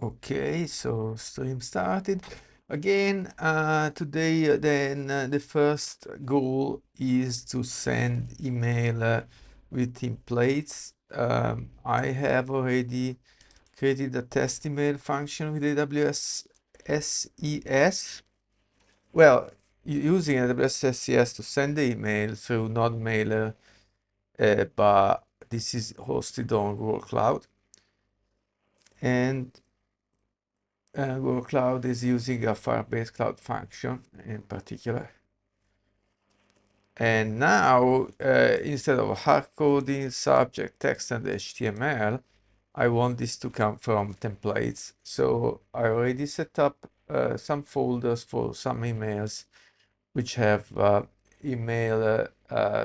Okay, so stream started. Again, today the first goal is to send email with templates. I have already created a test email function with AWS SES. Well, using AWS SES to send the email through Node Mailer, but this is hosted on Google Cloud. And Google Cloud is using a Firebase Cloud Function in particular. And now, instead of hard coding subject, text, and HTML, I want this to come from templates. So I already set up some folders for some emails which have email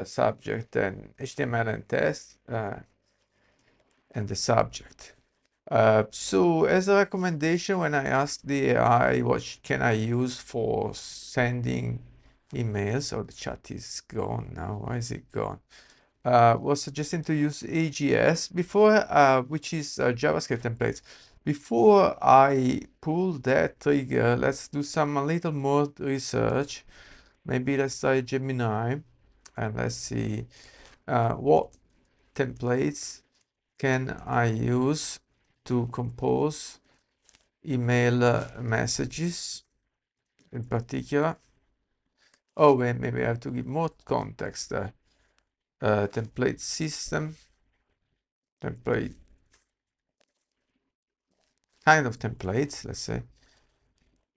subject and HTML and text and the subject. So as a recommendation, when I asked the AI what can I use for sending emails, oh, the chat is gone now. Why is it gone? Was suggesting to use AGS before, which is JavaScript templates. Before I pull that trigger, let's do some a little more research. Maybe let's try Gemini and let's see what templates can I use to compose email messages in particular. Oh, wait, maybe I have to give more context. Template system, template, kind of templates, let's say.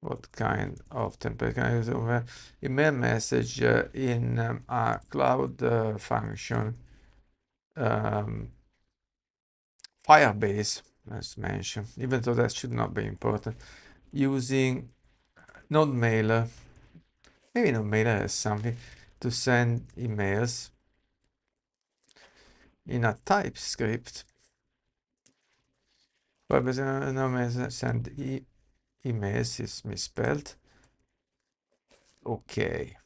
What kind of template can I use over email message in a cloud function? Firebase, let's mention, even though that should not be important. Using Node Mailer, maybe Node Mailer has something to send emails in a TypeScript. Firebase no send emails is misspelled. Okay.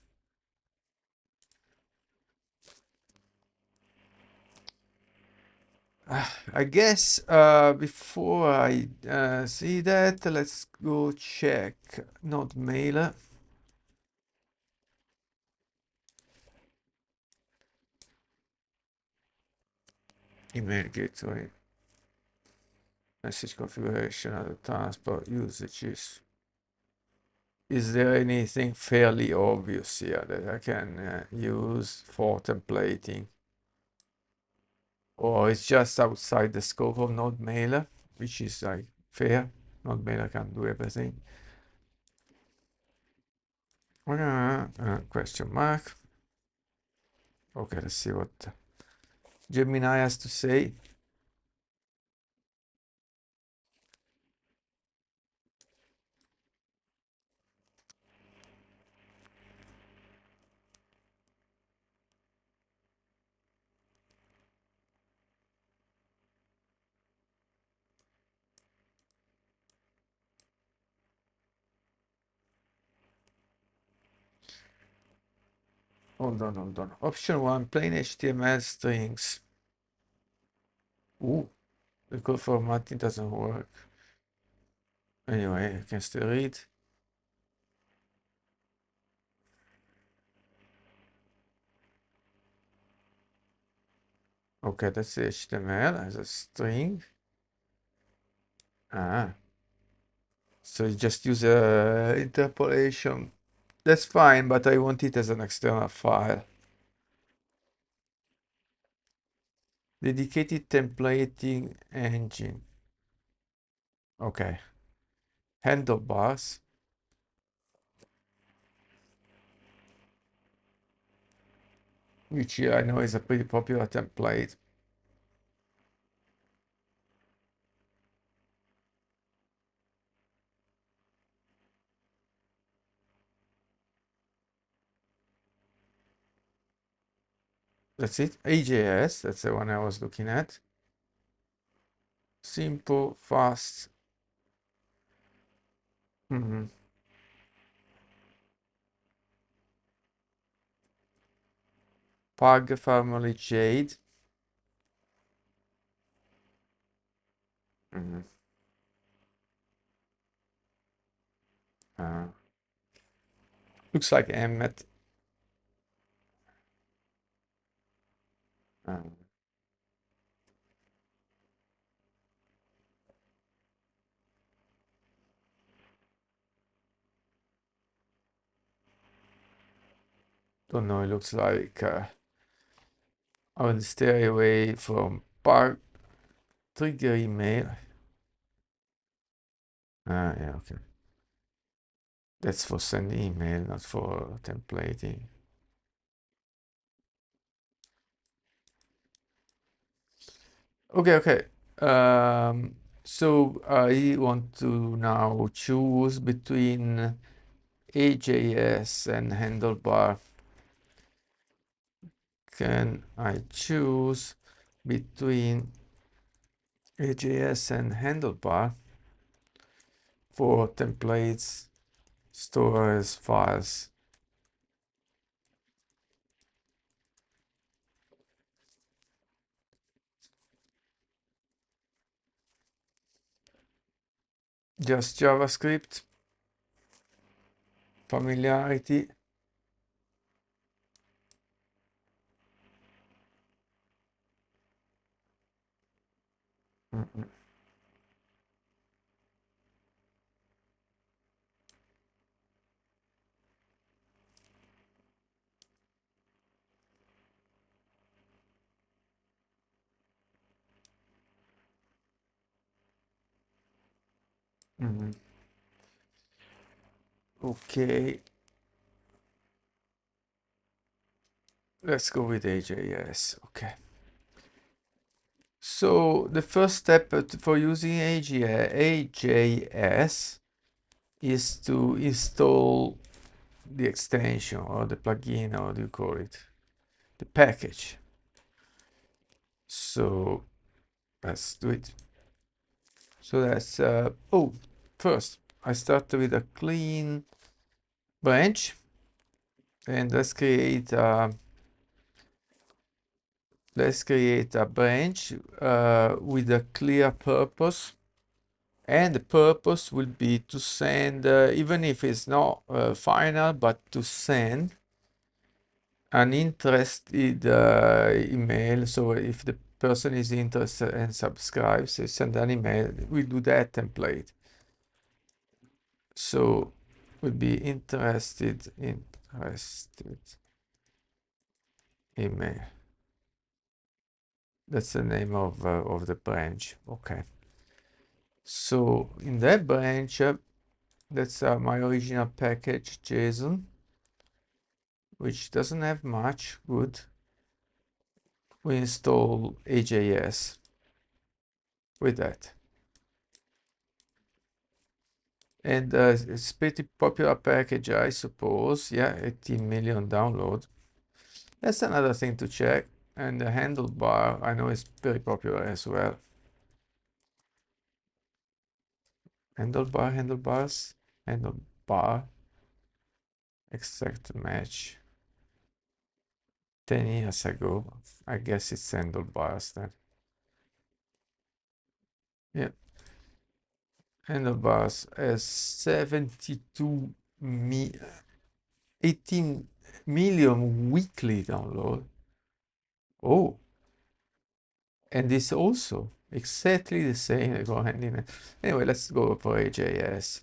I guess before I see that, let's go check Node Mailer. Email gateway. Message configuration, other transport usages. Is there anything fairly obvious here that I can use for templating? Or it's just outside the scope of Node Mailer, which is like fair. Node Mailer can do everything. Question mark. Okay, let's see what Gemini has to say. Hold on, hold on. Option 1, plain HTML strings. Ooh, the code formatting doesn't work. Anyway, I can still read. Okay, that's HTML as a string. So you just use interpolation. That's fine, but I want it as an external file. Dedicated templating engine. Okay. Handlebars, which I know is a pretty popular template. That's it. AJS, that's the one I was looking at. Simple, fast. Pug family Jade. Looks like Emmet. Don't know, it looks like I will stay away from part trigger email. Yeah, okay. That's for sending email, not for templating. Okay. So I want to now choose between AJS and handlebar. Can I choose between AJS and handlebar for templates, stores, files? Just JavaScript, familiarity. Okay, let's go with AJS. Okay. So the first step for using AJS is to install the extension or the plugin, or what do you call it? The package. So let's do it. So that's, first I start with a clean branch, and let's create a branch with a clear purpose. And the purpose will be to send, even if it's not final, but to send an interested email. So if the person is interested and subscribes, they send an email. We do that template. So will be interested email. That's the name of the branch. Okay. So in that branch, that's my original package JSON, which doesn't have much. Good. We install AJS with that. And it's pretty popular package, I suppose. Yeah, 18 million downloads. That's another thing to check. And the handlebar, I know it's very popular as well. Handlebar, exact match. 10 years ago. I guess it's handlebars then. Yeah. Handlebars has 18 million weekly download. Oh, and this also exactly the same. They go hand in hand. Anyway, let's go for AJS.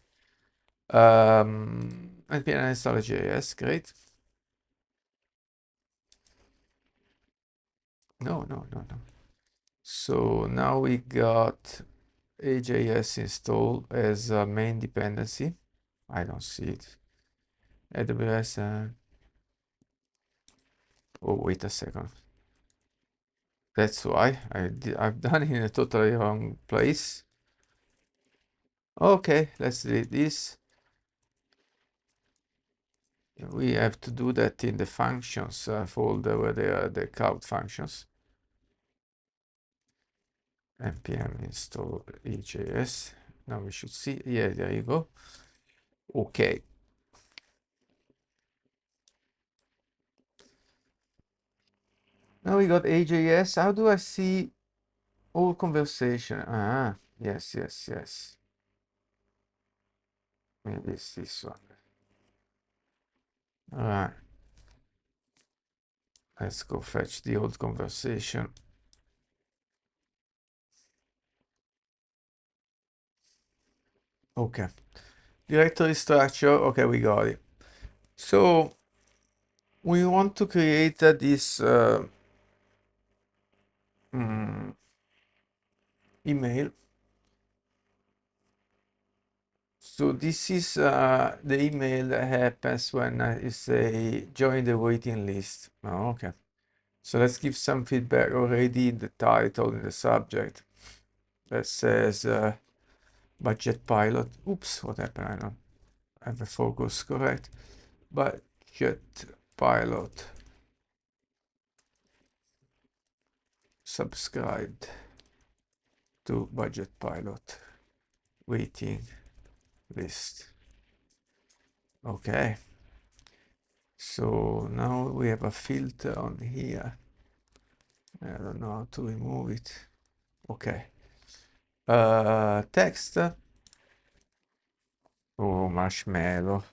npm install AJS. Great. No. So now we got AJS installed as a main dependency. I don't see it. AWS. Oh, wait a second. That's why I've done it in a totally wrong place. Okay, let's delete this. We have to do that in the functions folder where there are the cloud functions. npm install AJS. Now we should see. Yeah, there you go. Okay. Now we got AJS. How do I see all conversation? Yes. Maybe it's this one. All right. Let's go fetch the old conversation. Okay. Directory structure. Okay, we got it. So we want to create this email. So this is the email that happens when you say join the waiting list. Oh, okay. So let's give some feedback already in the title, in the subject. That says budget pilot. Oops, what happened? I don't have the focus correct. Budget pilot. Subscribed to budget pilot waiting list. Okay. So now we have a filter on here. I don't know how to remove it. Okay. Text. Oh, marshmallow.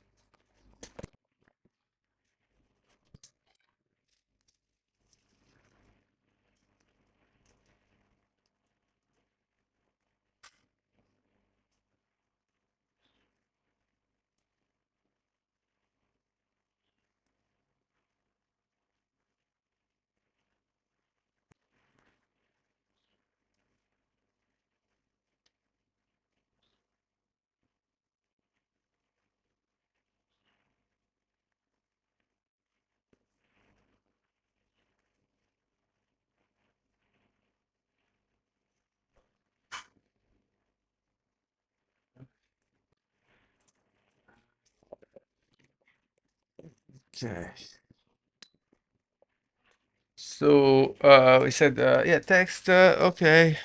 Okay. So we said yeah, text. Okay.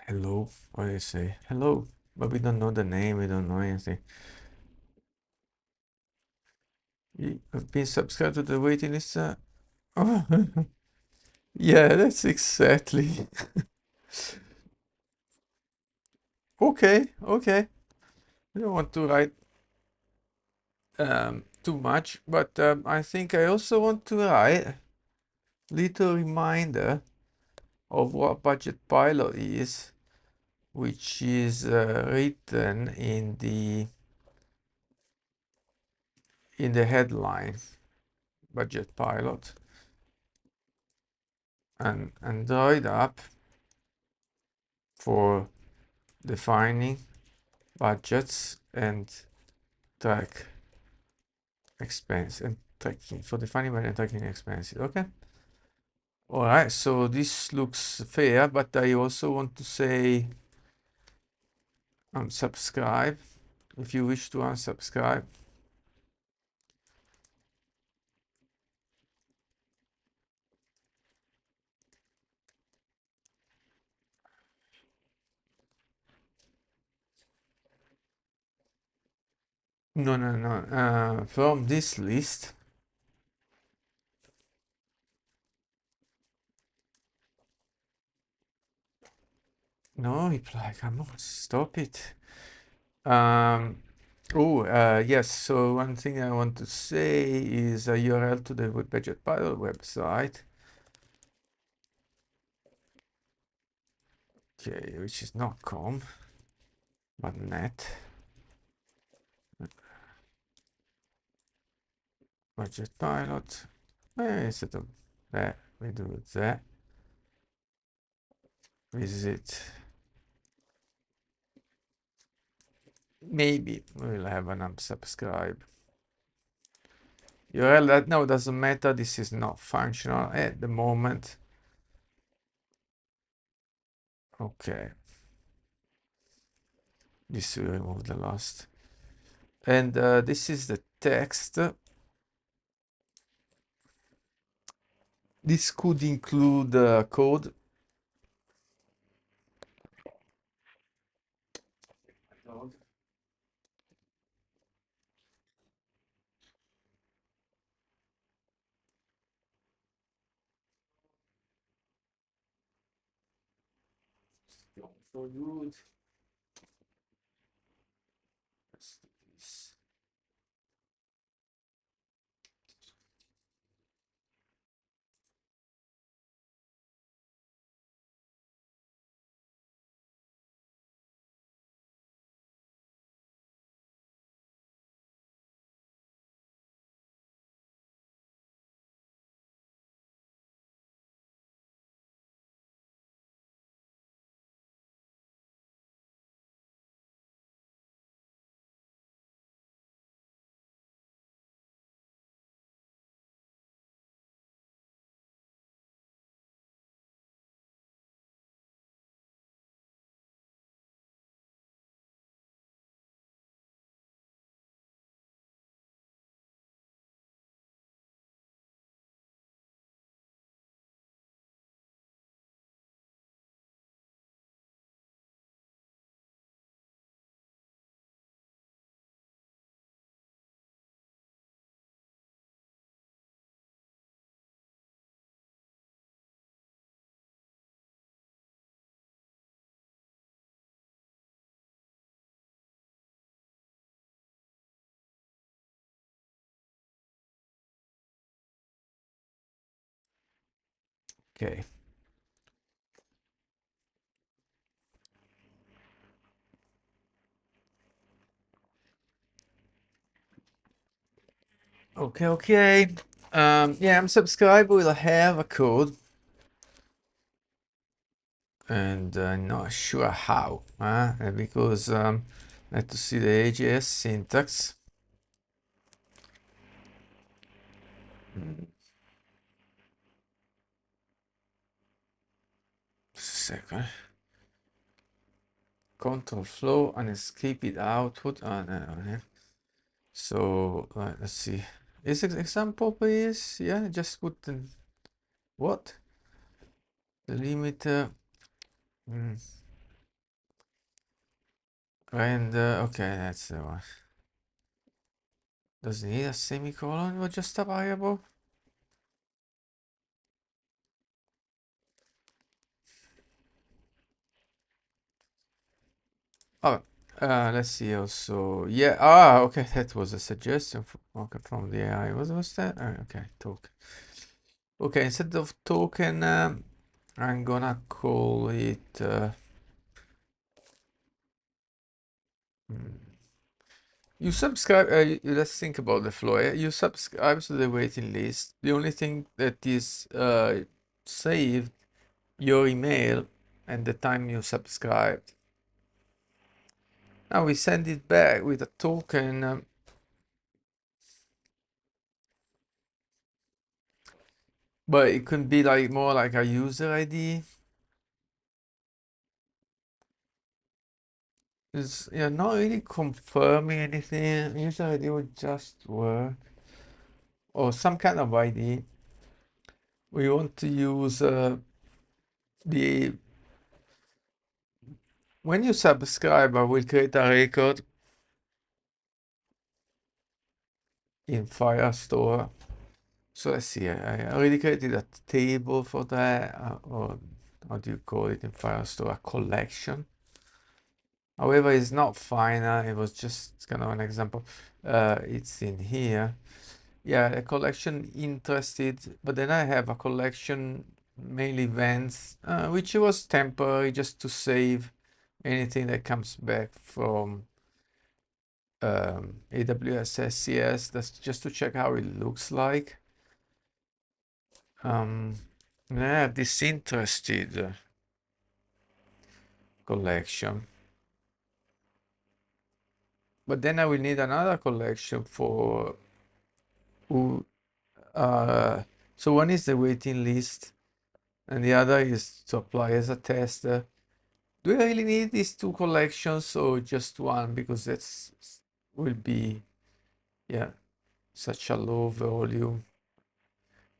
Hello. What do you say? Hello. But we don't know the name. We don't know anything. You have been subscribed to the waiting list. Oh, yeah, that's exactly. Okay. Okay. I don't want to write too much, but I think I also want to write little reminder of what budget pilot is, which is written in the headline, budget pilot, an Android app for defining budgets and track expense and tracking for defining budget and tracking expenses. Okay. All right. So this looks fair, but I also want to say unsubscribe if you wish to unsubscribe. No, no, no. From this list. No reply. Come on, stop it. Yes. So one thing I want to say is a URL to the budget pilot website. Okay, which is not com, but net. Budget pilot. Instead of that, we do that. Visit. Maybe we'll have an unsubscribe. URL that now doesn't matter. This is not functional at the moment. Okay. This will remove the last. And this is the text. This could include code. for good. Let's do this. Okay. Okay. Yeah, I'm subscribed. We'll have a code, and not sure how, because I have to see the AWS syntax. Just a second. Control flow and escape it output. No. So let's see. Is example, please? Yeah, just put the what? The limiter. And okay, that's the one. Does it need a semicolon or just a variable? Oh, let's see also. Yeah, okay, that was a suggestion from the AI. What was that? Okay, token. Okay, instead of token, I'm gonna call it. You subscribe. Let's think about the flow. You subscribe to the waiting list. The only thing that is saved your email and the time you subscribed. Now we send it back with a token. But it could be like more like a user ID. It's not really confirming anything. User ID would just work. Or some kind of ID. We want to use the when you subscribe, I will create a record in Firestore. So let's see, I already created a table for that, or how do you call it in Firestore? A collection. However, it's not final. It was just kind of an example. It's in here. Yeah, a collection interested, but then I have a collection mail events, which was temporary just to save anything that comes back from AWS SES. That's just to check how it looks like. And I have this interested collection. But then I will need another collection for who. So one is the waiting list, and the other is to apply as a tester. Do I really need these two collections or just one? Because that's will be, yeah, such a low volume.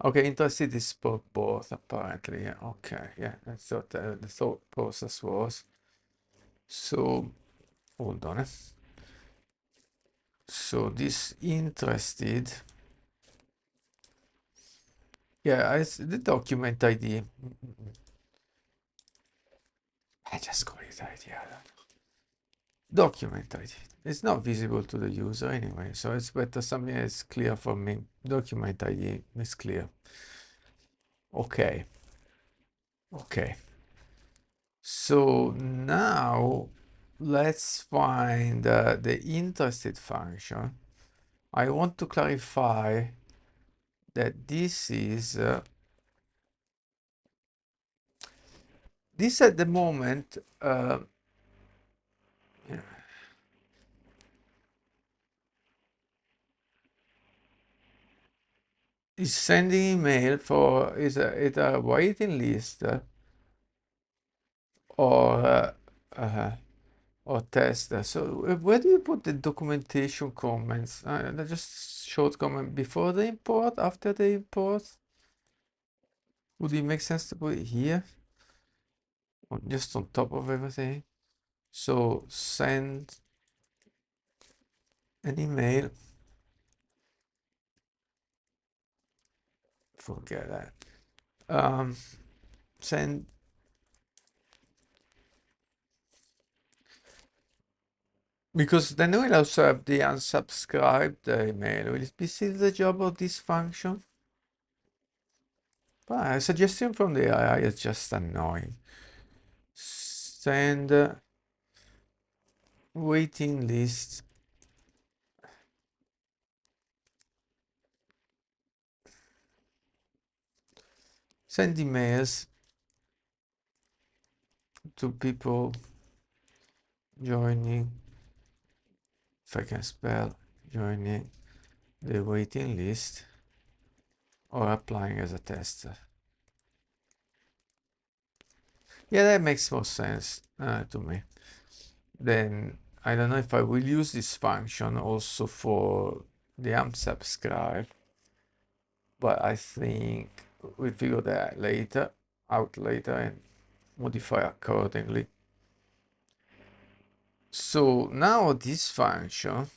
Okay, interested is both apparently. Yeah, okay, yeah, that's what the thought process was. So hold on. So this interested, yeah, the document ID. I just call it ID. Document ID. It's not visible to the user anyway, so it's better something that's clear for me. Document ID is clear. Okay. Okay. So now let's find the interested function. I want to clarify that this is this at the moment is sending email for is a waiting list or or test. So where do you put the documentation comments? Just short comment before the import, after the import. Would it make sense to put it here? Or just on top of everything? So send an email. Forget that. Send because then we'll also have the unsubscribed email. Will it be still the job of this function? But a suggestion from the AI is just annoying. Send waiting list. Send emails to people joining, if I can spell, joining the waiting list or applying as a tester. Yeah, that makes more sense to me. Then I don't know if I will use this function also for the unsubscribe, but I think we'll figure that out later and modify accordingly. So now this function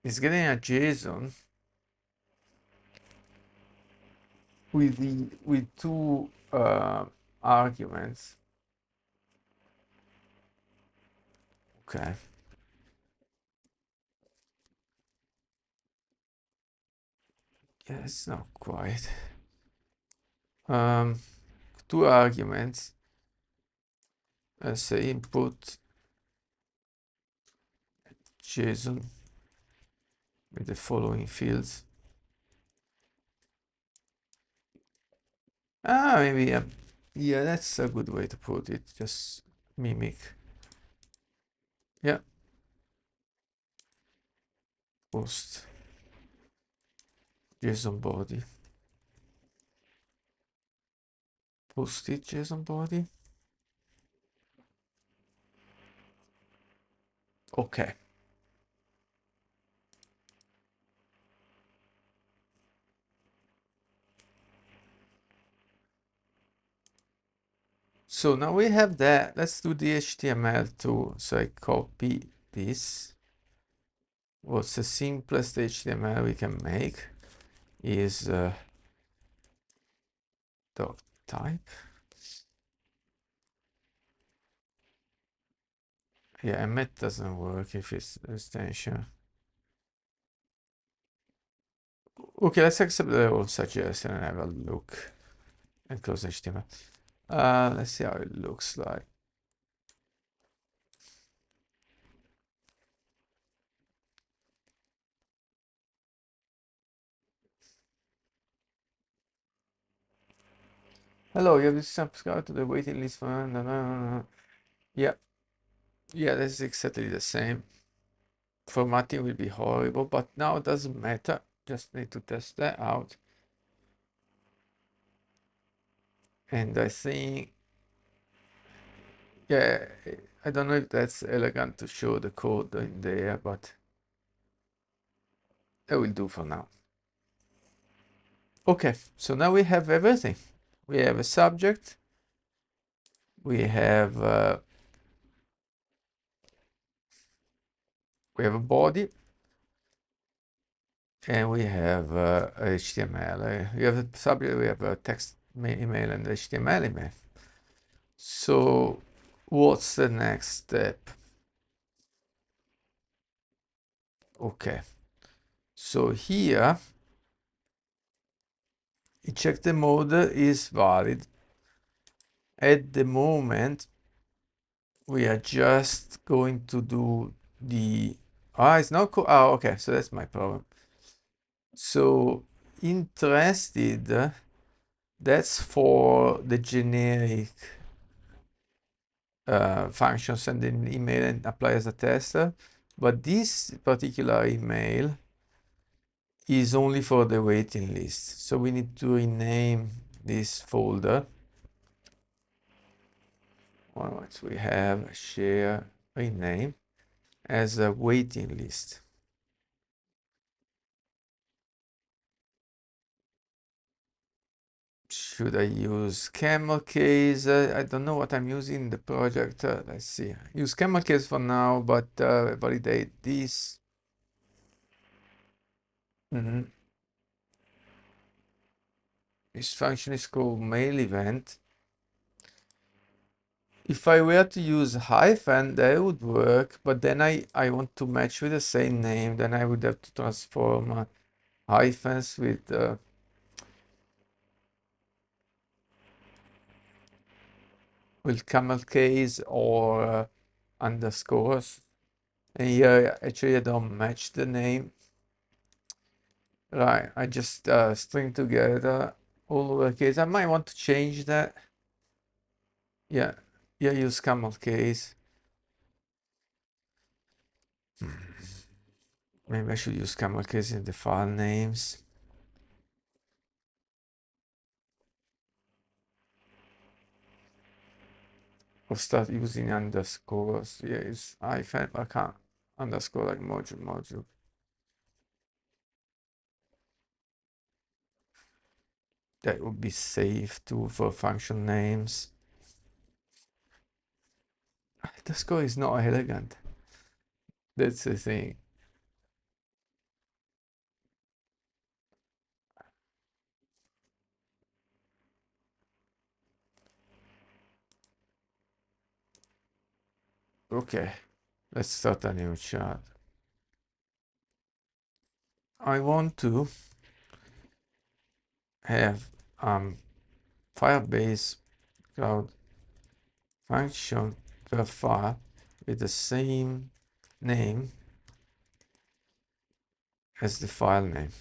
is getting a JSON with two arguments. Okay. Yeah, it's not quite. Two arguments as input JSON with the following fields. Maybe yeah, that's a good way to put it. Just mimic. Yeah. Post JSON body. Post it JSON body. Okay. So now we have that. Let's do the HTML too. So I copy this. What's the simplest HTML we can make is doc type. Yeah, emmet doesn't work if it's extension. Okay, let's accept the old suggestion and have a look and close HTML. Let's see how it looks like. Hello, you have subscribed to the waiting list for... Yeah, yeah, that's exactly the same. Formatting will be horrible, but now it doesn't matter. Just need to test that out. And I think, yeah, I don't know if that's elegant to show the code in there, but that will do for now. Okay, so now we have everything. We have a subject. We have a body. and we have HTML. We have a subject, we have a text email and HTML email. So what's the next step? Okay, so here it check the mode is valid. At the moment we are just going to do the it's not cool. Okay, so that's my problem. So interested, that's for the generic function, send an email and apply as a tester. But this particular email is only for the waiting list. So we need to rename this folder. Once we have share rename as a waiting list. Should I use camel case? I don't know what I'm using in the project. Let's see. Use camel case for now, but validate this. This function is called mail event. If I were to use hyphen, that would work, but then I want to match with the same name, then I would have to transform hyphens with camel case or underscores. And here actually I don't match the name. Right, I just string together all lowercase. I might want to change that. Yeah, use camel case. Maybe I should use camel case in the file names. Or start using underscores. Yeah, it's hyphen. I can't underscore like module. That would be safe too for function names. Underscore is not elegant. That's the thing. Okay, let's start a new chat. I want to have Firebase cloud function per file with the same name as the file name.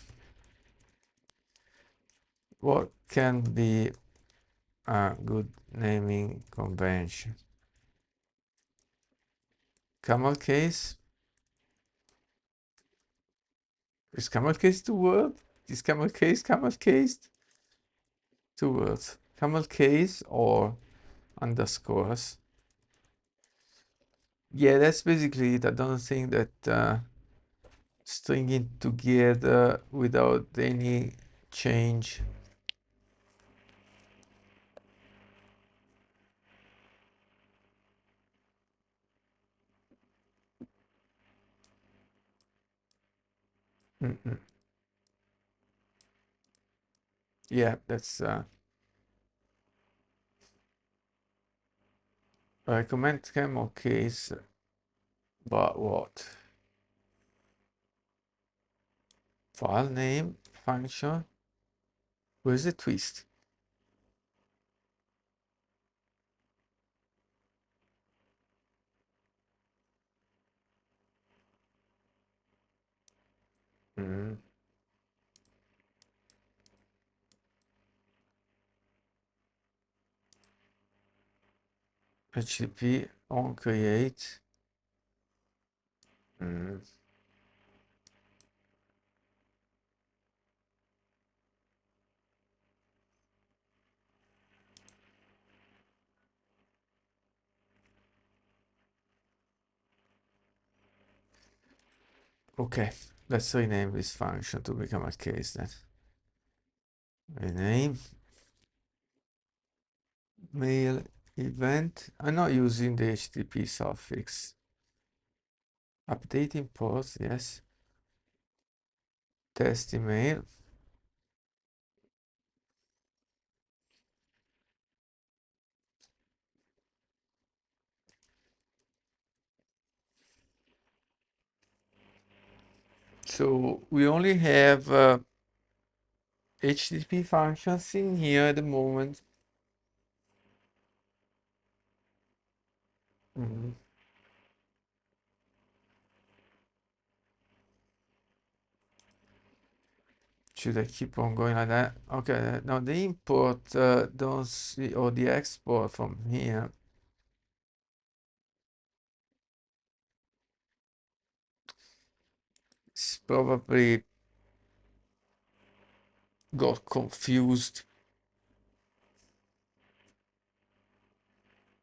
What can be a good naming convention? Camel case? Is camel case two words? Is camel case cased? Two words. Camel case or underscores? Yeah, that's basically it. I don't think that stringing together without any change. Yeah, that's I recommend camel case, but what? File name, function. Where's the twist? HTTP on create. Okay, let's rename this function to become a case then. Rename mail event. I'm not using the HTTP suffix. Updating port, yes. test email. So we only have HTTP functions in here at the moment. Mhm. Should I keep on going like that? Okay, now the import don't see, or the export from here. It's probably got confused.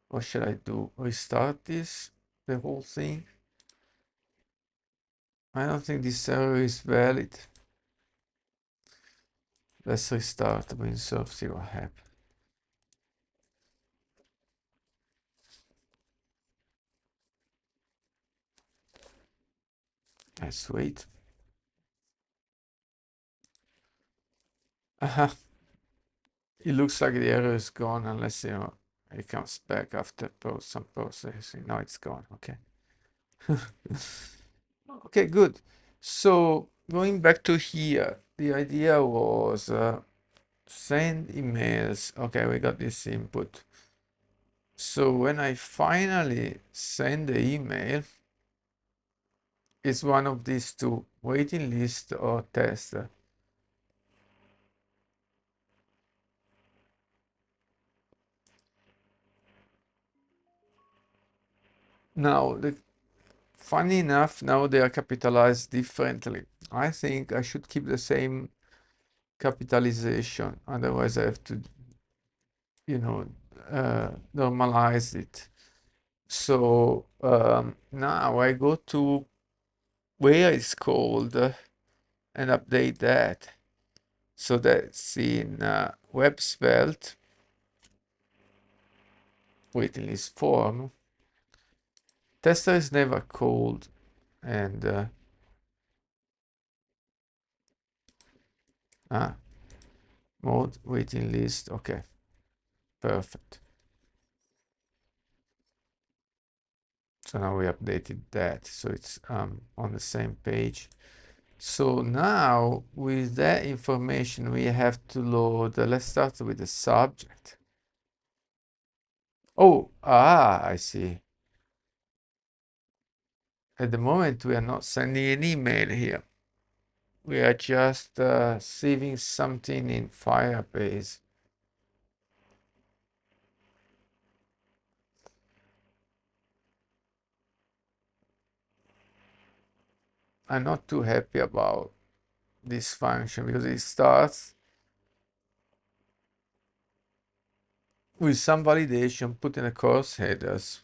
What should I do? Restart this, the whole thing? I don't think this error is valid. Let's restart WinSurf, see what happens. Let's wait. It looks like the error is gone unless, it comes back after some processing. No, it's gone. Okay. Okay, good. So going back to here, the idea was send emails. Okay, we got this input. So when I finally send the email, it's one of these two, waiting list or test. Now, funny enough, now they are capitalized differently. I think I should keep the same capitalization, otherwise I have to, normalize it. So now I go to where it's called and update that. So that's in web svelte waiting list form. Tester is never called, and mode waiting list. Okay, perfect. So now we updated that, so it's on the same page. So now with that information, we have to load. Let's start with the subject. Oh, I see. At the moment, we are not sending an email here. We are just saving something in Firebase. I'm not too happy about this function because it starts with some validation put in the course headers,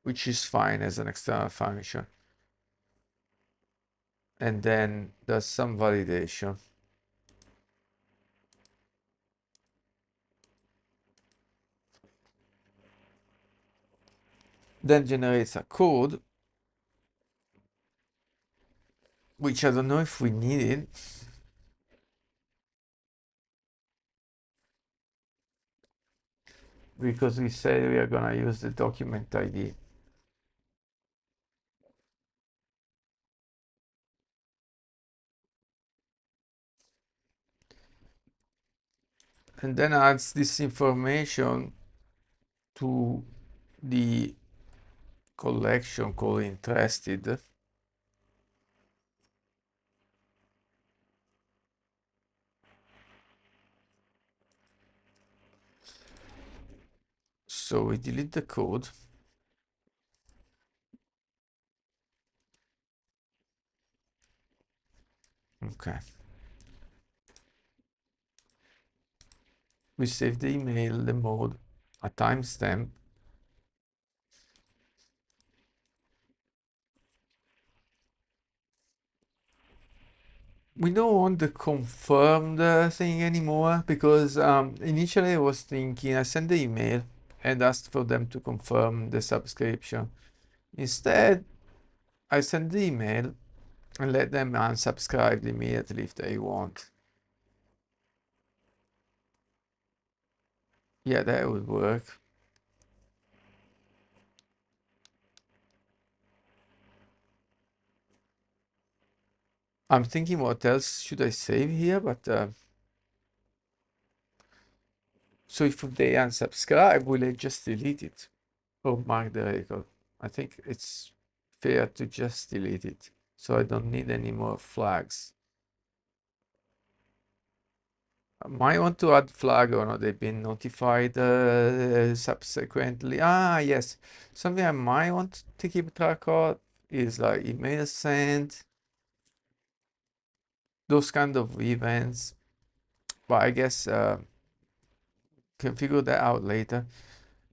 which is fine as an external function, and then does some validation. Then generates a code, which I don't know if we need it. Because we say we are gonna use the document ID. And then adds this information to the collection called interested. So we delete the code. Okay. We save the email, the mode, a timestamp. We don't want the confirmed thing anymore because initially I was thinking I send the email and asked for them to confirm the subscription. Instead, I send the email and let them unsubscribe immediately if they want. Yeah, that would work. I'm thinking what else should I save here, but so if they unsubscribe, will I just delete it or mark the record? I think it's fair to just delete it, so I don't need any more flags. Might want to add flag or not, they've been notified subsequently. Yes, something I might want to keep track of is like email sent, those kind of events, but I guess can figure that out later.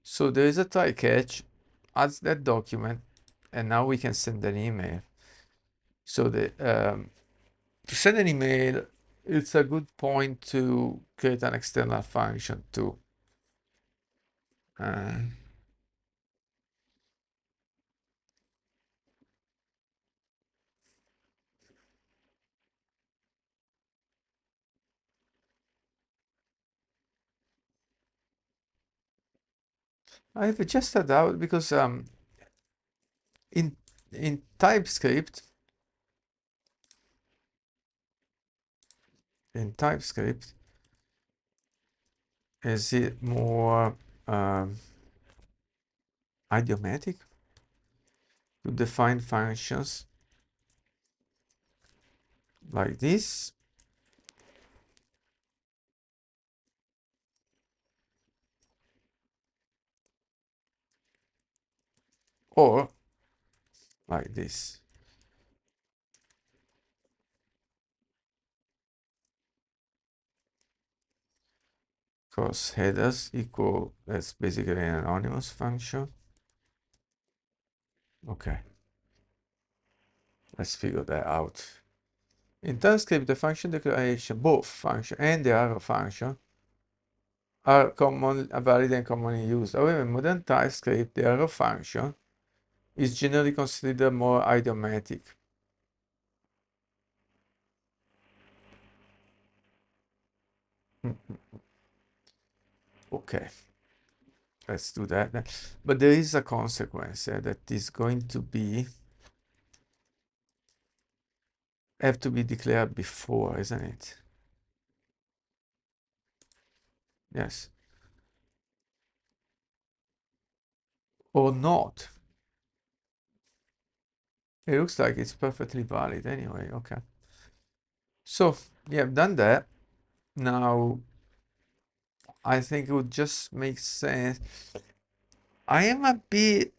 So there is a try catch, adds that document, and now we can send an email. So to send an email, it's a good point to create an external function too. I've adjusted out because in TypeScript, is it more idiomatic to define functions like this, or like this. Because headers equal, that's basically an anonymous function. Okay, let's figure that out. In TypeScript, the function declaration, both function and the arrow function, are valid and commonly used. However, in modern TypeScript, the arrow function is generally considered more idiomatic. Okay, let's do that then. But there is a consequence that is going to be have to be declared before, isn't it? Yes. Or not. It looks like it's perfectly valid anyway. Okay. So yeah, I've done that. Now I think it would just make sense. I am a bit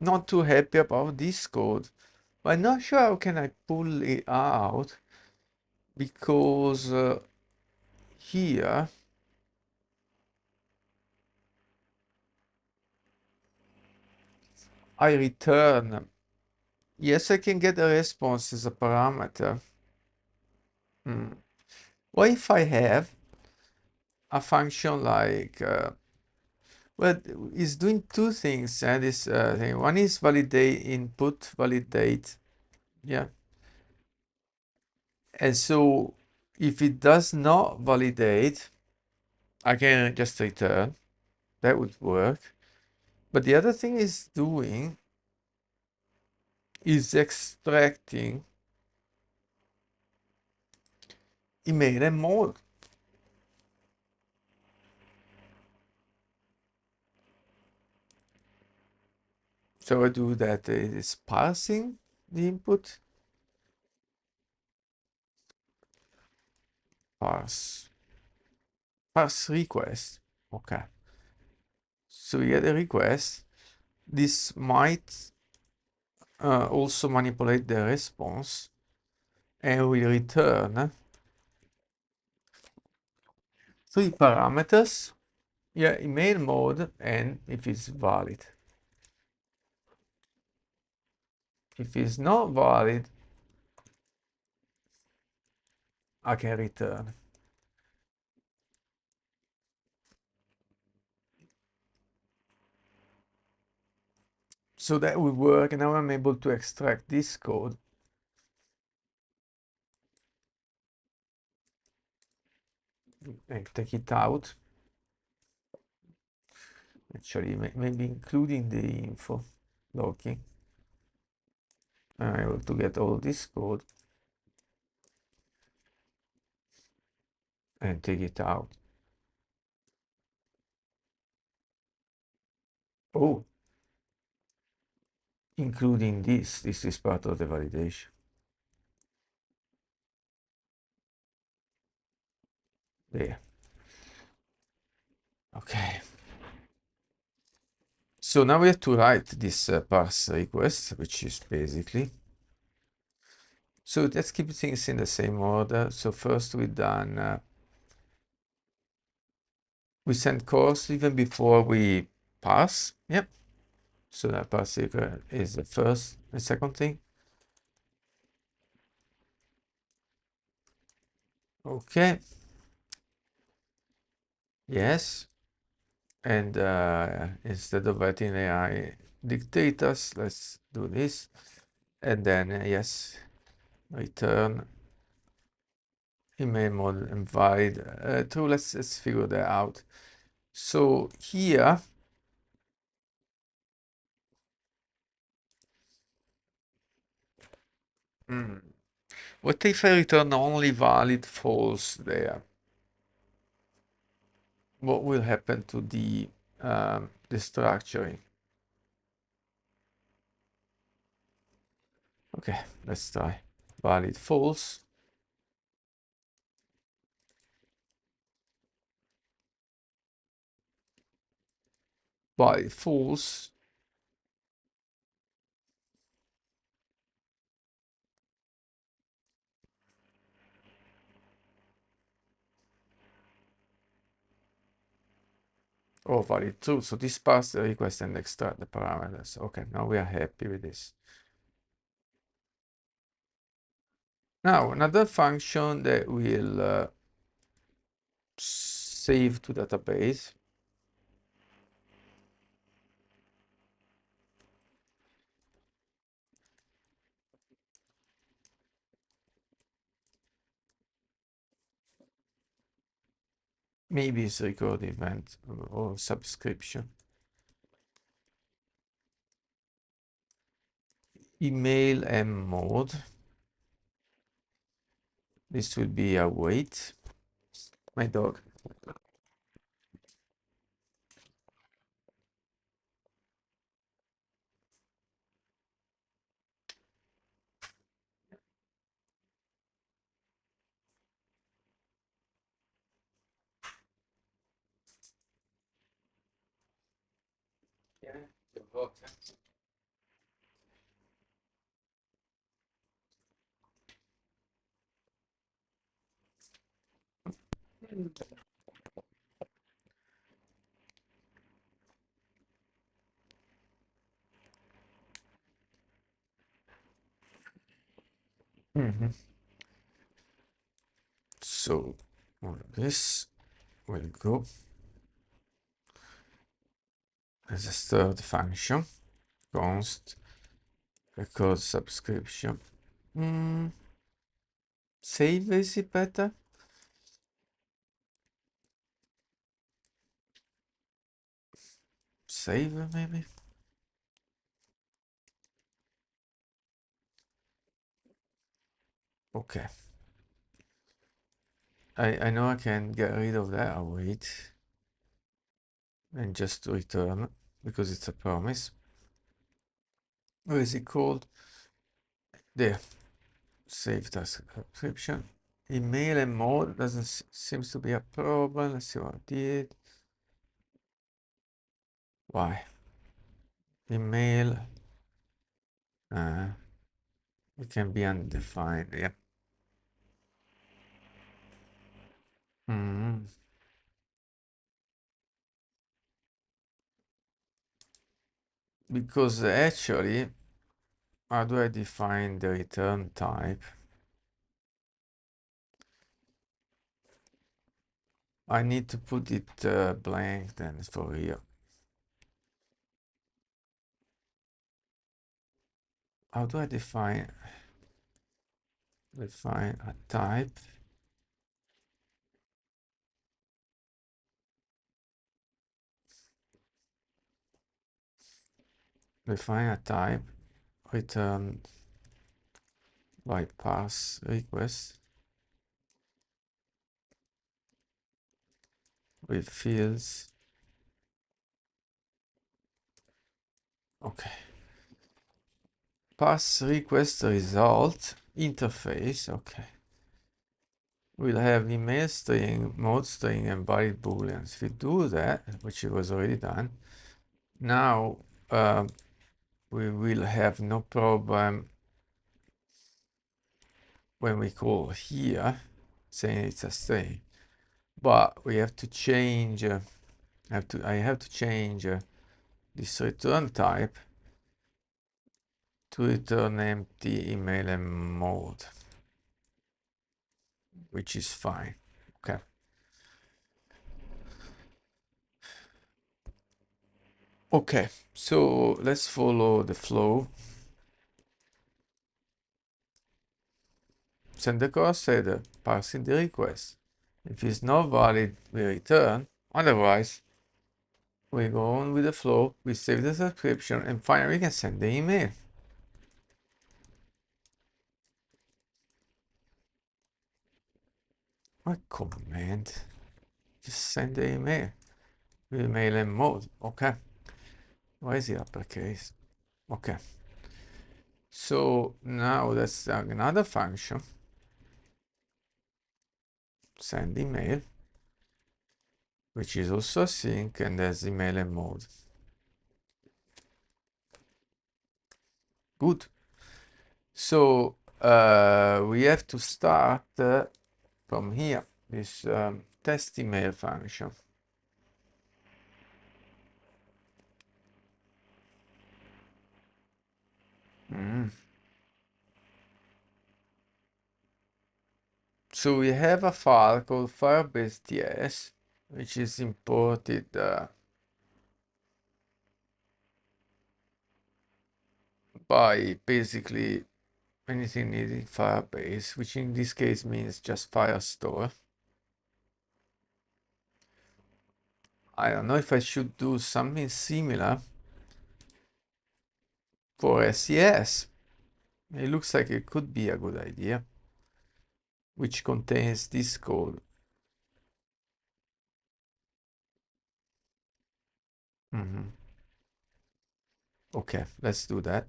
not too happy about this code, but I'm not sure how can I pull it out because here I return. Yes, I can get a response as a parameter. What if I have a function like well, it's doing two things and this thing. One is validate input, validate, yeah. And so if it does not validate, I can just return. That would work. But the other thing it's doing is extracting email and mode. So I do that. It is parsing the input. Parse request. Okay. So we get a request. This might also manipulate the response and we return three parameters. Yeah, email mode and if it's valid. If it's not valid, I can return. So that will work. And now I'm able to extract this code and take it out. Actually, maybe including the info logging. I'm able to get all this code and take it out. Oh, including this. This is part of the validation. There. Okay. So now we have to write this parse request, which is basically. So let's keep things in the same order. So first we send calls even before we pass. Yep. So that parse request is the second thing. Okay. Yes. And instead of writing AI dictators, let's do this. And then, yes, return email model and valid true. Let's figure that out. So here, what if I return only valid false there? What will happen to the structuring? Okay, let's try valid false. Valid false. Oh, valid true. So this pass the request and extract the parameters. Okay, now we are happy with this. Now another function that will save to database. Maybe it's record event or subscription. Email and mode. This will be a wait. My dog. Yeah, the dog. So all of this will go as a third function. Const record subscription. Save, is it better? Save maybe. Okay. I know I can get rid of that. I'll wait and just return because it's a promise. What is it called? There. Save task subscription. Email and mode doesn't seems to be a problem. Let's see what I did. Why? Email. It can be undefined. Yeah. Because actually, how do I define the return type? I need to put it blank then for here. how do I define a type? Define a type, return by pass request with fields. Okay. Pass request result interface. Okay. We'll have email string, mode string, and valid booleans. If we do that, which it was already done, now we will have no problem when we call here saying it's a string. But we have to change. I have to change this return type to return empty email and mode, which is fine. Okay. Okay, so let's follow the flow. Send the cross header, parsing the request. If it's not valid, we return. Otherwise, we go on with the flow, we save the subscription, and finally we can send the email. What command? Just send the email. With email and mode. Okay. Why is it uppercase? Okay. So now let's have another function. Send email, which is also async and has email and mode. Good. So we have to start from here, this test email function. So we have a file called Firebase TS, which is imported by basically anything needing Firebase, which in this case means just Firestore. I don't know if I should do something similar for SES. It looks like it could be a good idea, which contains this code. Okay, let's do that.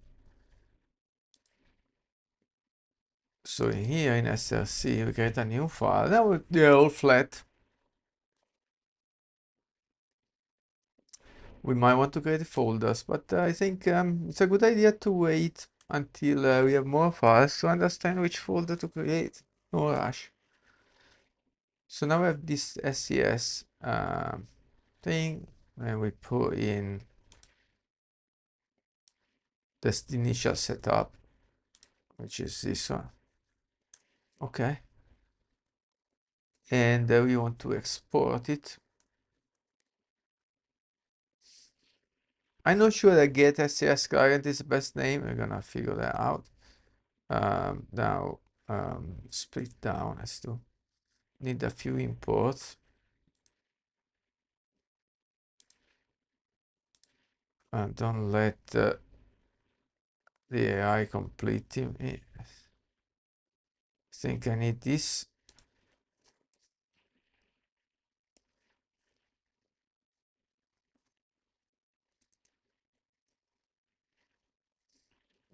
So here in SRC, we create a new file. Now they're all flat. We might want to create folders, but I think it's a good idea to wait until we have more files to understand which folder to create. No rush. So now we have this SES thing, and we put in this initial setup, which is this one. Okay. And we want to export it. I'm not sure that get SES client is the best name. We're gonna figure that out. Now split down. Let's do. Need a few imports. Don't let the AI complete it. I think I need this.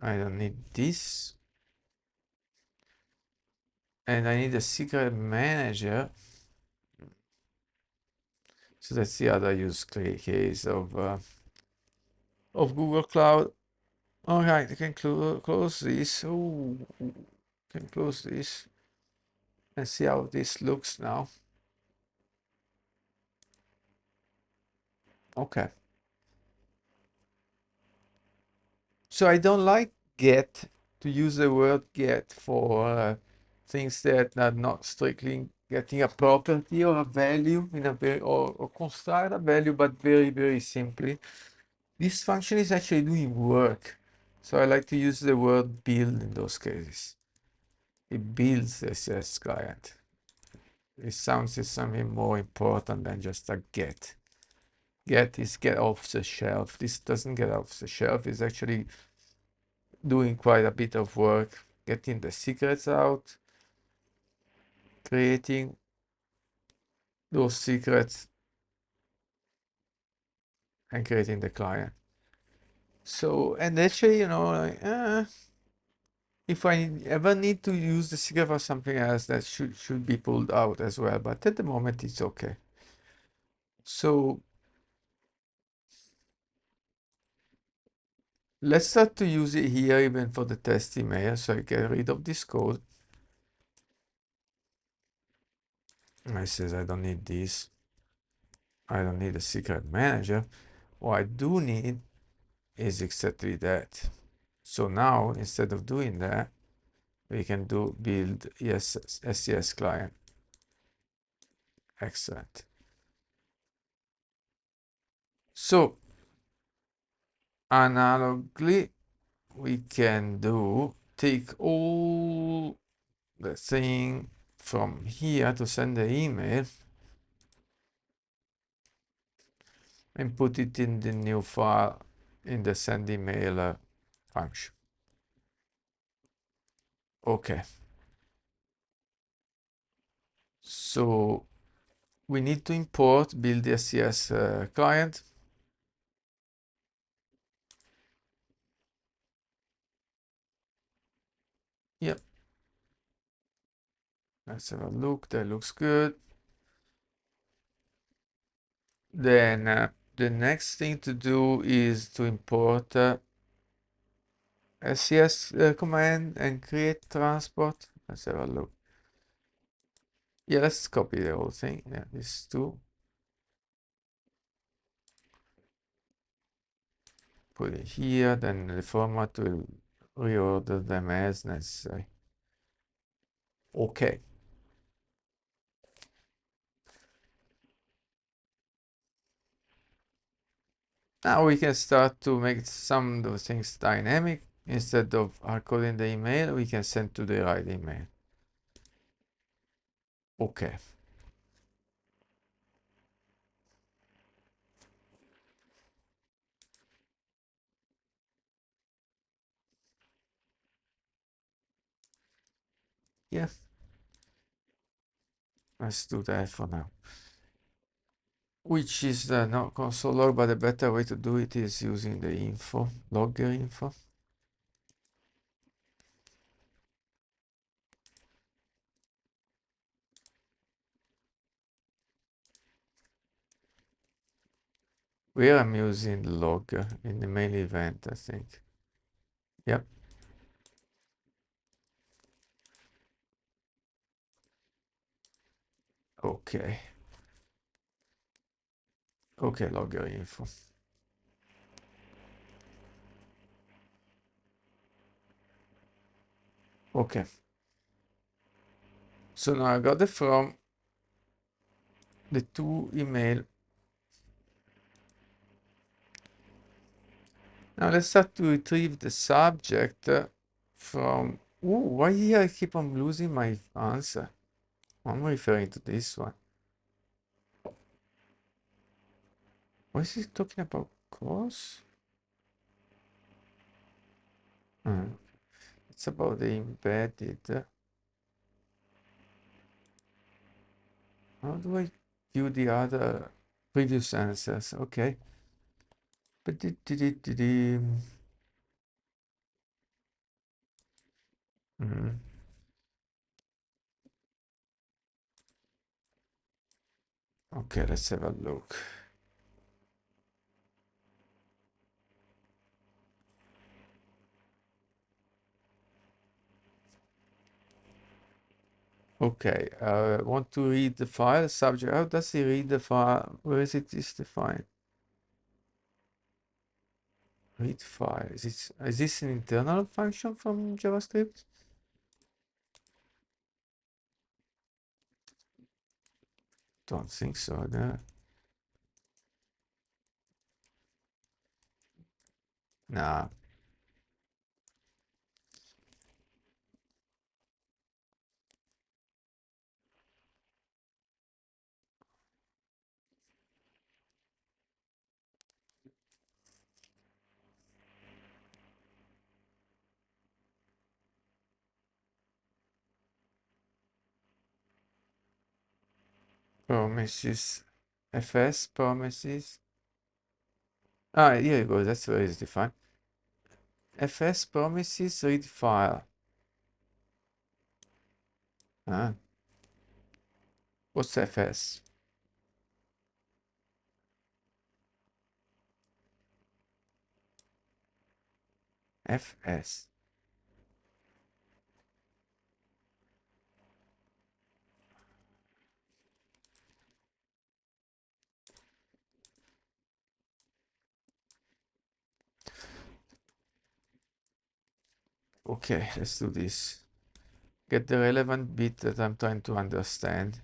I don't need this. And I need a secret manager. So that's the other use case of Google Cloud. All right, I can close this. Oh, can close this and see how this looks now. Okay. So I don't like get, to use the word get for things that are not strictly getting a property or a value in a very or construct a value, but very simply. This function is actually doing work. So I like to use the word build in those cases. It builds the SES client. It sounds is something more important than just a get. Get is get off the shelf. This doesn't get off the shelf. It's actually doing quite a bit of work, getting the secrets out, creating those secrets, and creating the client. So, and actually, if I ever need to use the secret for something else, that should be pulled out as well. But at the moment, it's okay. So let's start to use it here even for the test email. So I get rid of this code. I says I don't need this. I don't need a secret manager. What I do need is exactly that. So now instead of doing that, we can do build SES client. Excellent. So analogically, we can take all the thing from here to send the email and put it in the new file in the send email function. Okay. So we need to import build the SES client. Yep. Let's have a look. That looks good. Then the next thing to do is to import SES command and create transport. Let's have a look. Yeah, let's copy the whole thing. Yeah, these two. Put it here, then the format will reorder them as necessary. Okay. Now we can start to make some of those things dynamic. Instead of hardcoding the email, we can send to the right email. Okay. Yeah. Let's do that for now. Which is not console log, but a better way to do it is using the info, logger info. Where I'm using the logger in the main event, I think. Yep. Okay. Okay, logger info. Okay. So now I got it from the two email. Now let's start to retrieve the subject from. Ooh, why here I keep on losing my answer? I'm referring to this one. What is he talking about? Course? It's about the embedded. How do I view the other previous answers? Okay. But okay, let's have a look. Okay, I want to read the file subject. How does he read the file? Where is it is defined? Read file. Is this an internal function from JavaScript? Don't think so. No. Nah. promises, fs promises. Ah, here you go. That's where it's defined. Fs promises read file. Ah, what's fs? Fs. Okay, let's do this. Get the relevant bit that I'm trying to understand.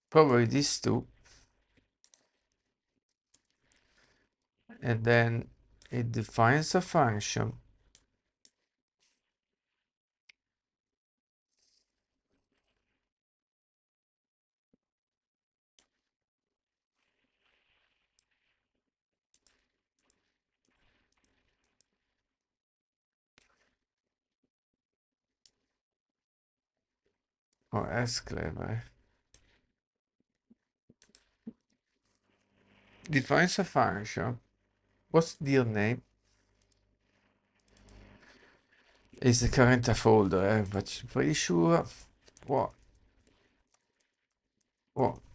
Probably these two. And then it defines a function. Oh, that's clever. Defines a function. What's the name? Is the current a folder, but pretty sure what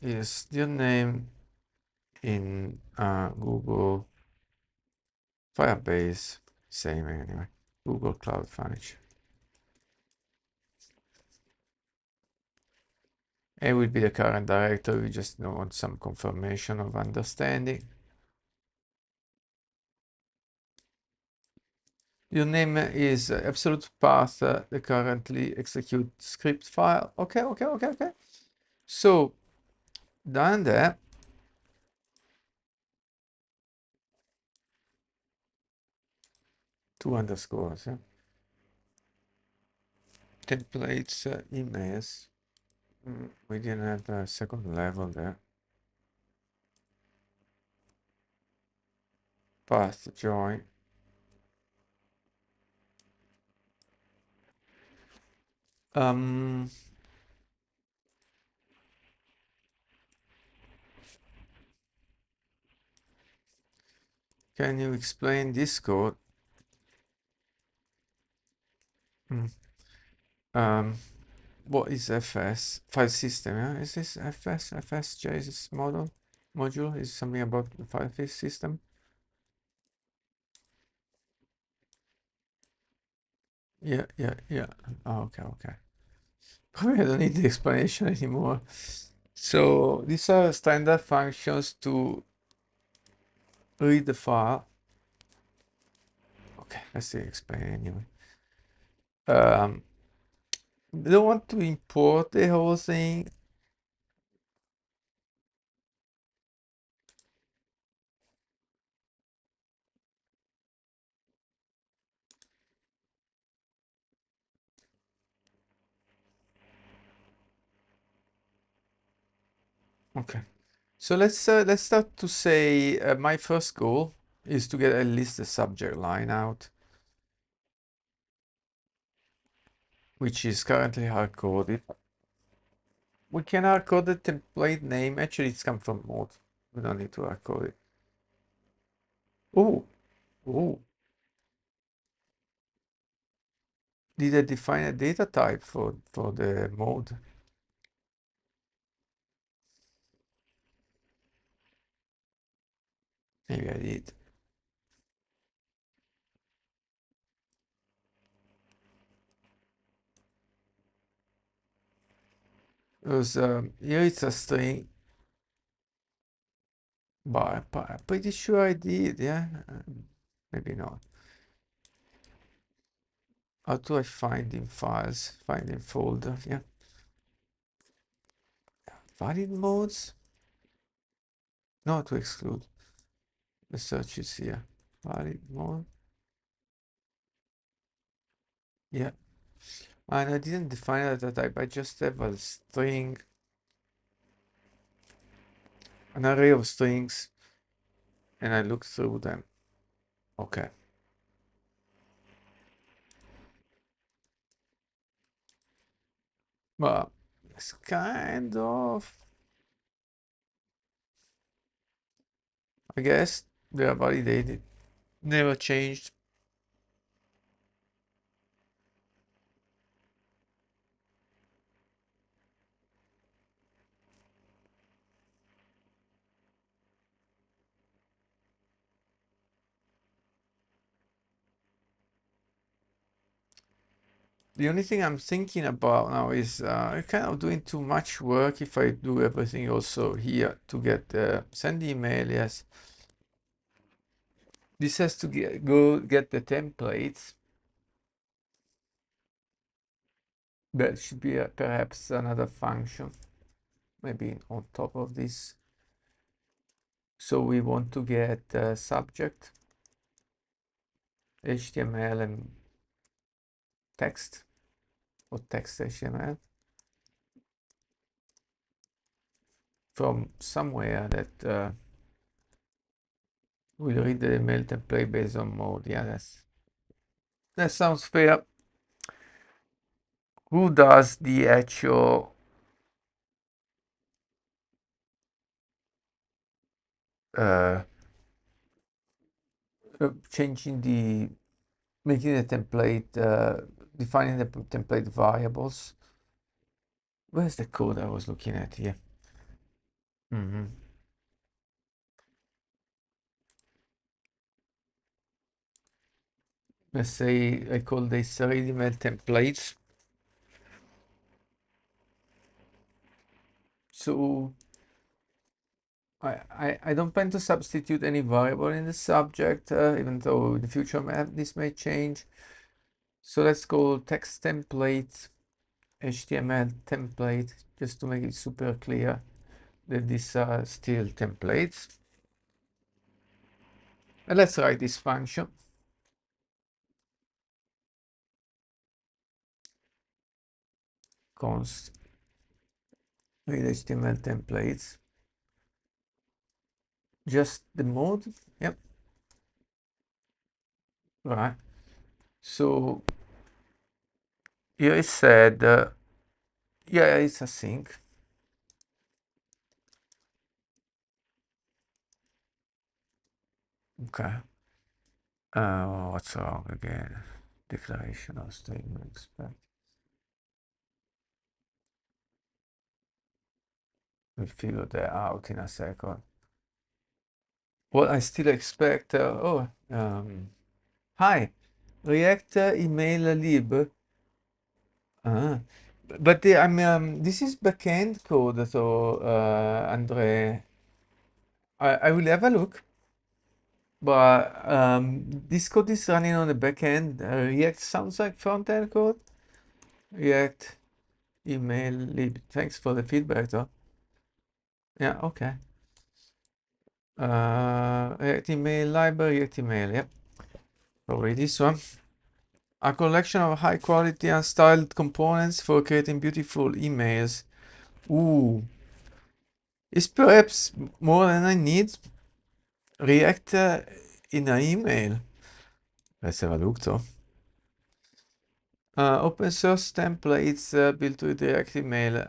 is the name in Google Firebase? Same anyway. Google Cloud Function. It will be the current directory. We just want some confirmation of understanding. Your name is absolute path, the currently execute script file. Okay. So done that. Two underscores. Yeah? Templates, emails. We didn't have a second level there. Path join. Can you explain this code? What is FS? File system, yeah? Is this FS? FSJ's module is something about the file system? Yeah. Oh, okay. Probably I don't need the explanation anymore. So these are standard functions to read the file. Okay, let's see, explain anyway. They don't want to import the whole thing. Okay. So let's start to say my first goal is to get at least the subject line out, which is currently hard-coded. We can hard-code the template name. Actually, it's come from mode. We don't need to hard-code it. Oh. Did I define a data type for the mode? Maybe I did. Because here it's a string, but I'm pretty sure I did, yeah? Maybe not. How do I find in files? Find in folder, yeah. Valid modes? No, to exclude. The search is here. Valid mode. Yeah. And I didn't define a data type. I just have a string, an array of strings, and I look through them. Okay. Well, It's kind of, I guess they are validated, never changed. The only thing I'm thinking about now is I'm kind of doing too much work if I do everything also here to get send email. Yes, this has to go get the templates. That should be perhaps another function, maybe on top of this. So we want to get subject, HTML and text, or text HTML from somewhere that will read the email template based on mode. Yeah, that sounds fair. Who does the actual uh, changing the making the template, defining the template variables? Where's the code I was looking at here? Let's say I call this read email templates. So I don't plan to substitute any variable in the subject, even though in the future this may change. So let's call text template HTML template, just to make it super clear that these are still templates. And let's write this function. Const read HTML templates. Just the mode. Yep. Right. So here it said, yeah, it's async. Okay. What's wrong again? Declaration of statement expect. We'll figure that out in a second. What I still expect, hi, React email lib. But this is backend code, so Andre, I will have a look. But this code is running on the backend. React sounds like front-end code. React email lib. Thanks for the feedback, though. Yeah, okay. React email library, React email. Yep. Probably this one. A collection of high quality and styled components for creating beautiful emails. Ooh. Is perhaps more than I need. React in an email. Let's have a look though. Open source templates built with React email.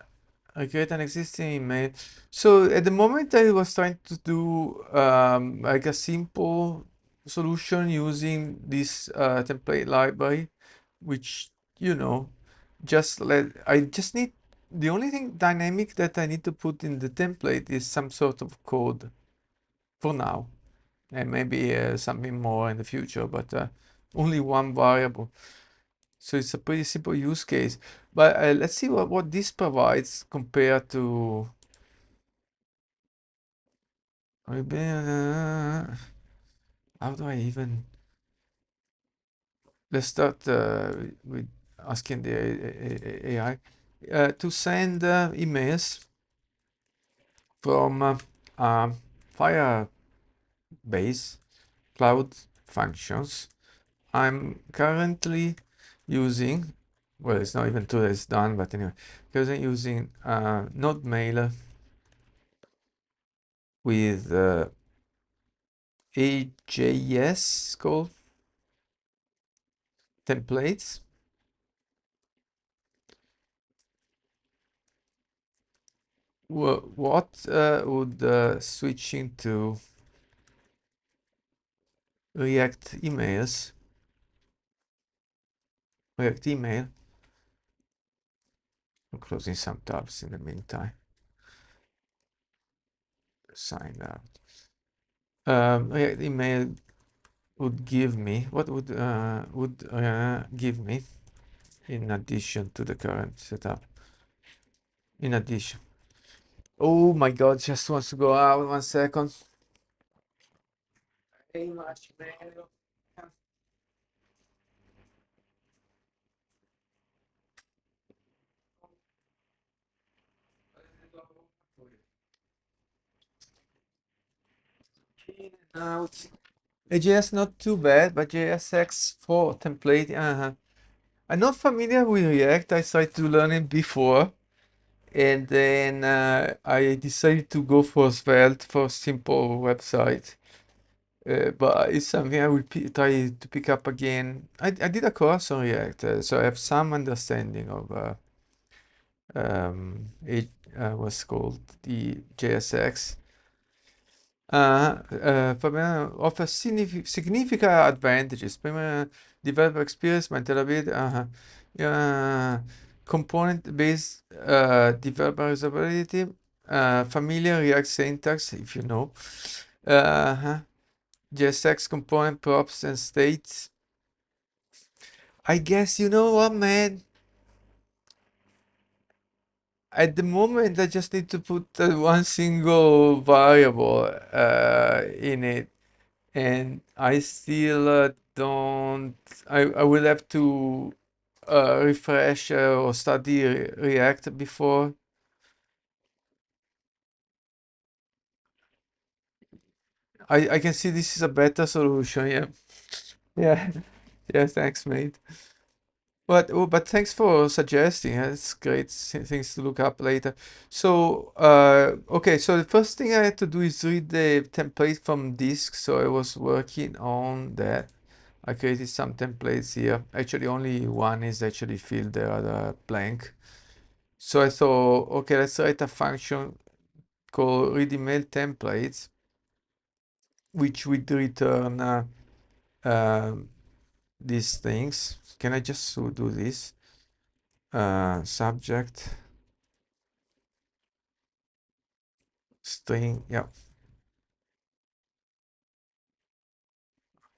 I create an existing email. So at the moment I was trying to do like a simple solution using this template library, which I just need the only thing dynamic that I need to put in the template is some sort of code for now, and maybe something more in the future, but only one variable. So it's a pretty simple use case. But let's see what this provides compared to how do I even let's start with asking the AI to send emails from Firebase cloud functions. I'm currently using, well, it's not even two that it's done, but anyway, because I'm using Node Mailer with AJS called templates. What would switching to React emails, React email, I'm closing some tabs in the meantime. Sign out. React email would give me, what would give me in addition to the current setup? In addition. Oh my God, just wants to go out 1 second. Hey, much, man. Out. AJS not too bad, but JSX4 template, I'm not familiar with React. I tried to learn it before, and then I decided to go for Svelte for simple website. But it's something I will try to pick up again. I did a course on React, so I have some understanding of it what's called the JSX. For me, offers significant advantages. Prima, developer experience, maintainability, component-based developer usability, familiar React syntax, if you know, JSX component props and states. I guess you know what, man. At the moment, I just need to put one single variable in it, and I still don't. I will have to refresh or study React before. I can see this is a better solution. Yeah, yeah, yeah. Thanks, mate. But thanks for suggesting. It's great things to look up later. So okay, so the first thing I had to do is read the template from disk. So I was working on that. I created some templates here. Actually, only one is actually filled, the other blank. So I thought, okay, let's write a function called read email templates, which would return um, these things. Can I just do this? Subject string, yeah,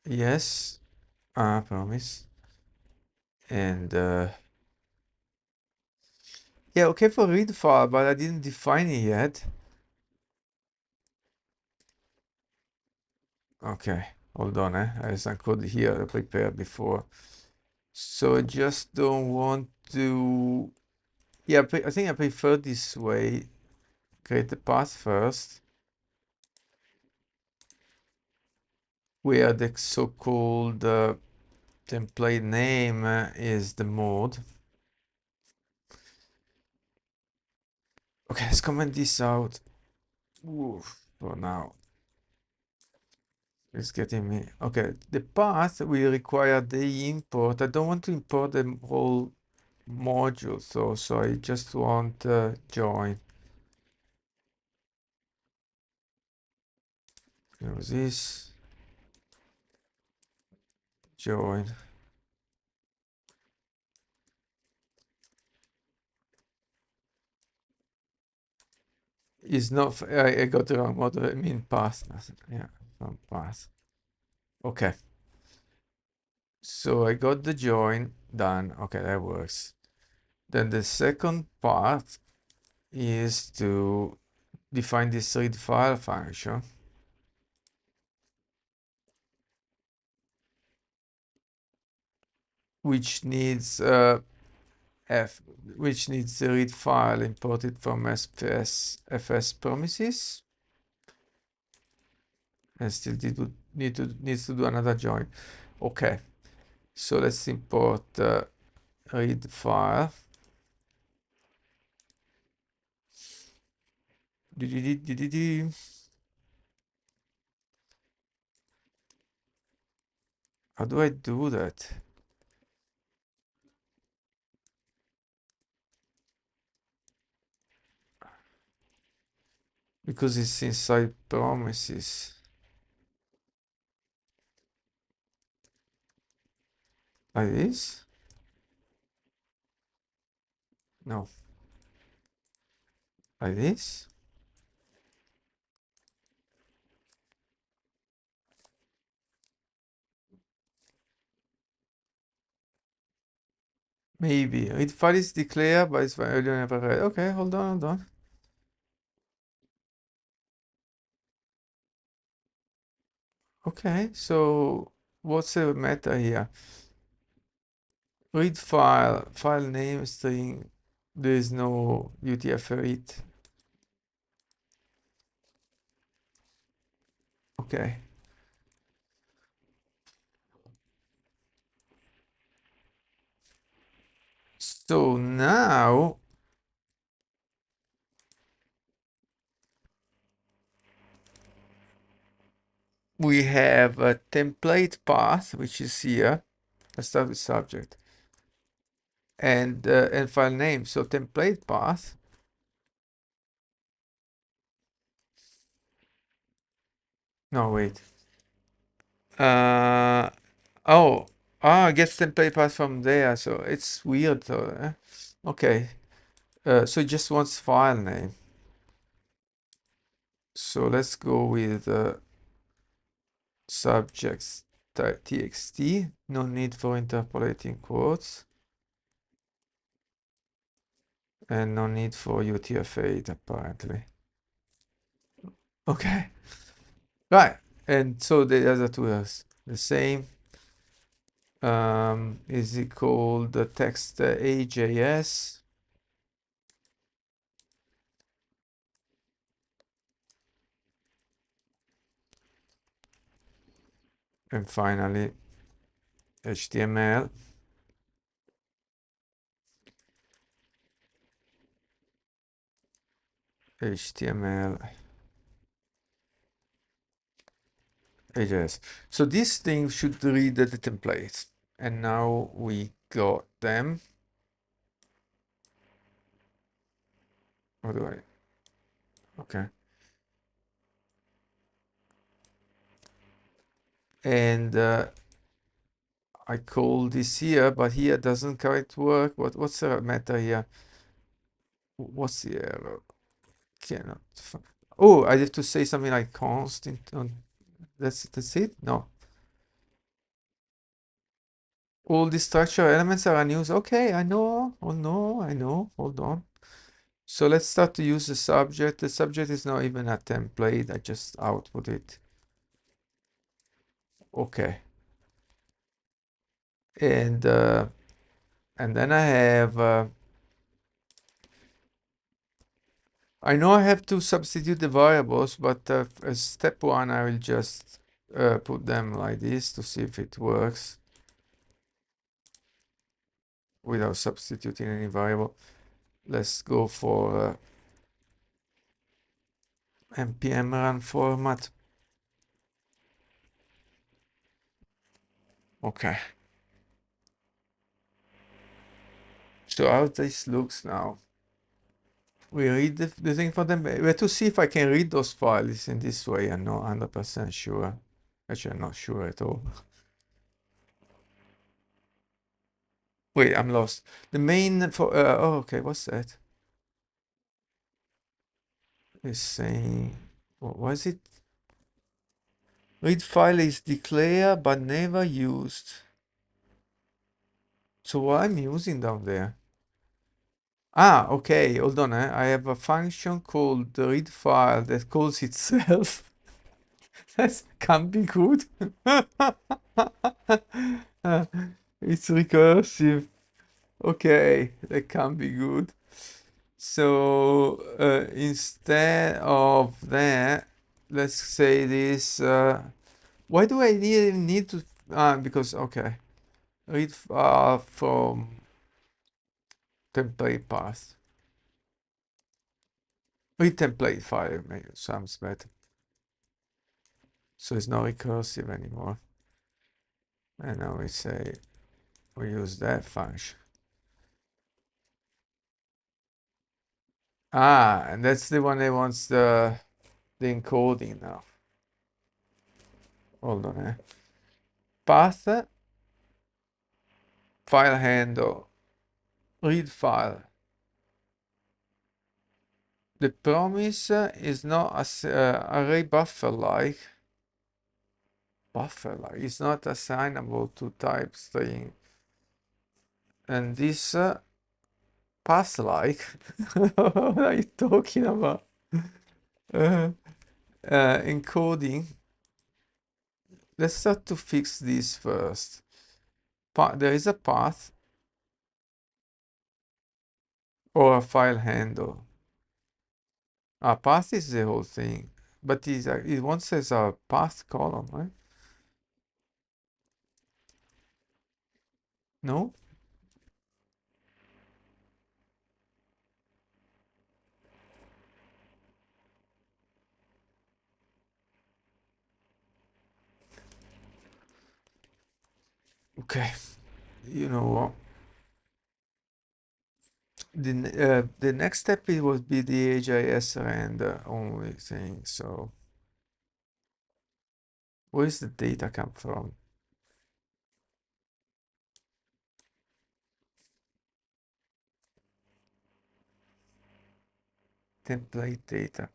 yes, promise, and yeah, okay for read file, but I didn't define it yet. Okay, hold on, I have some code here prepared before. So I just don't want to, yeah, I think I prefer this way. Create the path first, where the so-called template name is the mode. Okay, let's comment this out. Oof, for now. It's getting me. Okay, the path will require the import. I don't want to import the whole module, so I just want join. Use this join. Is not. I got the wrong module. I mean path. Yeah, from path. Okay. So I got the join done. Okay, that works. Then the second part is to define this read file function, which needs which needs the read file imported from FS promises, and still needs to do another join. Okay, so let's import read file. How do I do that? because it's inside promises. Like this? No. Like this? Maybe. Read file is declared, but it's value never read. Okay, hold on. Okay, so what's the matter here? Read file name string. There is no UTF-8. Okay. So now we have a template path, which is here. Let's start with subject and file name. So template path. No, wait. Oh, gets template path from there. So it's weird though. Okay. So it just wants file name. So let's go with subjects txt. No need for interpolating quotes. And no need for UTF-8 apparently. Okay. Right. And so the other two are the same. Is it called the text AJS? And finally, HTML. HTML AJS. So this thing should read the templates. And now we got them. How do I? Okay. And I call this here, but here doesn't quite work. What's the matter here? What's the error? Cannot. Oh, I have to say something like constant. That's it? No. All the structural elements are unused. Okay, I know. Oh no, I know. Hold on. So let's start to use the subject. The subject is not even a template. I just output it. Okay. And then I have I know I have to substitute the variables, but as step one, I will just put them like this to see if it works without substituting any variable. Let's go for npm run format. Okay. So how this looks now. We read the thing for them. We have to see if I can read those files in this way. I'm not 100% sure. Actually, I'm not sure at all. Wait, I'm lost. The main for oh, okay, what's that? It's saying what was it? Read file is declared but never used. So what I'm using down there? Ah, okay, hold on. I have a function called the read file that calls itself. That can't be good. It's recursive. Okay, that can't be good. So instead of that, let's say this. Why do I need to? Because okay, read from template path. Read template file maybe sounds better. So it's not recursive anymore. And now we say we use that function. And that's the one that wants the the encoding now. Hold on, path, file handle, read file. The promise is not as array buffer-like. Buffer-like. It's not assignable to type string. And this path-like. What are you talking about? Encoding. Let's start to fix this first. There is a path or a file handle. A path is the whole thing, but it wants as a path column, right? No? Okay. You know what? The next step it would be the AJS render only thing. So where is the data come from? Template data.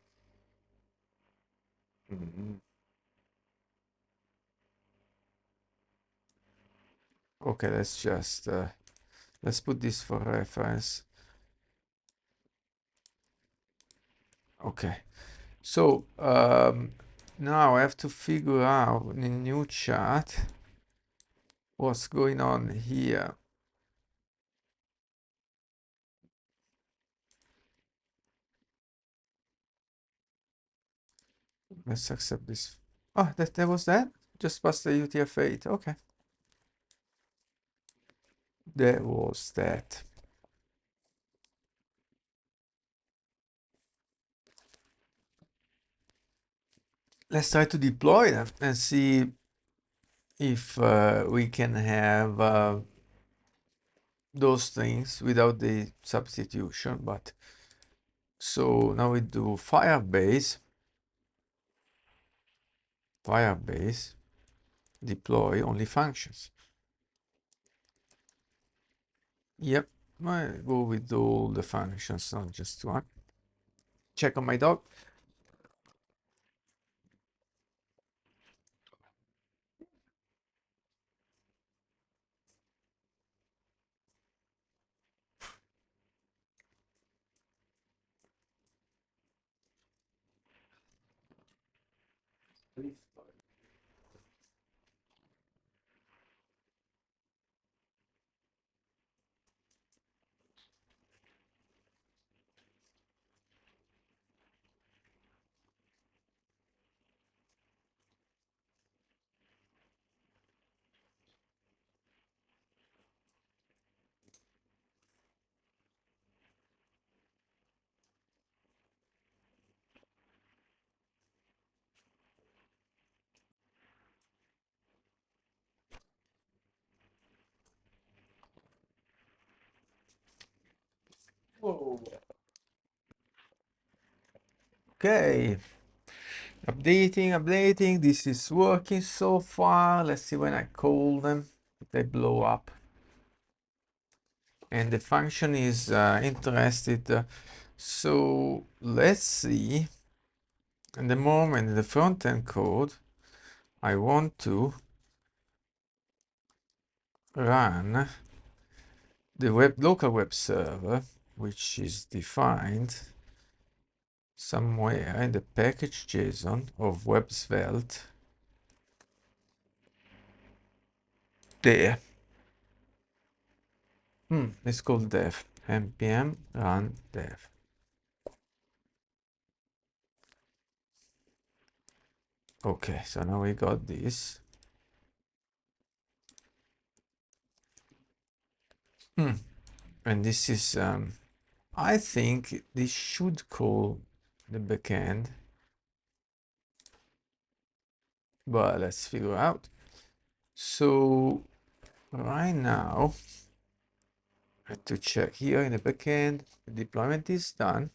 Okay, let's just let's put this for reference. Okay, so now I have to figure out in a new chart what's going on here. Let's accept this. Oh, that was that? Just past the UTF-8. Okay. That was that. Let's try to deploy them and see if we can have those things without the substitution. But so now we do Firebase, deploy only functions. Yep, I go with all the functions, not just one. Check on my dog. Whoa. Okay, updating. This is working so far. Let's see when I call them, if they blow up. And the function is interested. So let's see. In the moment, in the front-end code, I want to run the local web server, which is defined somewhere in the package JSON of web svelte. There. It's called dev. npm run dev. Okay, so now we got this. And this is, I think this should call the backend, but let's figure out. So right now, I have to check here in the backend, the deployment is done.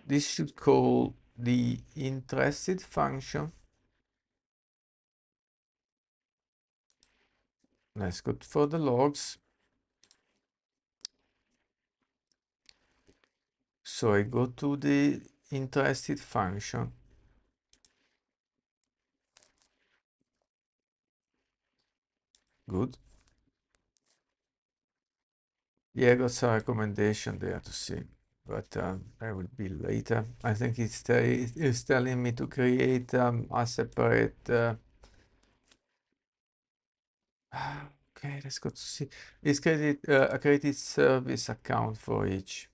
this should call the interested function. Let's go for the logs. So I go to the interested function. Good. Yeah, I got some recommendation there to see, but I will be later. I think it's telling me to create a separate. Okay, let's go to see. It's created a created service account for each.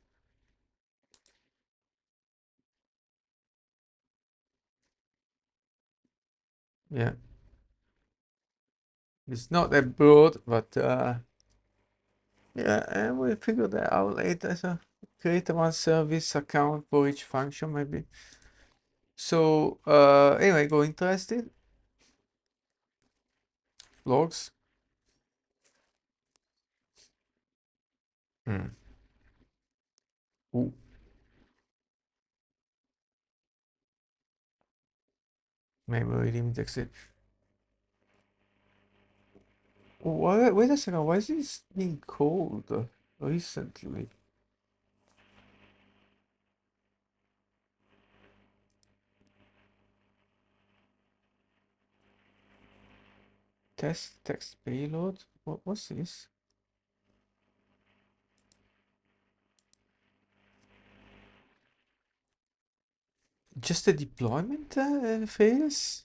Yeah, it's not that broad, but yeah, and we'll figure that out later. So create one service account for each function, maybe. So anyway, go interested logs. Hmm. Ooh, memory limit. Wait a second, why is this being called recently? Test text payload? What's this? Just a deployment phase?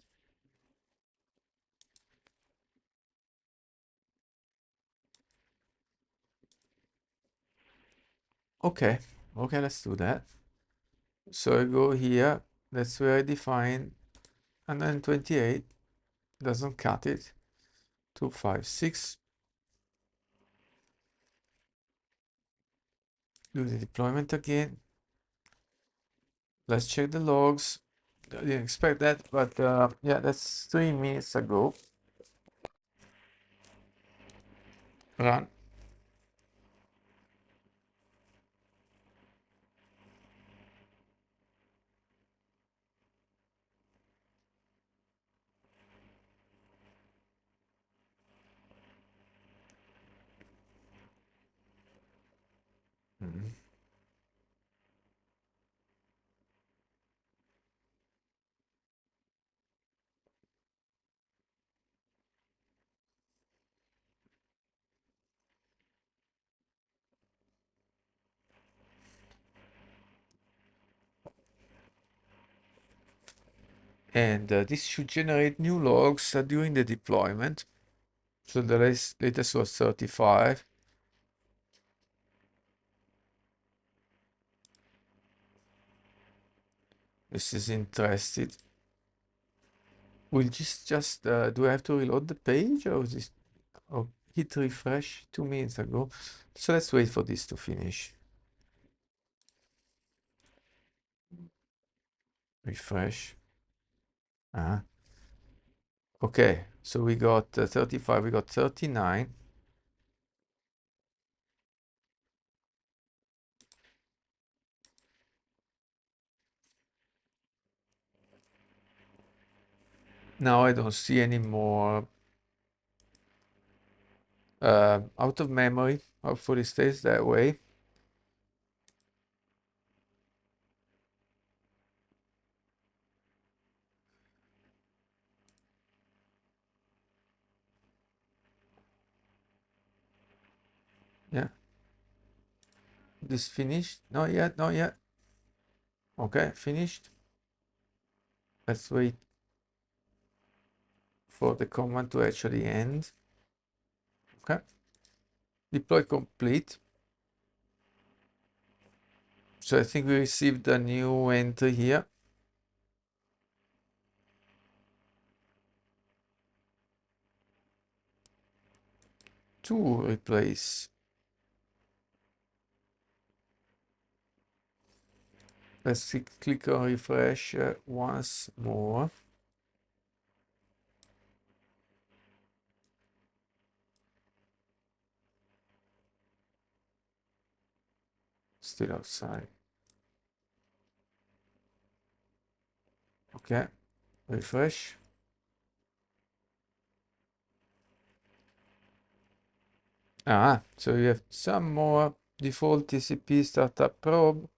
Okay, okay, let's do that. So I go here, that's where I define 128, doesn't cut it, 256. Do the deployment again. Let's check the logs. I didn't expect that, but yeah, that's 3 minutes ago. Run. Mhm. And this should generate new logs during the deployment. So the latest was 35. This is interested. We'll just do I have to reload the page or is this hit refresh 2 minutes ago? So let's wait for this to finish. Refresh. Okay, so we got 35, we got 39. Now I don't see any more out of memory. Hopefully it stays that way. Yeah. This finished? Not yet, not yet. Okay, finished. Let's wait for the command to actually end. Okay. Deploy complete. So I think we received a new entry here. To replace. Let's click on refresh once more. Still outside. Okay, refresh. Ah, so you have some more default TCP startup probe.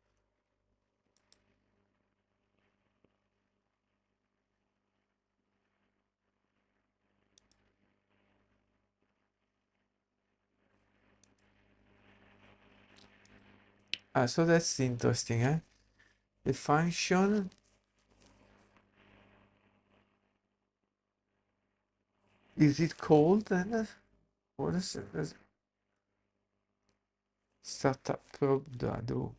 Ah, so that's interesting, eh? The function is it called then? What is it? Startup probe do.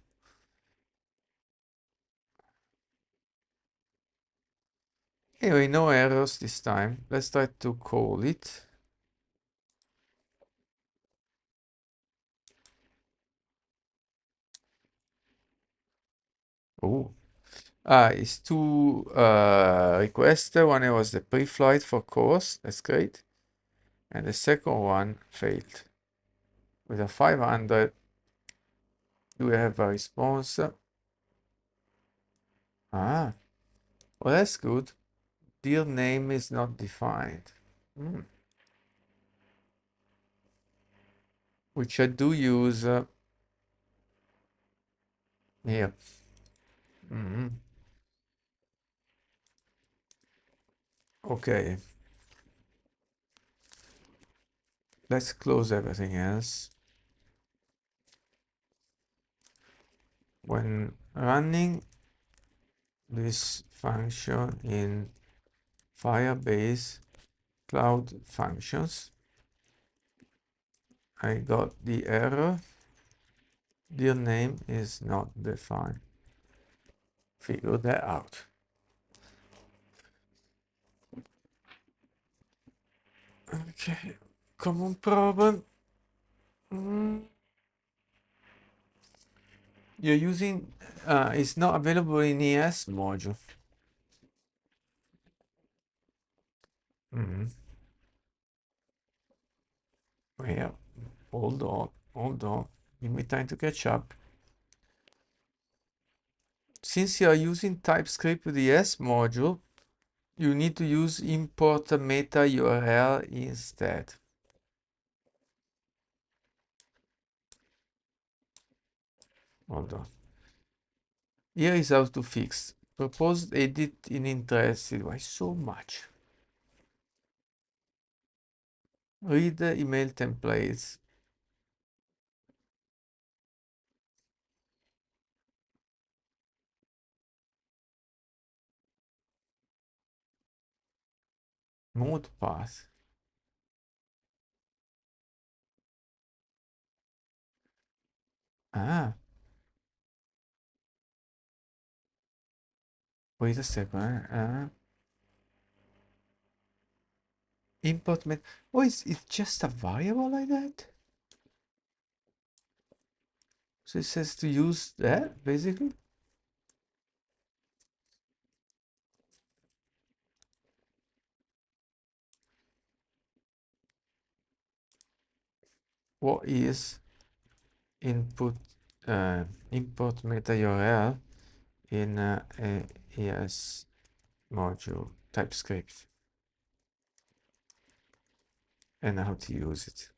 Anyway, no errors this time. Let's try to call it. Oh, it's two requests. One was the pre-flight for course. That's great. And the second one failed. With a 500, do we have a response? Ah, well, that's good. Deal name is not defined. Which I do use here. Okay, let's close everything else. When running this function in Firebase Cloud Functions, I got the error. Deal name is not defined. Figure that out. Okay, common problem. You're using, it's not available in ES module. Yeah, hold on. Give me time to catch up. Since you are using TypeScript with the ES module, you need to use import meta URL instead. Hold on. Here is how to fix. Proposed edit in interested. Why so much? Read the email templates. Mode path. Ah, wait a second. Import met. Oh, it's just a variable like that? So it says to use that, basically? What is input import meta URL in ES module TypeScript and how to use it?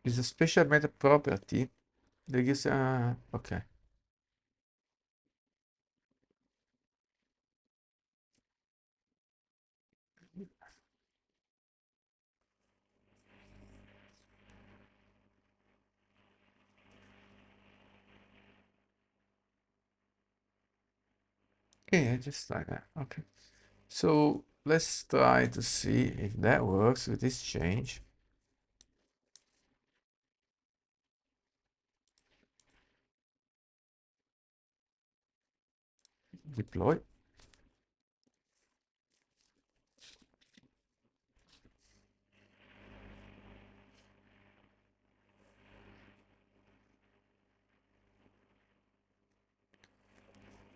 Is a special meta property that gives okay. Yeah, just like that. Okay. So let's try to see if that works with this change. Deploy.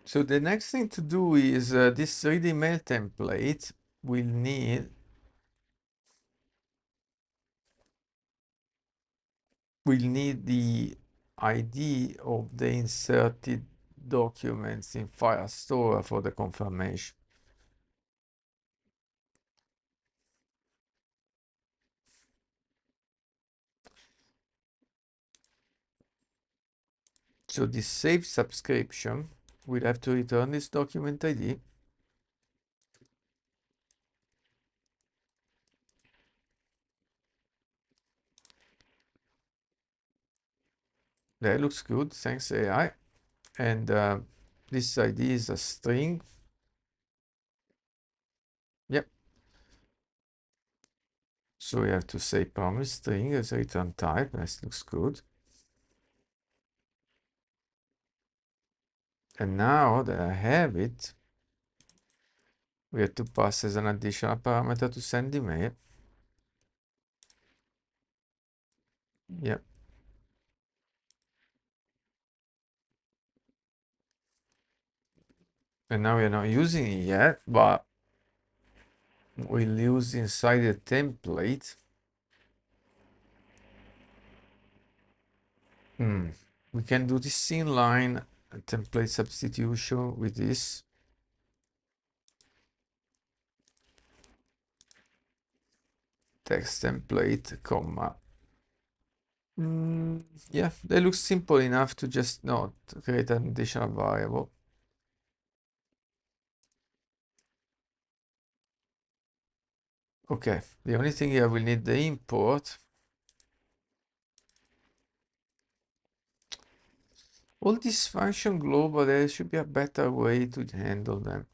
So the next thing to do is this read email template will need we'll need the ID of the inserted documents in Firestore for the confirmation. So this save subscription, we'll have to return this document ID. That looks good, thanks AI. And this ID is a string. Yep. So we have to say promise string as a return type. That looks good. And now that I have it, we have to pass as an additional parameter to send email. Yep. And now we are not using it yet, but we'll use inside the template. We can do this inline template substitution with this. Text template, comma. Yeah, that looks simple enough to just not create an additional variable. Okay, the only thing here, we'll need the import. All these function global, there should be a better way to handle them.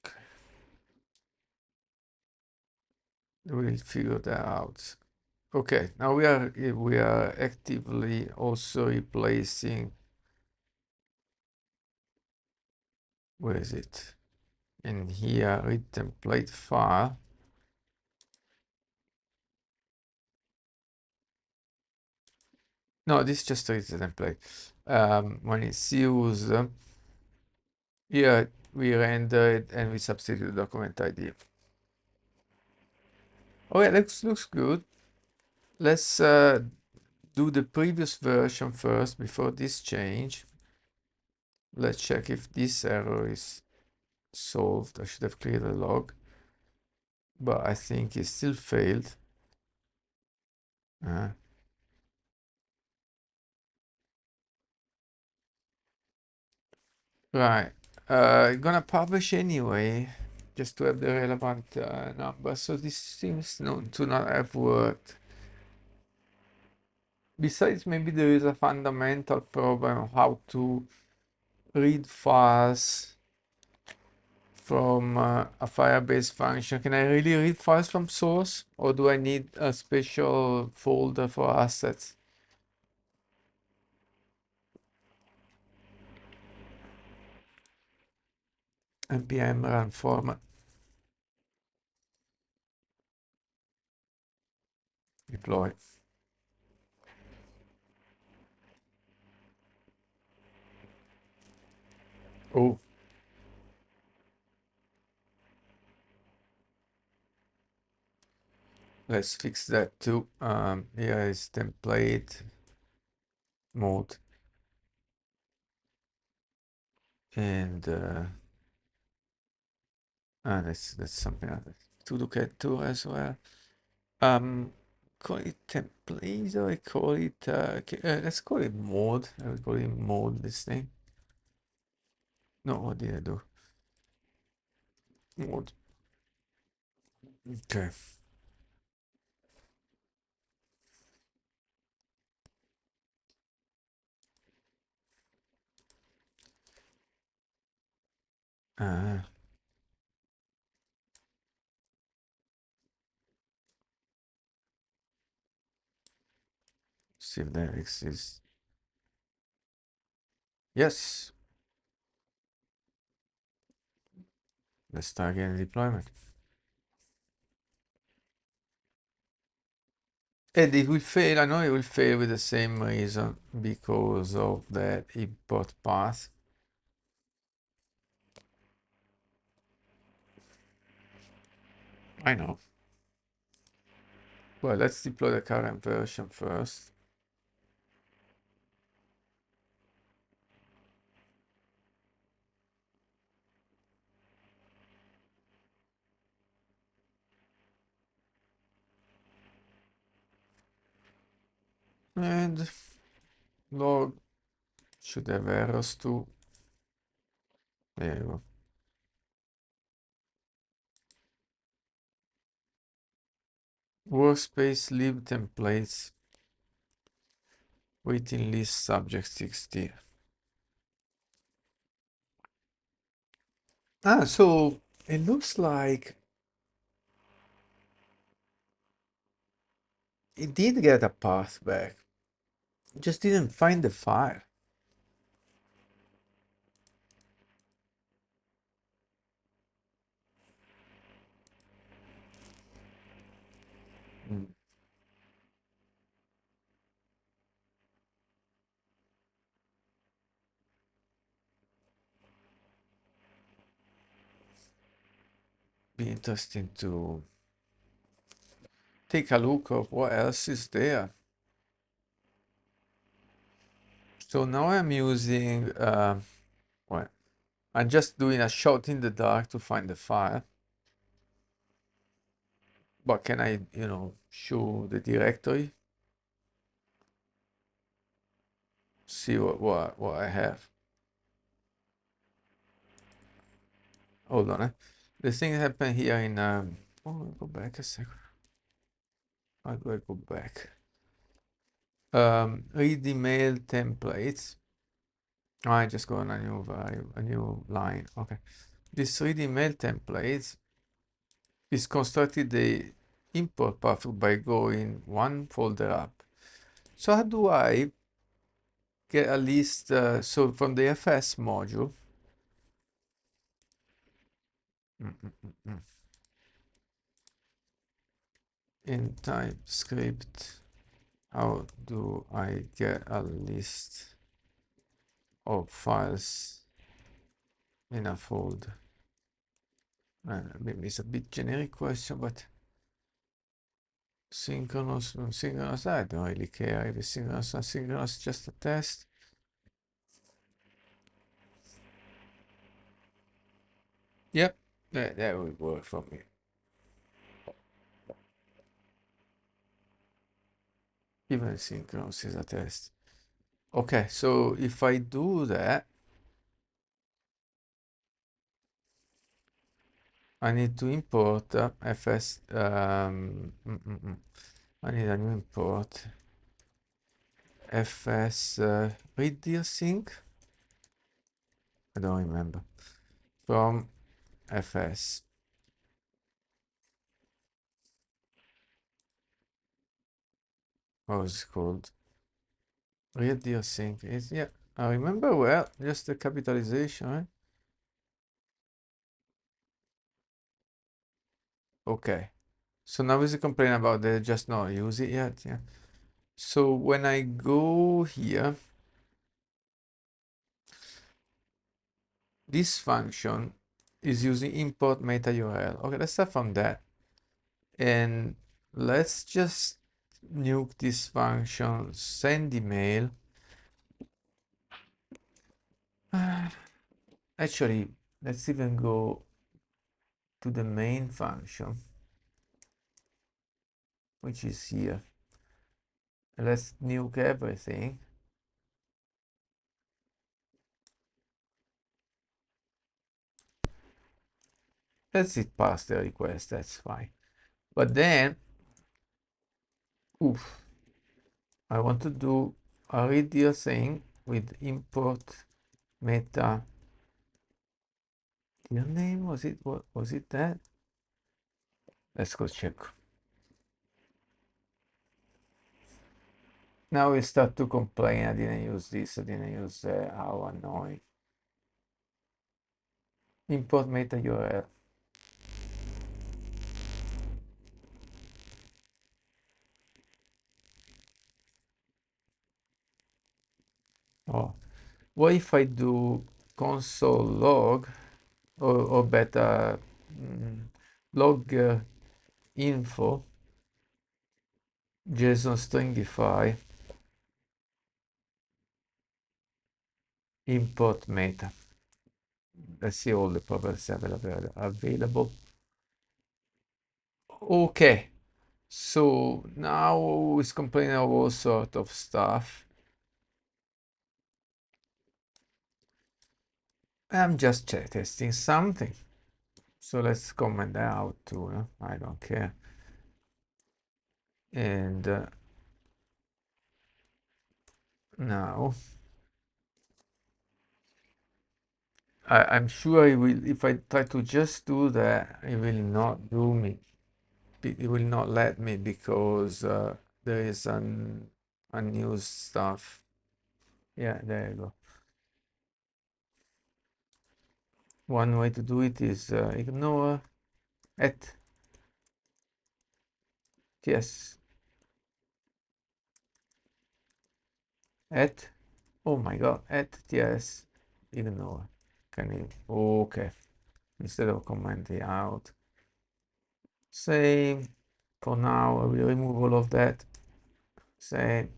Okay. We'll figure that out. Okay, now we are actively also replacing, where is it? In here, read template file. No, this just reads the template. When it's used, here we render it and we substitute the document ID. Okay, looks good. Let's do the previous version first before this change. Let's check if this error is solved. I should have cleared the log, but I think it still failed. Right. Gonna publish anyway, just to have the relevant number. So this seems to not have worked. Besides, maybe there is a fundamental problem how to read files from a Firebase function. Can I really read files from source, or do I need a special folder for assets? npm run format deploy. Oh, let's fix that too. Here is template mode. And that's something to look at too as well. Call it template, or I call it let's call it mode. I will call it mode this thing. No, what did I do? Mode. Okay. See if that exists. Yes. Let's start getting deployment. And it will fail, I know it will fail with the same reason because of that import path. I know. Well, let's deploy the current version first. And log should have errors too. There you go. Workspace lib templates waiting list subject 60. Ah, so it looks like it did get a path back. Just didn't find the file. Mm. Be interesting to take a look of what else is there. So now I'm using, well, I'm just doing a shot in the dark to find the file. But can I, show the directory? See what I have. Hold on. The thing happened here in, oh, go back a second. How do I go back? Read email templates. I just go on a new variable, a new line. Okay. This read email templates is constructed the import path by going one folder up. So how do I get a list? So from the FS module, in TypeScript, how do I get a list of files in a folder? Maybe it's a bit generic question, but synchronous, non-synchronous, I don't really care if it's synchronous, asynchronous, just a test. Yep, that would work for me. Even synchronous is a test. Okay, so if I do that, I need to import fs. I need a new import fs read deal sync. I don't remember from fs. What was it called? Read deal sync is, yeah. I remember well, just the capitalization, right? Okay. So now is a complaint about they just not use it yet. Yeah. So when I go here, this function is using import meta URL. Okay, let's start from that. And let's just nuke this function, send email. Actually, let's even go to the main function, which is here. Let's nuke everything. Let's it pass the request, that's fine. But then, oof, I want to do a read thing with import meta. Your name was it? What was it that? Let's go check. Now we start to complain. I didn't use this. I didn't use how annoying. Import meta URL. Oh, what if I do console log or better log info JSON stringify import meta. Let's see all the properties available. Okay, so now it's complaining of all sort of stuff. I'm just testing something. So let's comment that out too. I don't care. And now I'm sure it will. If I try to just do that, it will not do me. It will not let me because there is unused stuff. Yeah, there you go. One way to do it is ignore at yes at oh my god at yes ignore. Can you okay instead of commenting out. Save for now. I will remove all of that. Say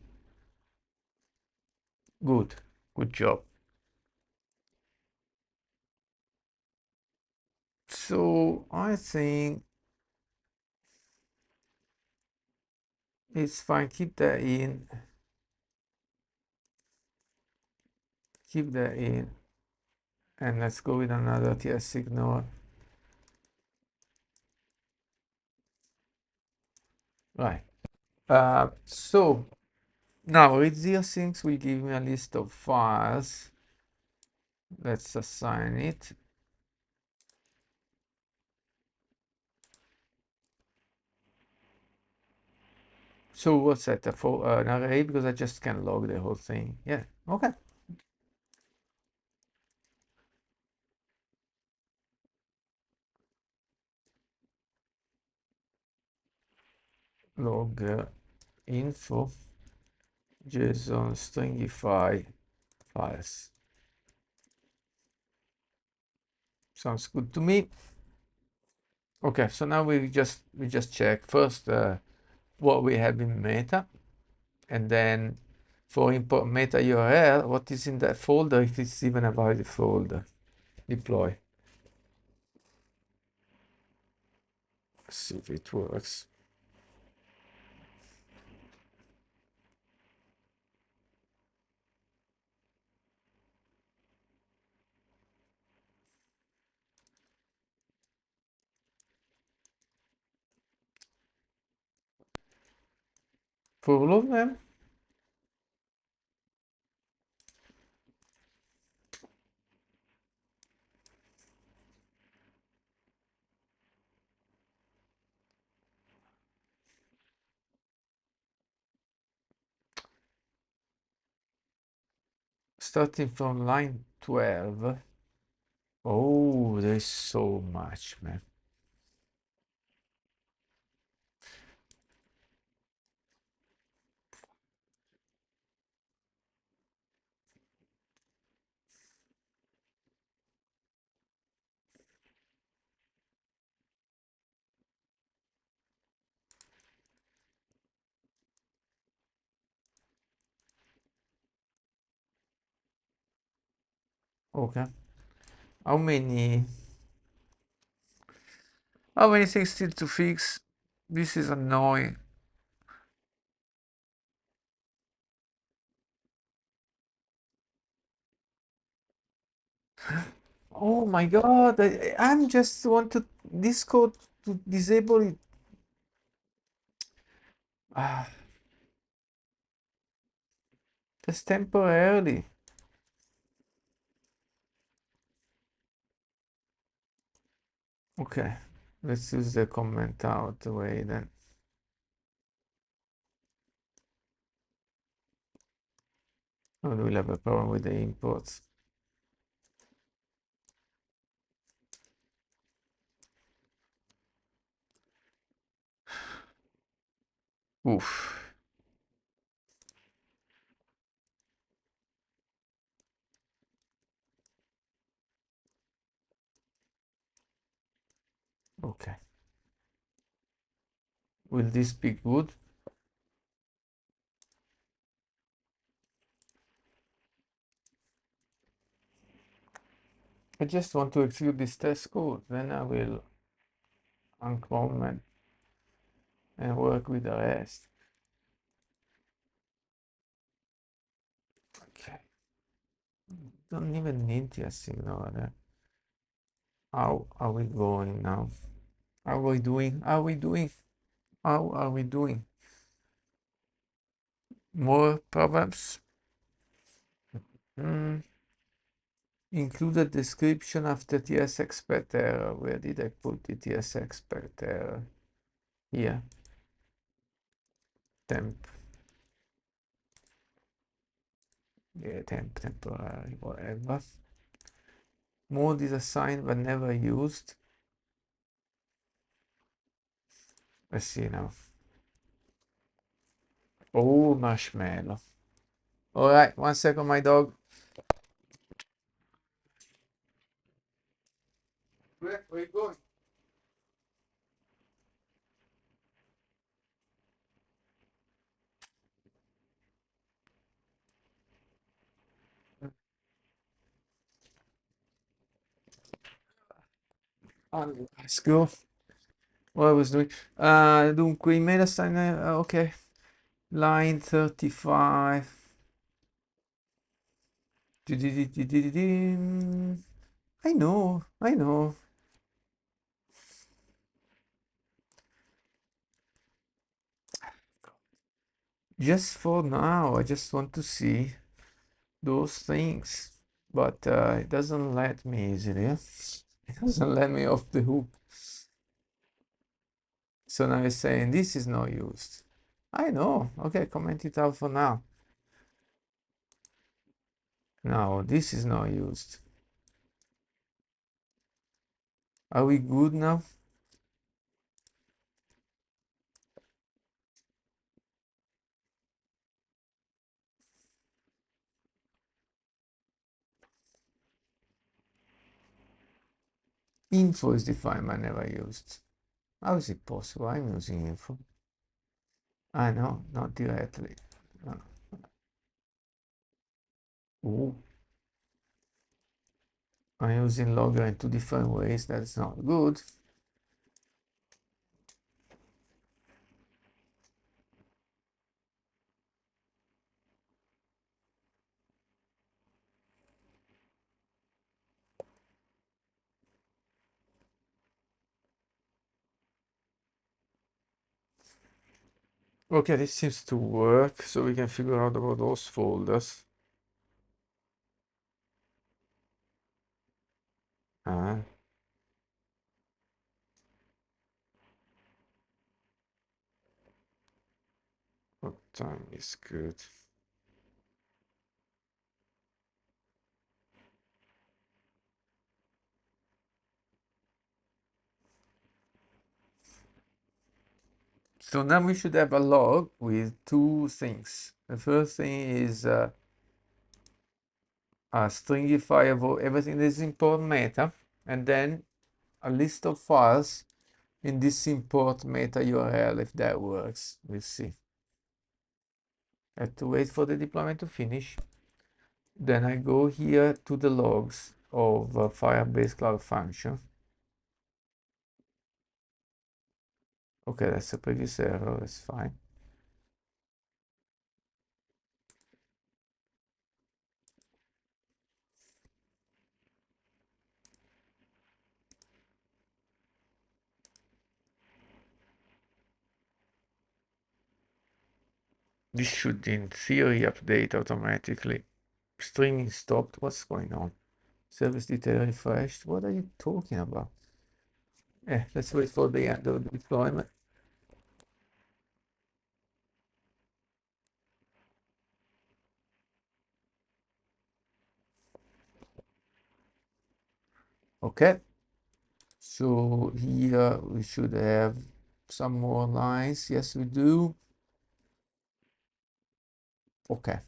good job. So I think it's fine. Keep that in. Keep that in. And let's go with another TS signal. Right. So now read things will give me a list of files. Let's assign it. So what's that? An array because I just can log the whole thing. Yeah. Okay. Log info JSON stringify files. Sounds good to me. Okay, so now we just check first what we have in meta, and then for import meta URL, what is in that folder if it's even a valid folder. Deploy. Let's see if it works. For all of them, starting from line 12. Oh, there's so much, man. Okay. How many things still to fix? This is annoying. Oh my god, I'm just want to this code to disable it. Ah, just temporarily. Okay, let's use the comment out way then. Oh, we'll have a problem with the imports. Oof. Okay. Will this be good? I just want to execute this test code, then I will unclone it and work with the rest. Okay. Don't even need the signal there. How are we going now? How are we doing? How are we doing? How are we doing? More problems? Include a description of the TS expert error. Where did I put the TS expert error? Here. Temp. Yeah, temporary, whatever. Mode is assigned but never used. Let's see now. Oh, marshmallow. All right, 1 second, my dog. Where are you going? Let's go. What I was doing. Dunque, email assign. Ok. Line 35. I know. I know. Just for now, I just want to see those things. But it doesn't let me easily. It doesn't let me off the hook. So now it's saying this is not used. I know. Okay, comment it out for now. No, this is not used. Are we good now? Info is defined but never used. How is it possible? I'm using info. I know, not directly. Ooh. I'm using logger in 2 different ways. That's not good. Okay, this seems to work, so we can figure out about those folders. What time is good? So now we should have a log with 2 things. The first thing is a stringifiable everything that is import meta, and then a list of files in this import meta URL if that works. We'll see. I have to wait for the deployment to finish. Then I go here to the logs of Firebase Cloud Function. Okay, that's a previous error, that's fine. This should, in theory, update automatically. Streaming stopped. What's going on? Service detail refreshed. What are you talking about? Let's wait for the end of the deployment. Okay. So here we should have some more lines. Yes, we do. Okay.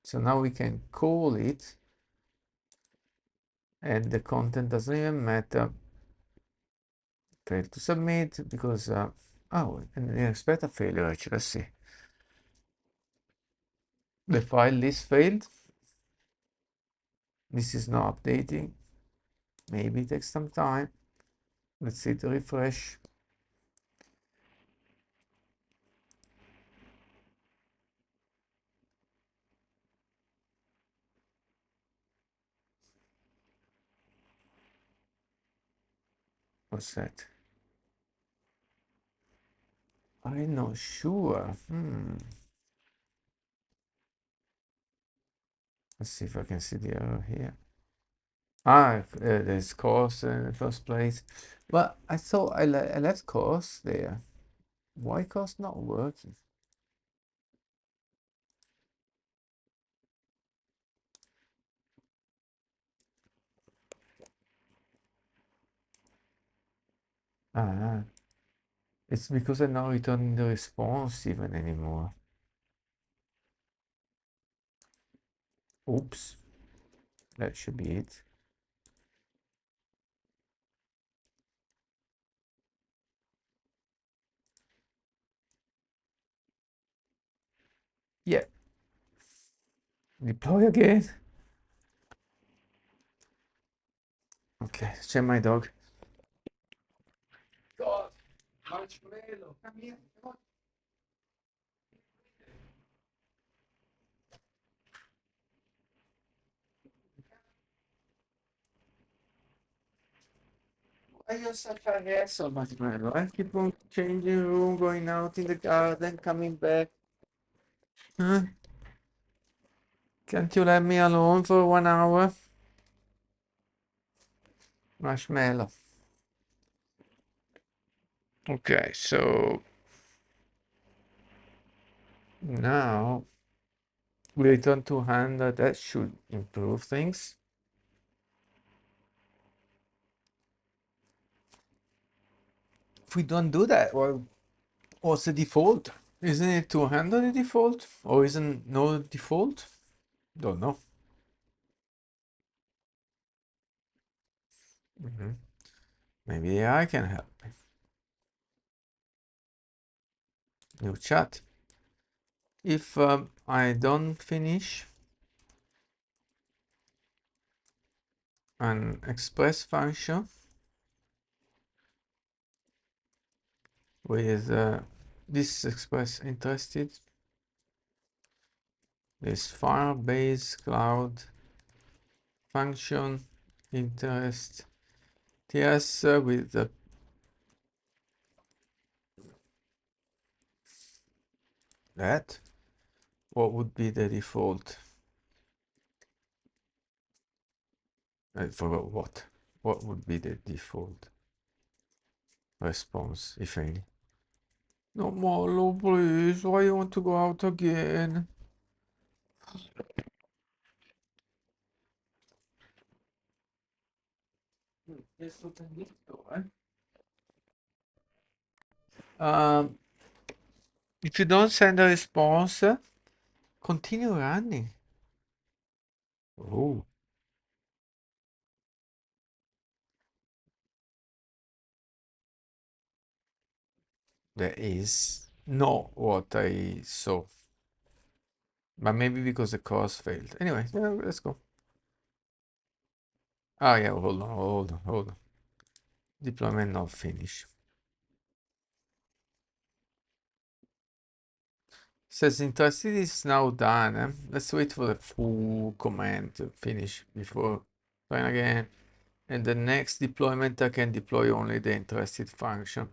So now we can call it, and the content doesn't even matter. Failed to submit because, oh, an unexpected failure, actually. Let's see. The file list failed. This is not updating. Maybe it takes some time. Let's see to refresh. What's that? I'm not sure. Let's see if I can see the error here. There's course in the first place. But I thought I left course there. Why course not working? Ah, it's because I'm not returning the response even anymore. Oops. That should be it. Yeah. Deploy again. Okay, check my dog. God, marshmallow, come here. Come on. Why you such a hassle, marshmallow? I keep on changing room, going out in the garden, coming back. Huh? Can't you let me alone for 1 hour? Marshmallow. Okay, so now we return to hand. That should improve things. If we don't do that, well, what's the default? Isn't it 200 the default? Or isn't no default? Don't know. Maybe I can help. New chat. If I don't finish an express function with this express interested, this Firebase cloud function interest TS with that, what would be the default? I forgot what. What would be the default response, if any? No, Marlo, please. Why you want to go out again? If you don't send a response, continue running. Oh, that is not what I saw. But maybe because the course failed. Anyway, yeah, let's go. Ah, yeah, hold on. Deployment not finished. Says interested is now done. Let's wait for the full command to finish before trying again. And the next deployment I can deploy only the interested function.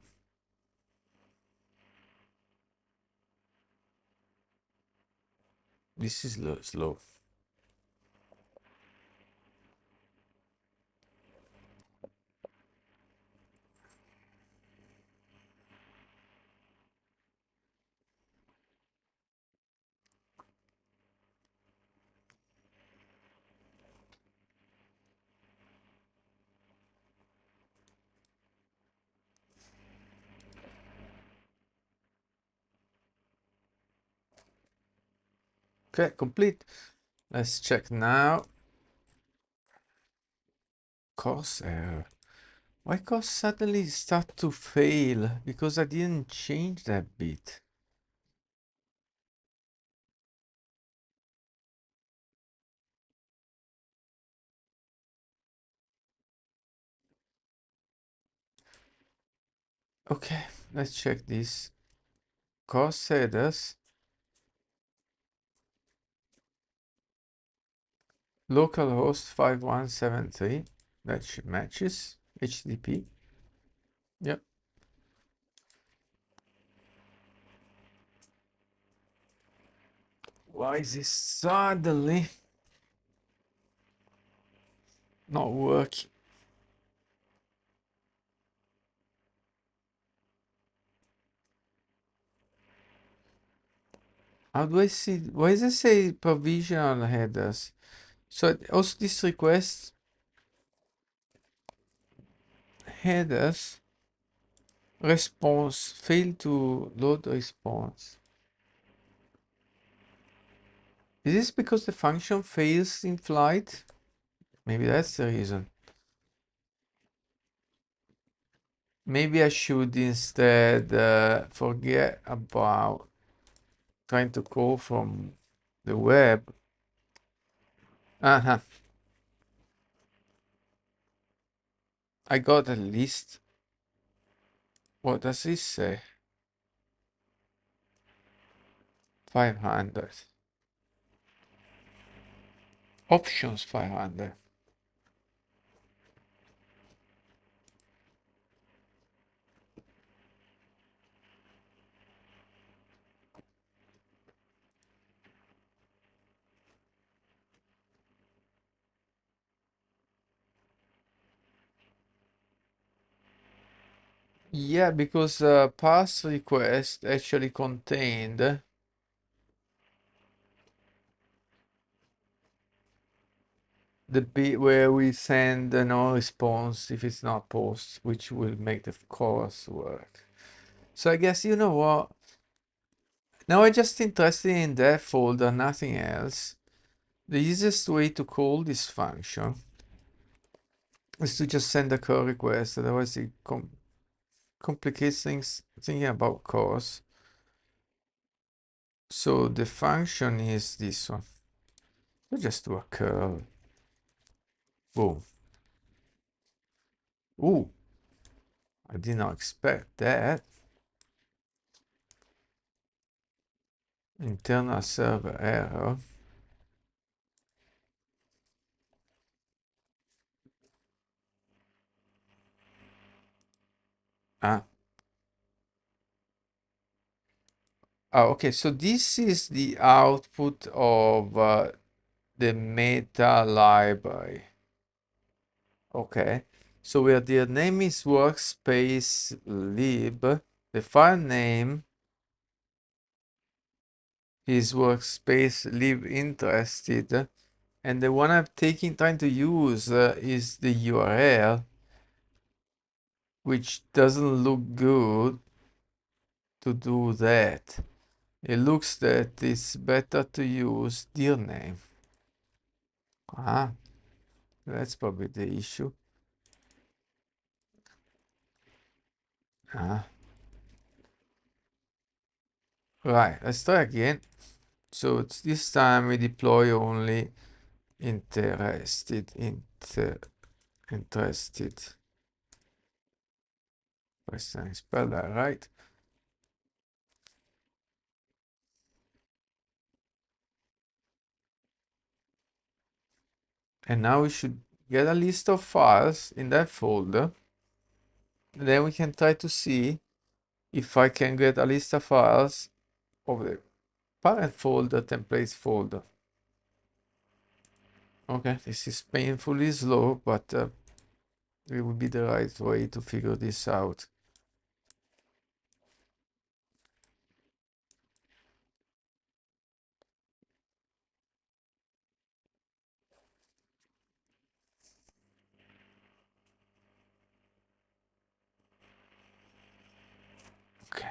This is slow. Okay, complete. Let's check now. Course error. Why cause suddenly start to fail? Because I didn't change that bit. Okay, let's check this. Course headers, localhost 5173. That matches. HTTP. Yep. Why is this suddenly not working? How do I see? Why does it say provisional headers? So also this request headers response failed to load response. Is this because the function fails in flight? Maybe that's the reason. Maybe I should instead forget about trying to call from the web. Uh-huh. I got a list. What does this say? 500. Options 500. Yeah, because pass request actually contained the bit where we send a no response if it's not post, which will make the course work. So I guess you know what? Now I'm just interested in that folder, nothing else. The easiest way to call this function is to just send a call request, otherwise it complicates things thinking about course. So the function is this one. So just do a curl. Boom. Ooh, I did not expect that. Internal server error. Ah, okay, so this is the output of the meta library. Okay, so where the name is workspace lib, the file name is workspace lib interested, and the one I'm taking time to use is the URL, which doesn't look good to do that. It looks that it's better to use dir name. Ah, that's probably the issue. Ah, right, let's try again. So it's this time we deploy only interested. First time spell that right. And now we should get a list of files in that folder. Then we can try to see if I can get a list of files of the parent folder, templates folder. Okay, this is painfully slow, but it would be the right way to figure this out. Okay.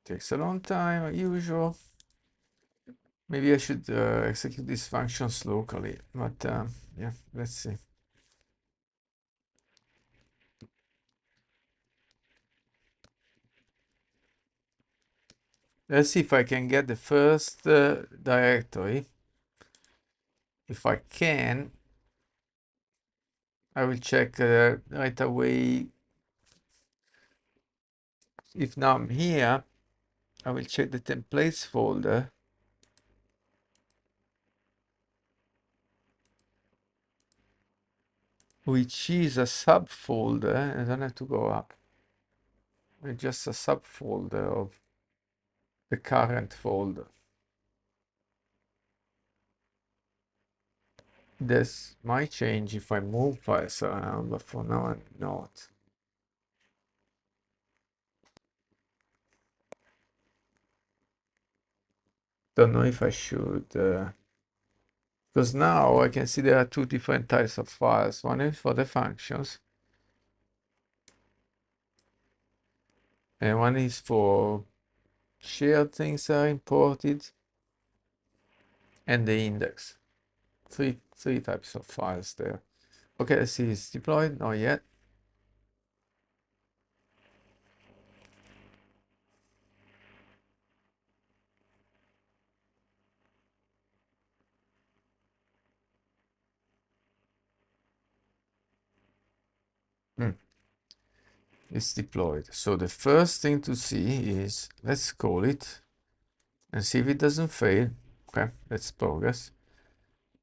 Takes a long time, as usual. Maybe I should execute these functions locally, but yeah, let's see. Let's see if I can get the first directory. If I can, I will check right away. If now I'm here, I will check the templates folder, which is a subfolder. I don't have to go up. It's just a subfolder of the current folder. This might change if I move files around, but for now I'm not. Don't know if I should, because now I can see there are two different types of files. One is for the functions, and one is for shared things that are imported, and the index. Three types of files there. Okay, let's see, it's deployed, not yet. It's deployed. So the first thing to see is, let's call it and see if it doesn't fail. Okay, let's progress.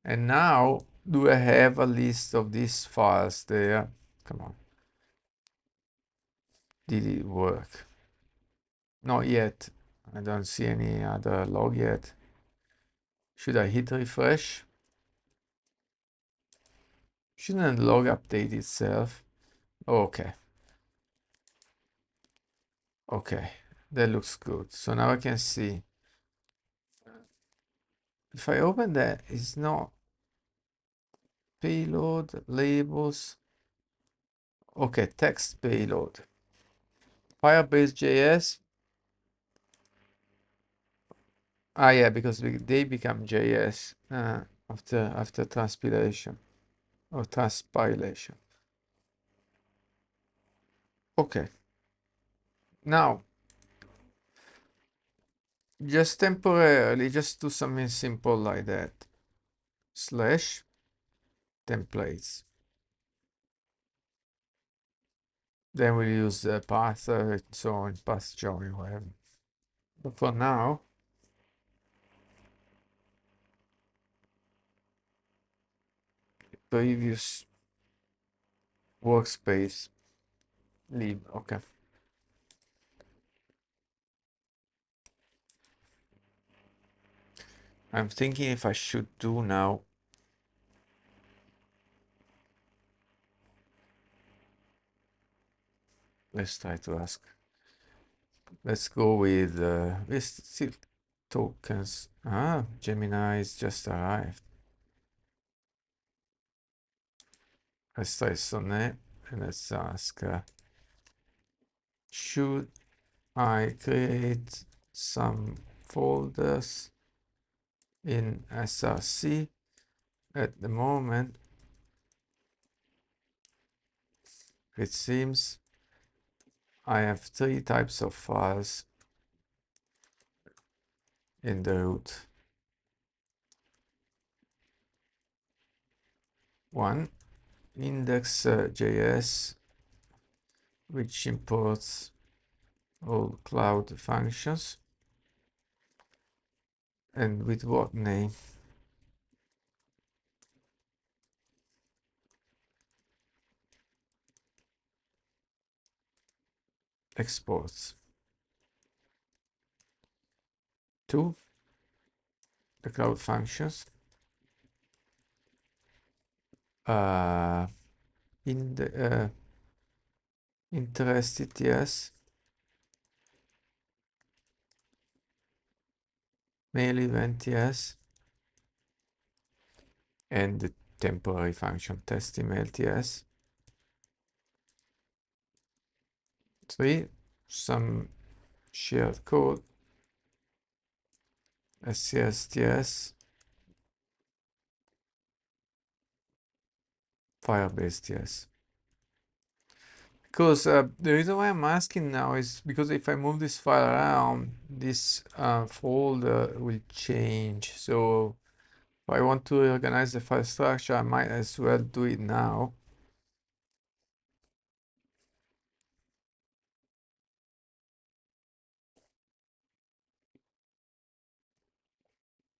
And now, do I have a list of these files there? Come on. Did it work? Not yet. I don't see any other log yet. Should I hit refresh? Shouldn't log update itself? Okay. Okay, that looks good. So now I can see. If I open that, it's not payload, labels. Okay, text payload. Firebase JS. Ah, yeah, because they become JS after transpilation or transpilation. Okay. Now, just temporarily, just do something simple like that. Slash templates. Then we'll use the path and so on, path join, whatever. But for now, previous workspace, leave. Okay. I'm thinking if I should do now. Let's try to ask. Let's go with still tokens. Ah, Gemini's just arrived. Let's try Sonnet and let's ask, should I create some folders in SRC? At the moment, it seems I have three types of files in the root. One, index.js, which imports all cloud functions. And with what name? Exports. Two, the cloud functions. In the interest ETS, mail event TS, and the temporary function test email TS. Three, some shared code, SES, Firebase TS. Because the reason why I'm asking now is because if I move this file around, this folder will change. So if I want to organize the file structure, I might as well do it now.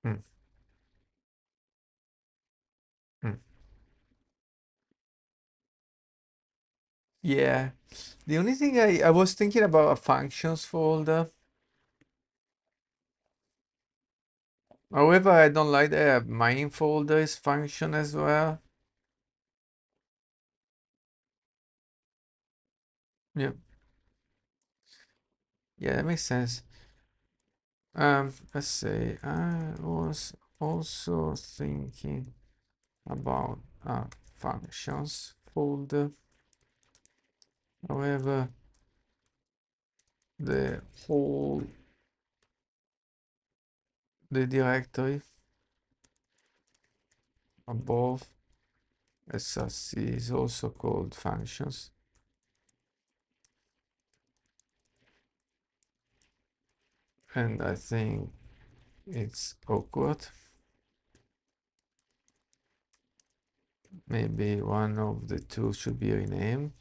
Hmm. Hmm. Yeah. The only thing I was thinking about a functions folder. However, I don't like the main folder is function as well. Yeah. Yeah, that makes sense. Let's see. I was also thinking about functions folder. However, the whole the directory above SRC is also called functions, and I think it's awkward. Maybe one of the two should be renamed.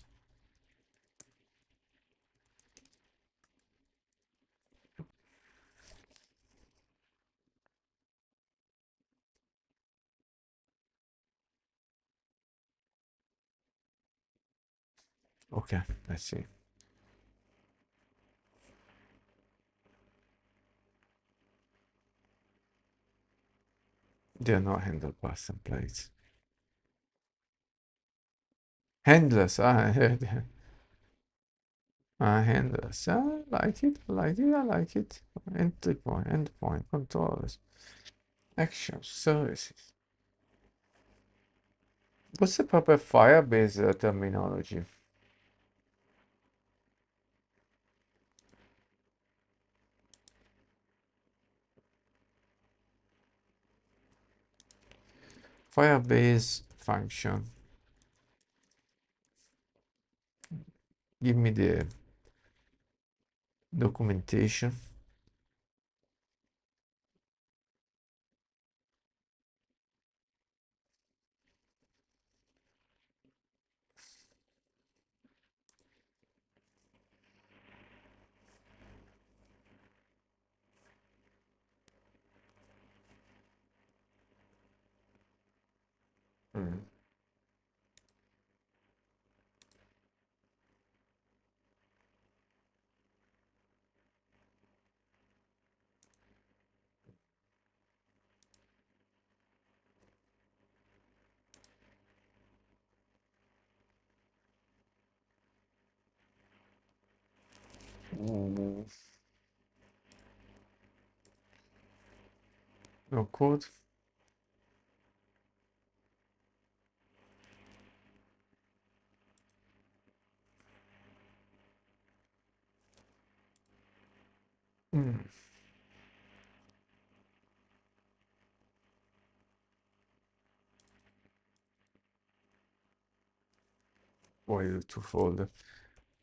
Okay, let's see. They're not handlebars templates. Handlers, handlers. I like it, I like it, I like it. Entry point, endpoint, controllers, actions, services. What's the proper Firebase terminology? Firebase function. Give me the documentation. Mm. Mm. No code. Mm. Why you two folder?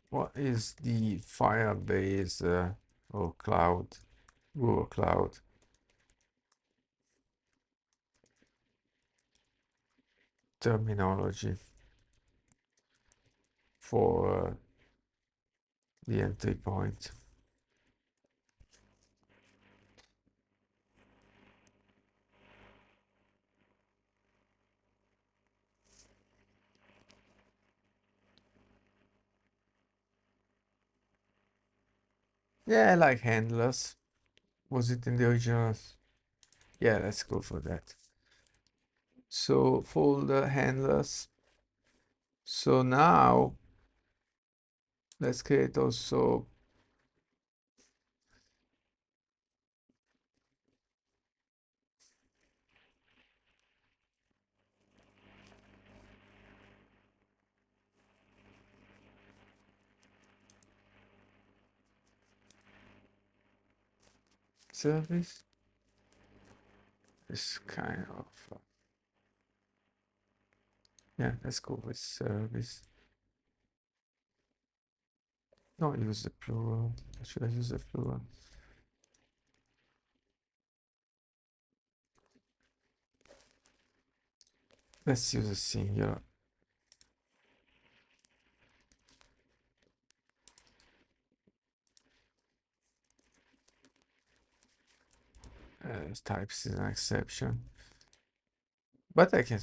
What is the Firebase or cloud, Google Cloud terminology for the entry point? Yeah, I like handlers. Was it in the original? Yeah, let's go for that. So folder handlers. So now let's create also service. It's kind of yeah, let's go with service. Not use the plural. Should I use the plural? Let's use a singular. Types is an exception. But I can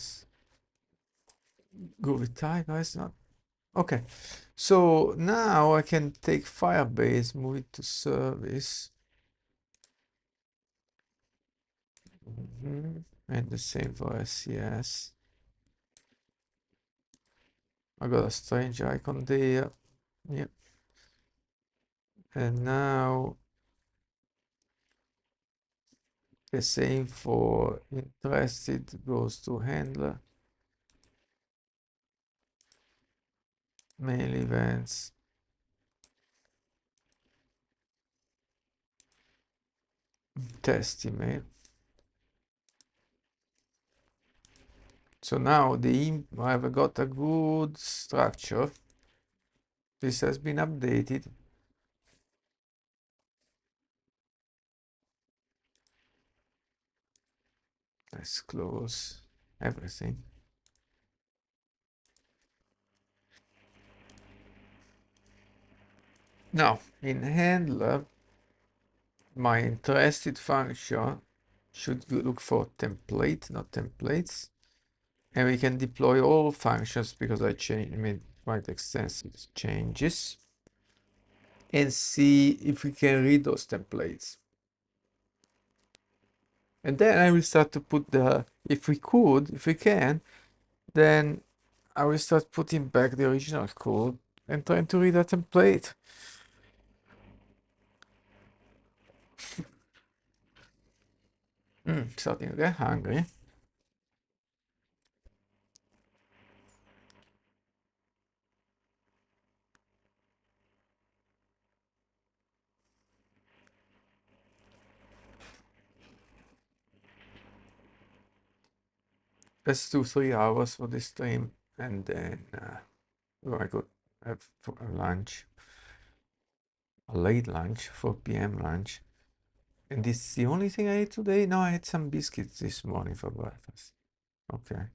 go with type, no, it's not. Okay, so now I can take Firebase, move it to service. And the same for SES. I got a strange icon there. Yep. And now the same for interested goes to handler. Mail events. Test email. So now I've got a good structure. This has been updated. Let's close everything. Now, in handler, my interested function should look for template, not templates. And we can deploy all functions because I made quite extensive changes. And see if we can read those templates. And then I will start to put if we can, then I will start putting back the original code and trying to read a template. Starting to get hungry. Let's do 3 hours for this stream and then we're gonna go have a lunch, a late lunch, 4 p.m. lunch. And this is the only thing I ate today? No, I had some biscuits this morning for breakfast. Okay.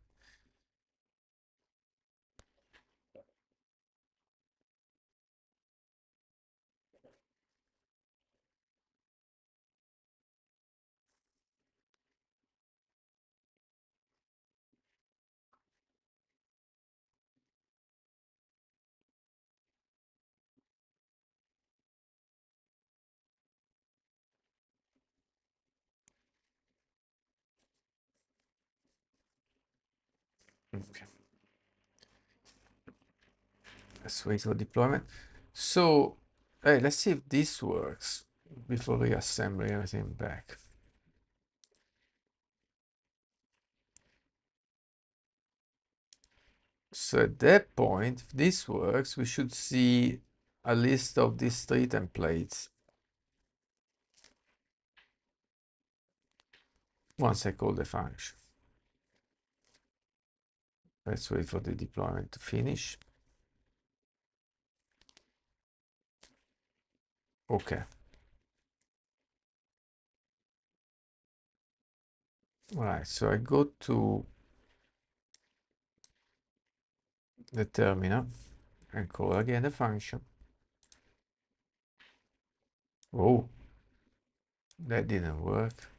Okay. Let's wait for deployment. So, hey, let's see if this works before reassembling everything back. So at that point, if this works, we should see a list of these 3 templates. Once I call the function. Let's wait for the deployment to finish. Okay. All right, so I go to the terminal and call again the function. Oh, that didn't work.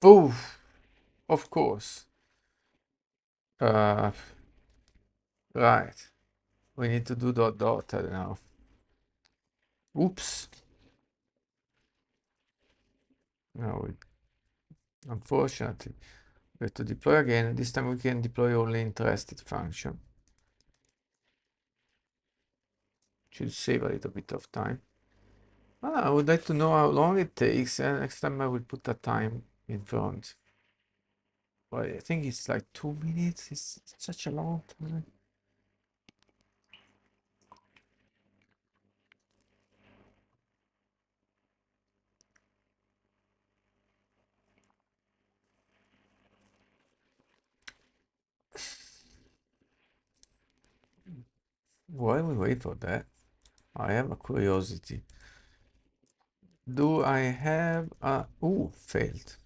Oh, of course. Right. We need to do dot now. Oops. No, unfortunately, we have to deploy again. This time we can deploy only interested function. Should save a little bit of time. I would like to know how long it takes, and next time I will put a time in front. Well, I think it's like 2 minutes. It's such a long time. While we wait for that, I have a curiosity. Do I have a... Ooh, failed.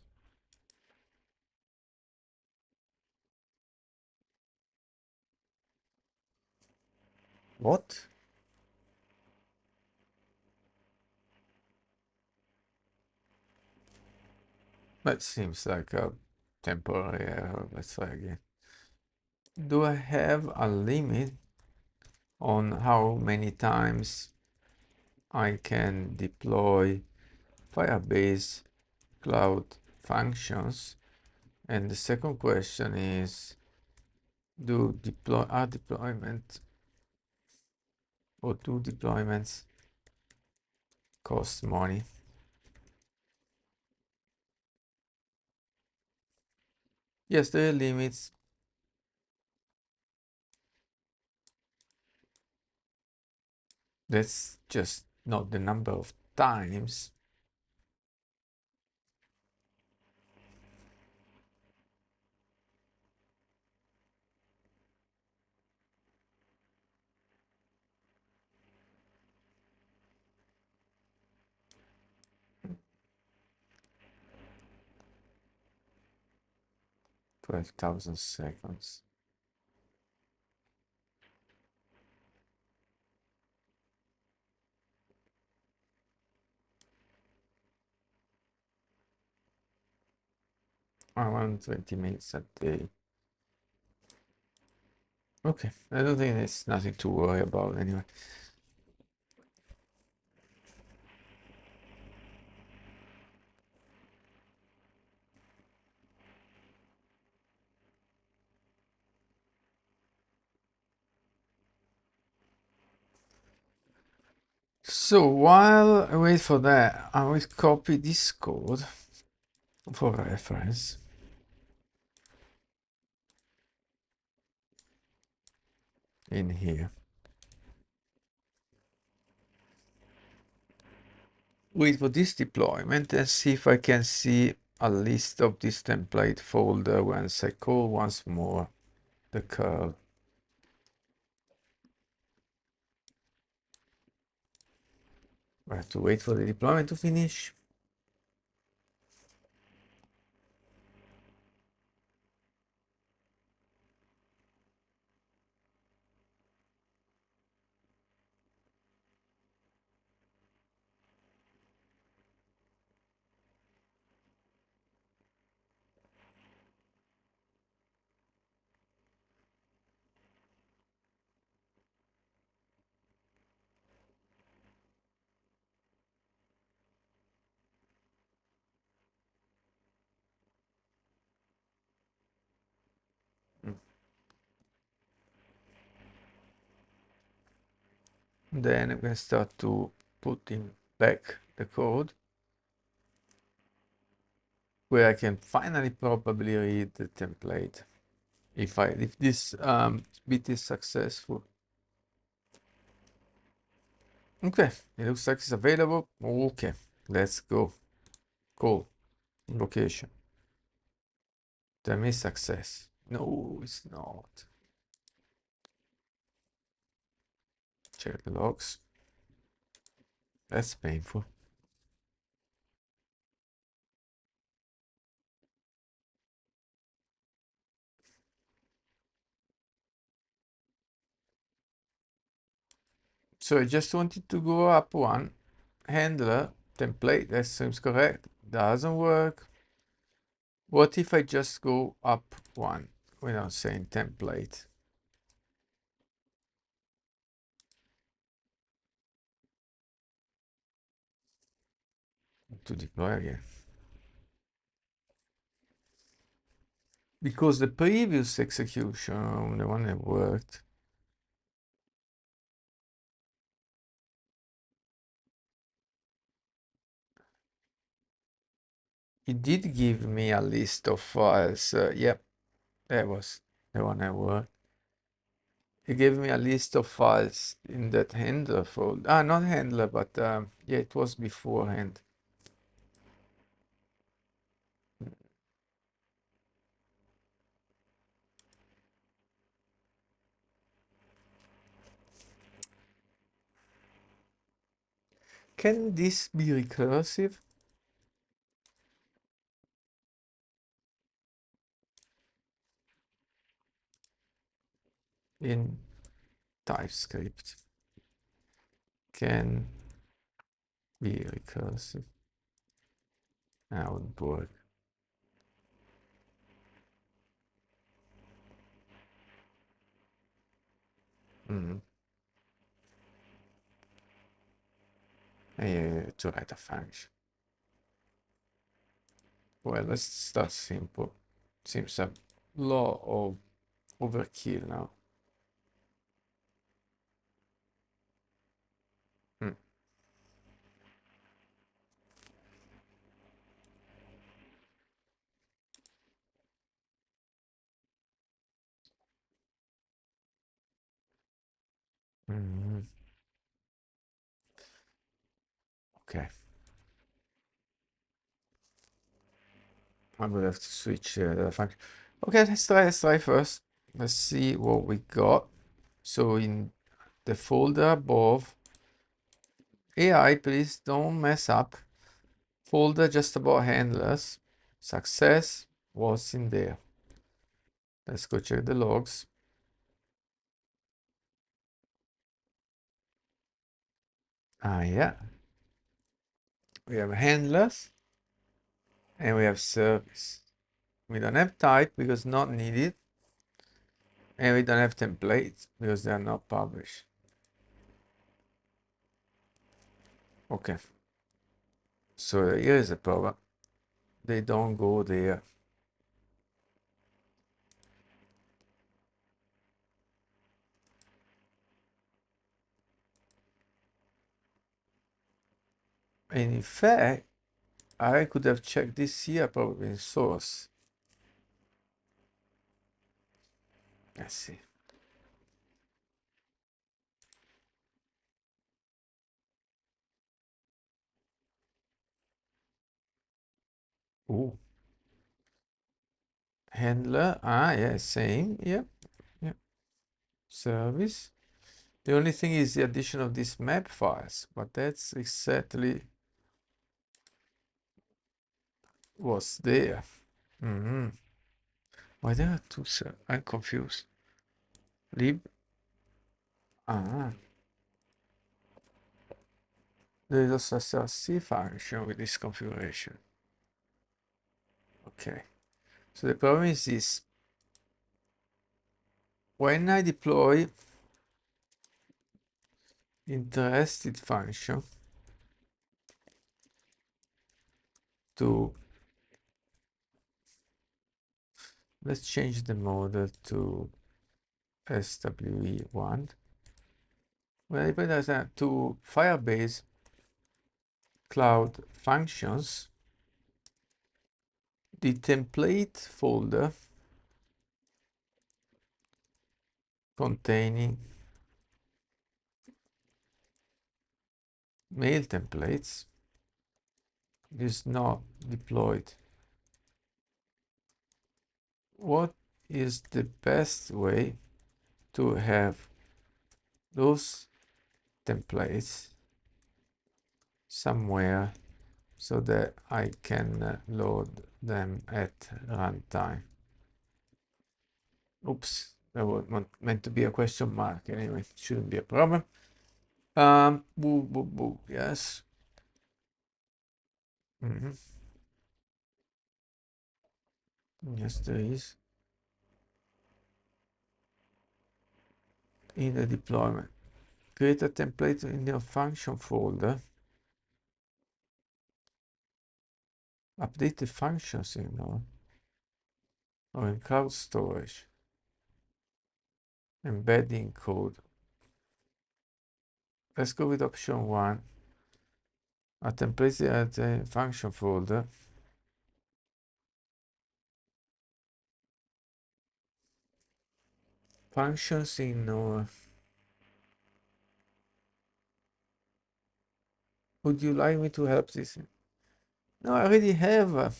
What? That seems like a temporary error. Let's try again. Do I have a limit on how many times I can deploy Firebase Cloud Functions? And the second question is, are deployment or do deployments cost money? Yes, there are limits. That's just not the number of times. $12,000 seconds. Around 20 minutes a day. Okay, I don't think it's nothing to worry about anyway. So while I wait for that, I will copy this code for reference. In here. Wait for this deployment and see if I can see a list of this template folder once I call once more the curl. I have to wait for the deployment to finish. Then I'm going to start to putting back the code where I can finally probably read the template if this bit is successful. Okay, it looks like it's available. Okay, let's go. Cool. Invocation. Tell me success. No, it's not. Check the logs. That's painful. So I just wanted to go up one. Handler template, that seems correct. Doesn't work. What if I just go up one without saying template? To deploy again. Because the previous execution, the one that worked, it did give me a list of files. Yep, that was the one that worked. It gave me a list of files in that handler folder. Ah, not handler, but yeah, it was beforehand. can this be recursive? In TypeScript can be recursive. That wouldn't work. To write a function. Well, let's start simple. Seems a lot of overkill now. Okay. I'm gonna have to switch the function. Okay, let's try first. Let's see what we got. So in the folder above, AI, please don't mess up. Folder just about handlers. Success was in there. Let's go check the logs. Yeah. We have handlers and we have service. We don't have type because not needed. And we don't have templates because they are not published. Okay. So here is a problem. They don't go there. And in fact, I could have checked this here probably in source. Let's see. Ooh. Handler. Yeah, same. Yep. Yep. Service. The only thing is the addition of these map files, but that's exactly what's there. Why there are two? I'm confused. Lib. There is also a C function with this configuration. Okay. So the problem is this. When I deploy interested function to, let's change the model to SWE1. When I put that to Firebase Cloud Functions, the template folder containing mail templates is not deployed. What is the best way to have those templates somewhere so that I can load them at runtime? Oops, that was meant to be a question mark. Anyway, shouldn't be a problem. Boo, boo, boo. Yes. Yes, there is. In the deployment, create a template in your function folder. Update the functions or in cloud storage. Embedding code. Let's go with option 1. A template at a function folder. Functions in would you like me to help this? No, I already have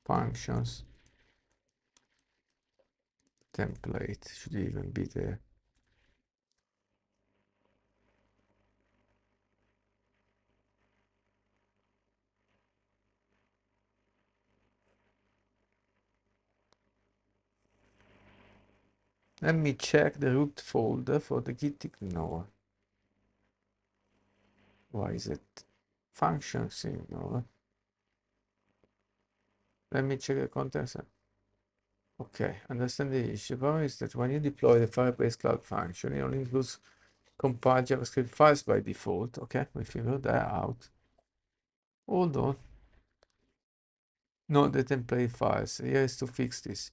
functions. template should even be there. Let me check the root folder for the git ignore. Why is it functions ignore? Let me check the contents. Okay, understand the issue. The problem is that when you deploy the Firebase Cloud Function, it only includes compiled JavaScript files by default. Okay, we figured that out. Hold on. Not the template files. Here is to fix this.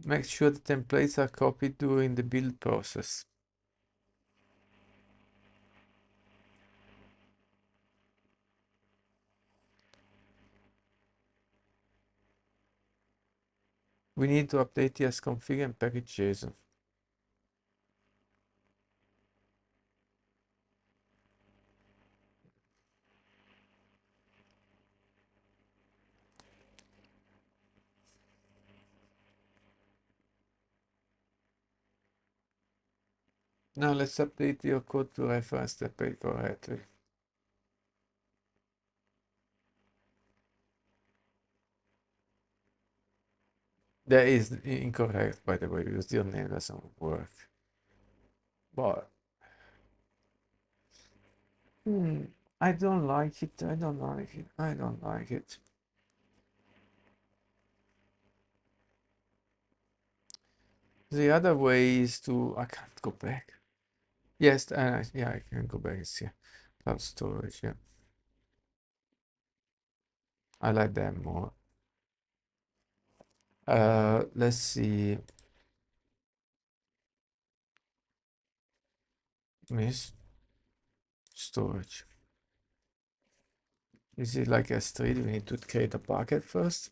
Make sure the templates are copied during the build process. We need to update tsconfig and package JSON. Now let's update your code to reference the page correctly. That is incorrect, by the way, because your name doesn't work. But I don't like it. I don't like it. I don't like it. The other way is to I can't go back. Yes, yeah, I can go back. It's here. Cloud storage. Yeah, I like that more. Let's see. Miss storage. Is it like S3? We need to create a bucket first.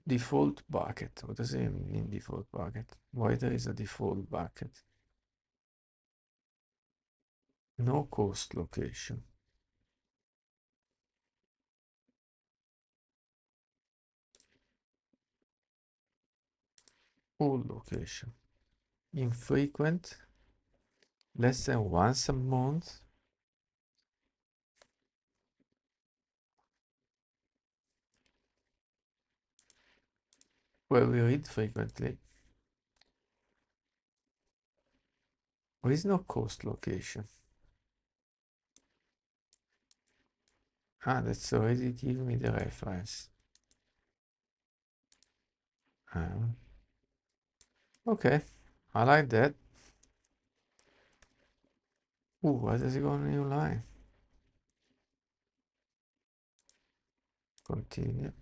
Default bucket. What does it mean, default bucket? Why there is a default bucket? No cost location. All location. Infrequent. Less than once a month. Well, we read frequently. There is no cost location. Ah, that's already giving me the reference. Okay, I like that. Ooh, why does it go on a new line? Continue.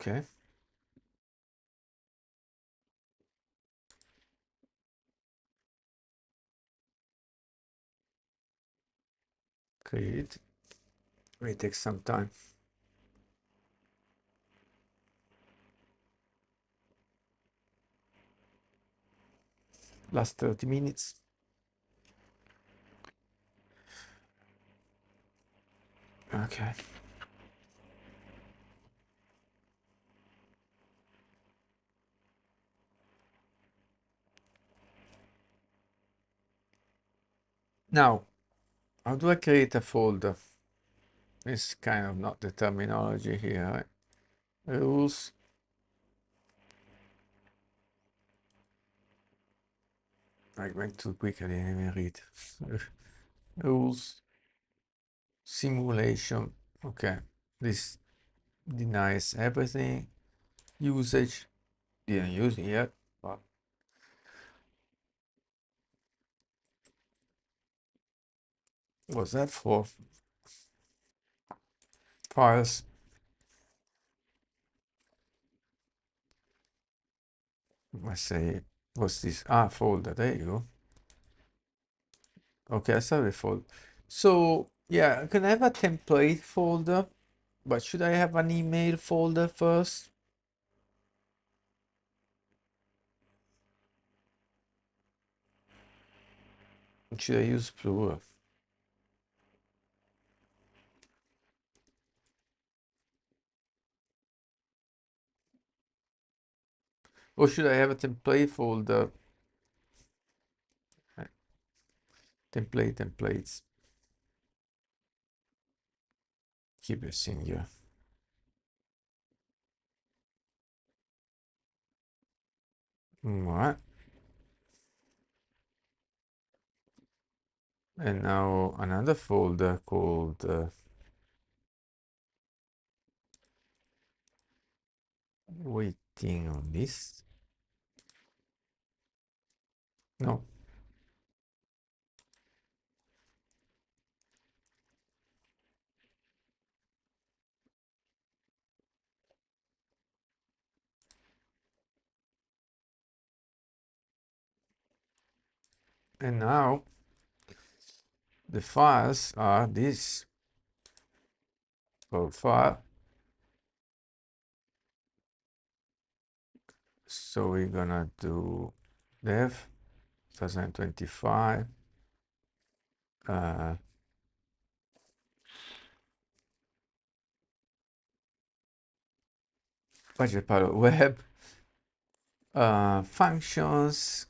Okay. Create. It takes some time. Last 30 minutes. Okay. Now, how do I create a folder? It's kind of not the terminology here, right? Rules. I went too quick, I didn't even read. Rules. Simulation. Okay. This denies everything. Usage. Didn't use it yet, but what's that for? Files. I say, what's this? Ah, folder. There you go. Okay, I saw the folder. So yeah, I can have a template folder, but should I have an email folder first? Should I use plural? Or should I have a template folder? Templates. Keep it singular. Alright. And now another folder called waiting on this. No. And now the files are this file. So we're gonna do dev 2025 budget pilot web functions,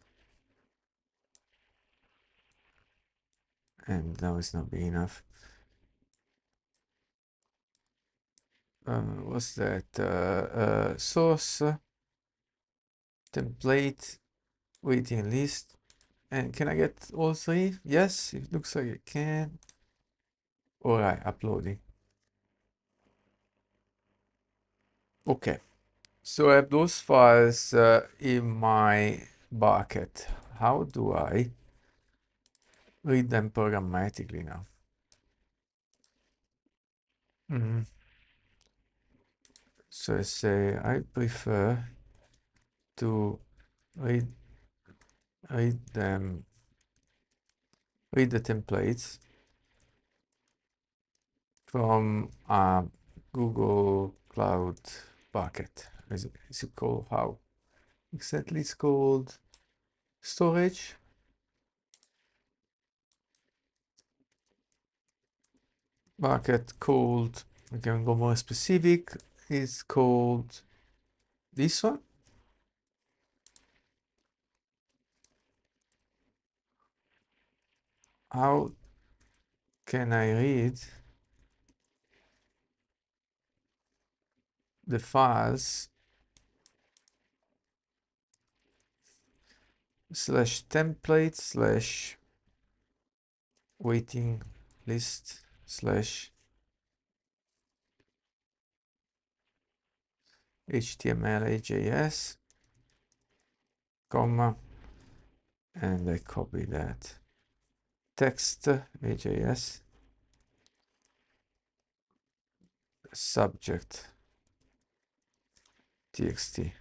and now it's not big enough. What's that? Source template waiting list. And can I get all three? Yes, it looks like it can. All right, uploading. Okay, so I have those files in my bucket. How do I read them programmatically now? So I say I prefer to read them, read the templates from a Google Cloud bucket. Is it called how? Exactly, it's called storage. Bucket called, we can go more specific, is called this one. How can I read the files slash template slash waiting list slash HTML AJS, comma, and I copy that text AJS subject txt.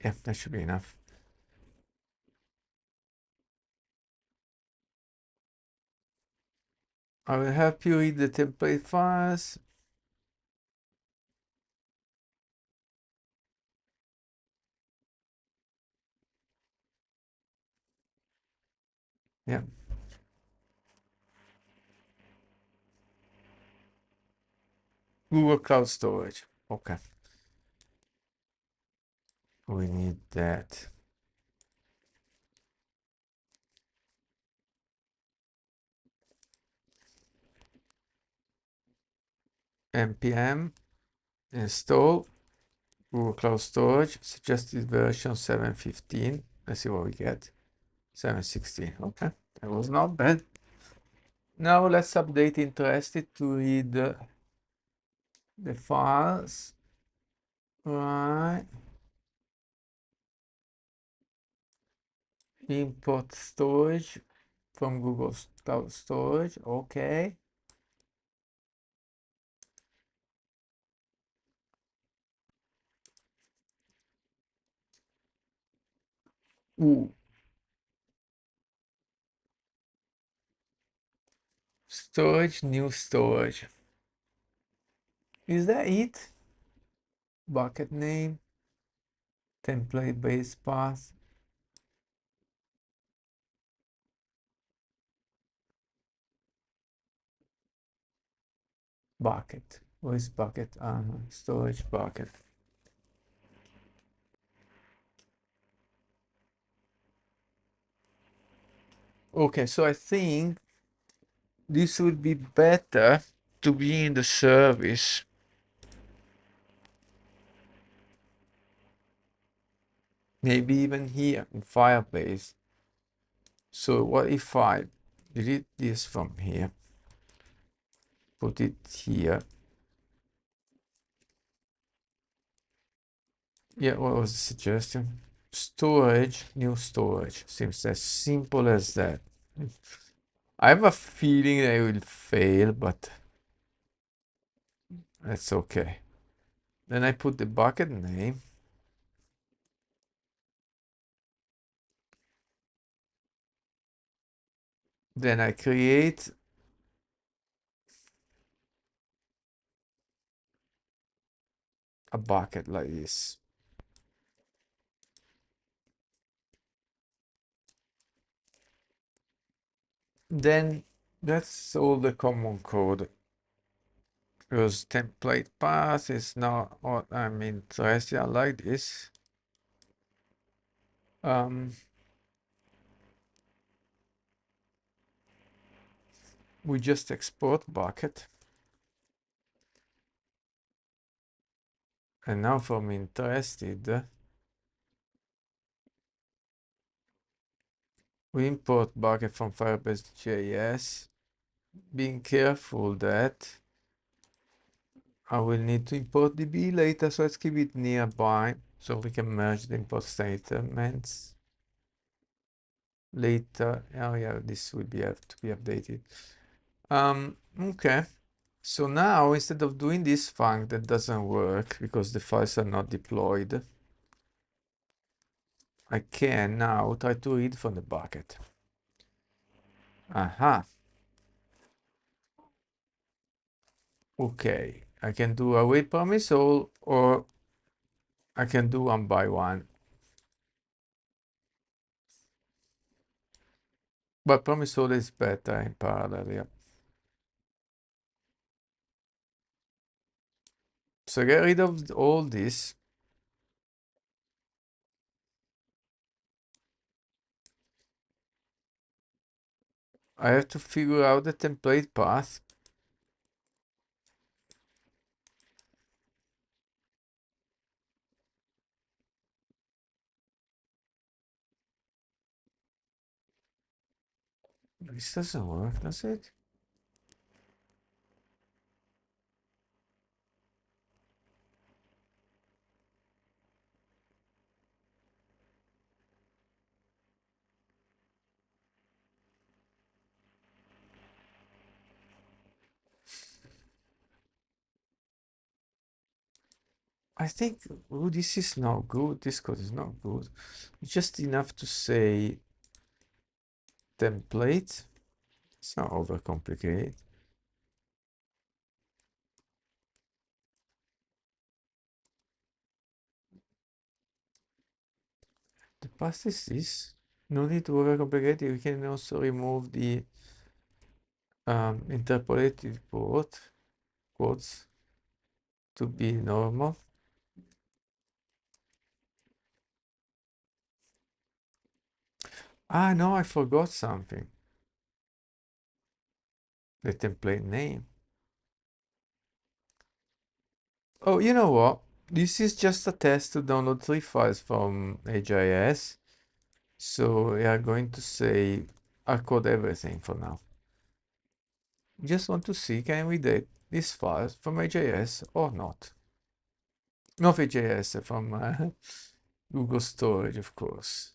Yeah, that should be enough. I will help you read the template files. Yeah. Google Cloud Storage. Okay. We need that. npm install Google Cloud Storage, suggested version 7.15. Let's see what we get. 7.16. Okay, that was not bad. Now let's update interested to read the files. Right. Import storage from Google Cloud Storage. Okay. Ooh. Storage, new storage. Is that it? bucket name, template base path, bucket. Where is bucket? Storage bucket. Okay, so I think this would be better to be in the service. Maybe even here in Firebase. So what if I delete this from here, put it here? Yeah, what was the suggestion? Storage, new storage. Seems as simple as that. I have a feeling I will fail, but that's okay. Then I put the bucket name. Then I create a bucket like this. Then that's all the common code. Because template path is not what I'm interested in. I like this. We just export bucket. And now from interested, we import bucket from Firebase.js, being careful that I will need to import DB later, so let's keep it nearby so we can merge the import statements later. Oh yeah, this will have to be updated. Okay. So now instead of doing this func that doesn't work because the files are not deployed, I can now try to read from the bucket. Aha. Okay, I can do await promise all, or I can do one by one. But promise all is better in parallel, yeah. So get rid of all this. I have to figure out the template path. This doesn't work, does it? I think, oh, this is not good. This code is not good. It's just enough to say template. It's not overcomplicated. The path is this. No need to overcomplicate it. We can also remove the interpolated quotes to be normal. Ah, no, I forgot something. The template name. Oh, you know what? This is just a test to download 3 files from AWS. So we are going to say I'll code everything for now. Just want to see, can we date these files from AWS or not? Not AWS, from Google Storage, of course.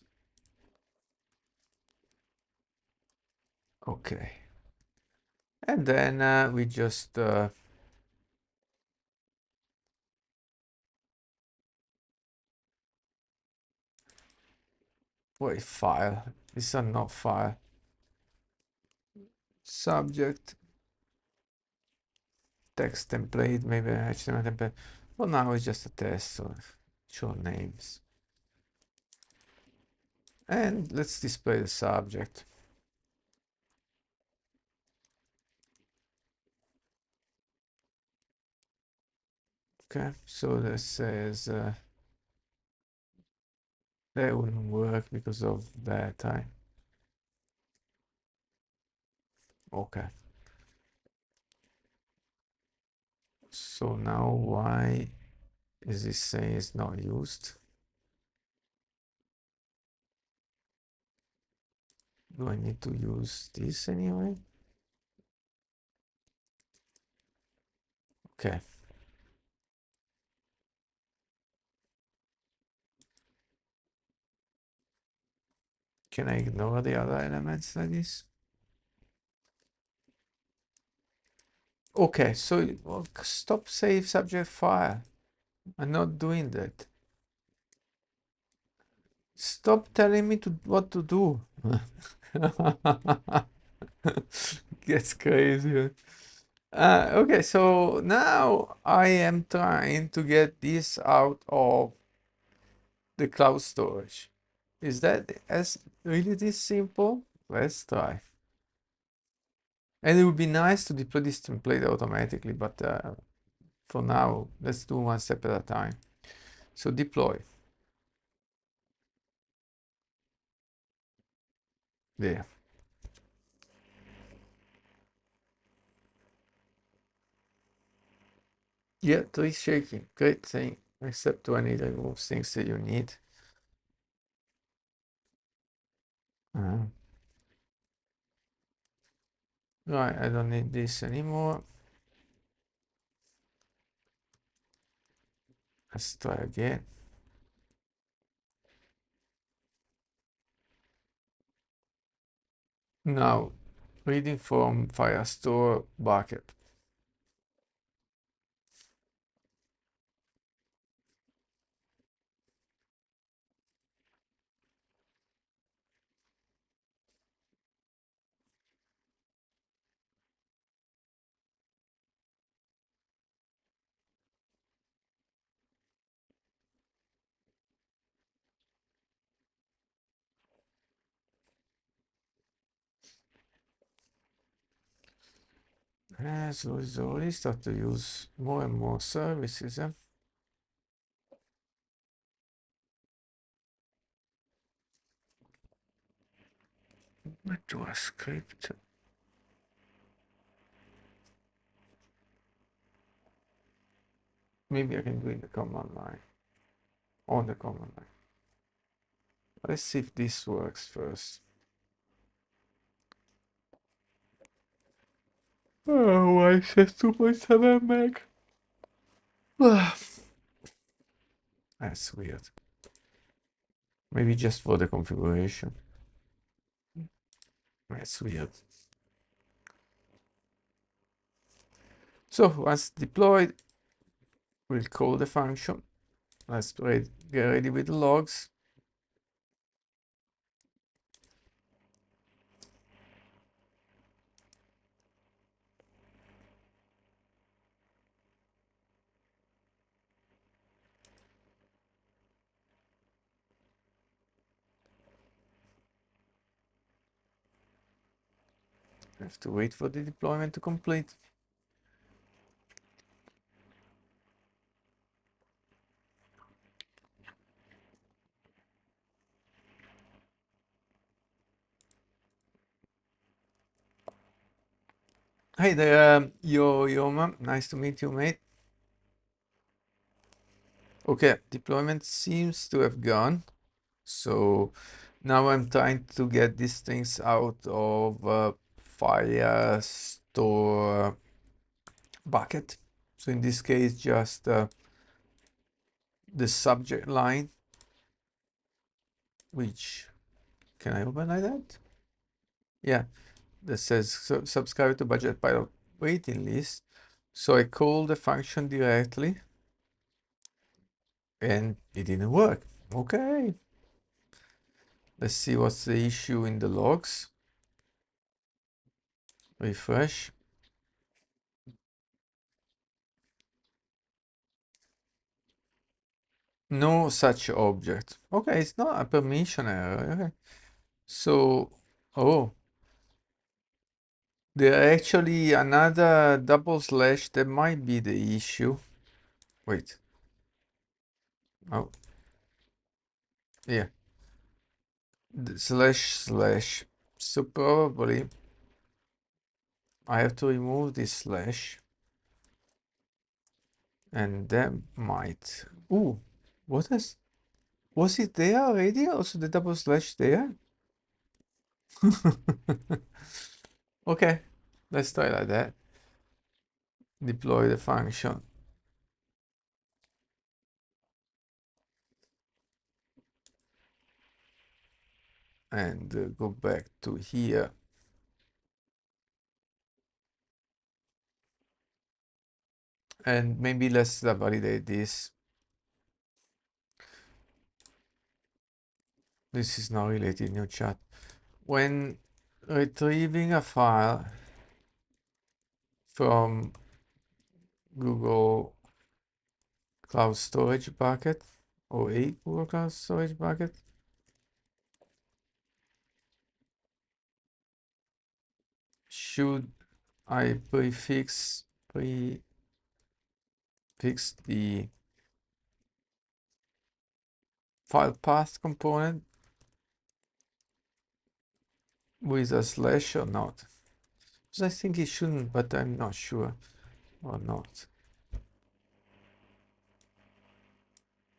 Okay. And then we just wait, file. These are not file. Subject, text template, maybe HTML template. For now, it's just a test, so show names. And let's display the subject. Okay, so that says that wouldn't work because of that time. Okay. So now why is this saying it's not used? Do I need to use this anyway? Okay. Can I ignore the other elements like this? Okay, so stop save subject file. I'm not doing that. Stop telling me what to do. Gets crazy. Okay, so now I am trying to get this out of the cloud storage. Is that as really this simple? Let's try. And it would be nice to deploy this template automatically, but for now, let's do one step at a time. So deploy. There. Yeah, tree shaking. Great thing. Except when it removes things that you need. Uh, right, I don't need this anymore. Let's try again. Now, reading from Firestore bucket. So it's already start to use more and more services. What do a script? Maybe I can do it in the command line. On the command line. Let's see if this works first. Oh, why it says 2.7 meg? That's weird. Maybe just for the configuration. That's weird. So once deployed, we'll call the function. Let's get ready with the logs. I have to wait for the deployment to complete. Hey there, Yoma. Nice to meet you, mate. Okay, deployment seems to have gone. So now I'm trying to get these things out of Firestore bucket. So in this case, just the subject line, which can I open like that? Yeah, that says subscribe to budget pilot waiting list. So I call the function directly and it didn't work. Okay. Let's see what's the issue in the logs. Refresh. No such object. Okay, it's not a permission error. Okay. So, oh, there actually another double slash that might be the issue. Wait. Oh, yeah. Slash slash. So probably I have to remove this slash, and that might. Ooh, what is? Was it there already? Also the double slash there? Okay, let's try like that. Deploy the function and go back to here. And maybe let's validate this. This is not related, new chat. When retrieving a file from Google Cloud Storage bucket or a Google Cloud Storage bucket, should I prefix the file path component with a slash or not? Because I think it shouldn't, but I'm not sure or not.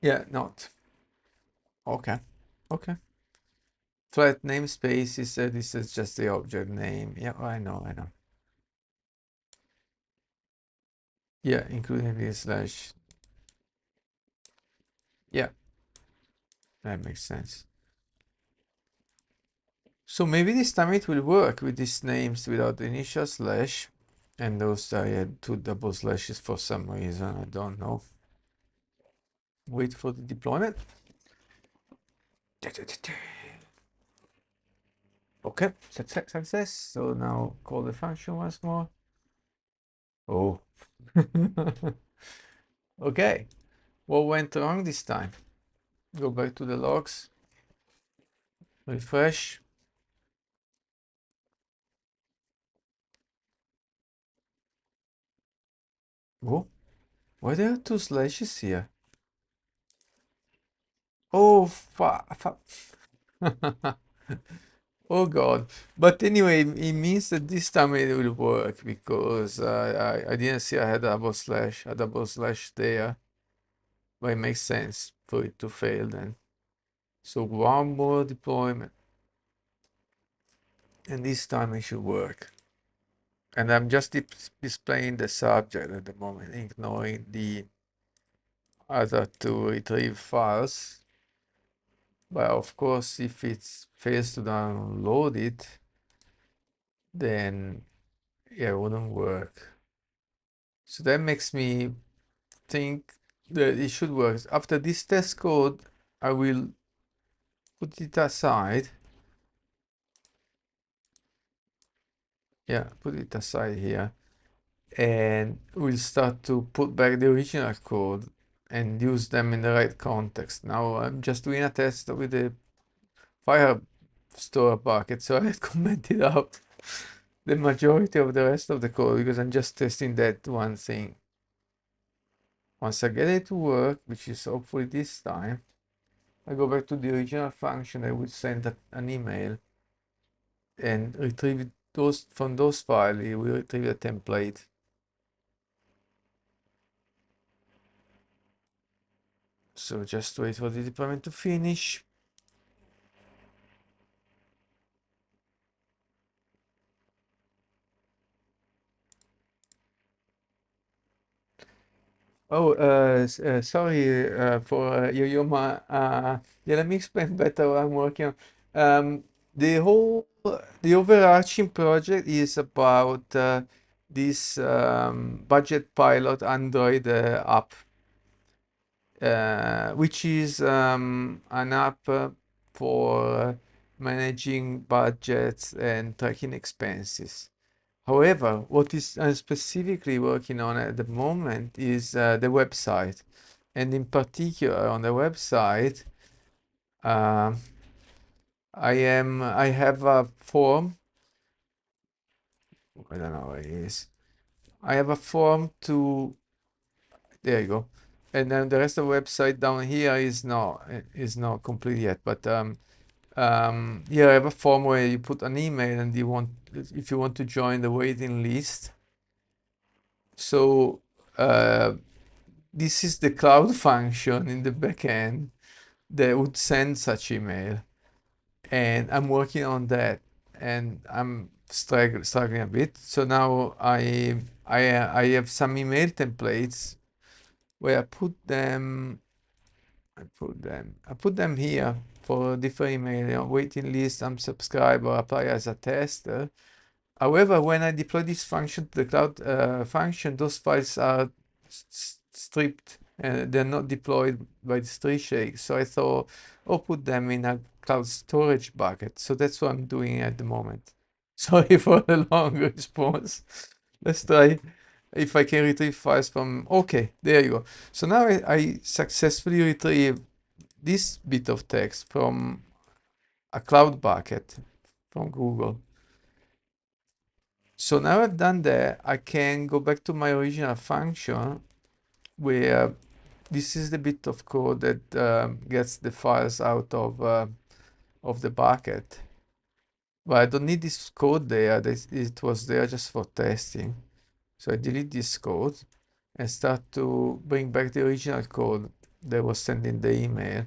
Yeah, not. Okay. Okay. Flat namespace is this is just the object name. Yeah, I know. Yeah, including the slash. Yeah, that makes sense. So maybe this time it will work with these names without the initial slash. And those I had two double slashes for some reason. I don't know. Wait for the deployment. Okay, success. So now call the function once more. Oh. Okay. What went wrong this time? Go back to the logs. Refresh. Oh, why there are two slashes here? Oh, fuck. Oh God. But anyway, it means that this time it will work because I didn't see I had a double slash there. But it makes sense for it to fail then. So one more deployment. And this time it should work. And I'm just displaying the subject at the moment, ignoring the other two retrieve files. But of course, if it fails to download it, then yeah, it wouldn't work. So that makes me think that it should work. After this test code, I will put it aside. Yeah, put it aside here. And we'll start to put back the original code and use them in the right context. Now I'm just doing a test with the Firestore bucket, so I commented out the majority of the rest of the code because I'm just testing that one thing. Once I get it to work, which is hopefully this time, I go back to the original function. I would send an email and retrieve those from those files. It will retrieve a template. So just wait for the deployment to finish. Oh, sorry for Yo-Yoma. Yeah, let me explain better what I'm working on. The the overarching project is about this budget pilot Android app, which is an app for managing budgets and tracking expenses. However, what is I'm specifically working on at the moment is the website. And in particular on the website, I have a form. I don't know what it is. I have a form to, there you go. And then the rest of the website down here is not complete yet, but here I have a form where you put an email and if you want to join the waiting list. So this is the cloud function in the backend that would send such email, and I'm working on that, and I'm struggling a bit. So now I have some email templates where I put them here for different email, waiting list, unsubscribe, or apply as a tester. However, when I deploy this function to the cloud function, those files are stripped and they're not deployed by the tree shake. So I thought I'll put them in a cloud storage bucket. So that's what I'm doing at the moment. Sorry for the long response. Let's try if I can retrieve files from, okay, there you go. So now I successfully retrieve this bit of text from a cloud bucket from Google. So now I've done that, I can go back to my original function where this is the bit of code that gets the files out of the bucket. But I don't need this code there. It was there just for testing. So I delete this code and start to bring back the original code that was sending the email.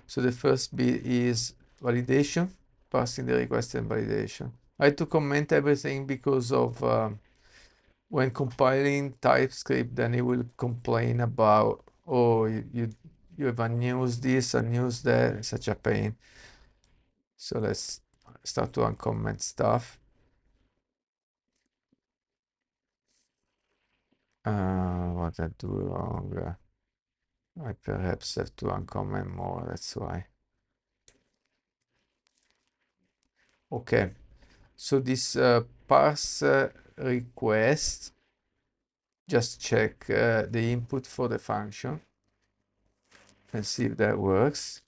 So the first bit is validation, passing the request and validation. I had to comment everything because of when compiling TypeScript, then it will complain about, oh, you have unused this, unused that, it's such a pain. So let's start to uncomment stuff. What I do wrong? I perhaps have to uncomment more, that's why. Okay, so this parse request, just check the input for the function and see if that works.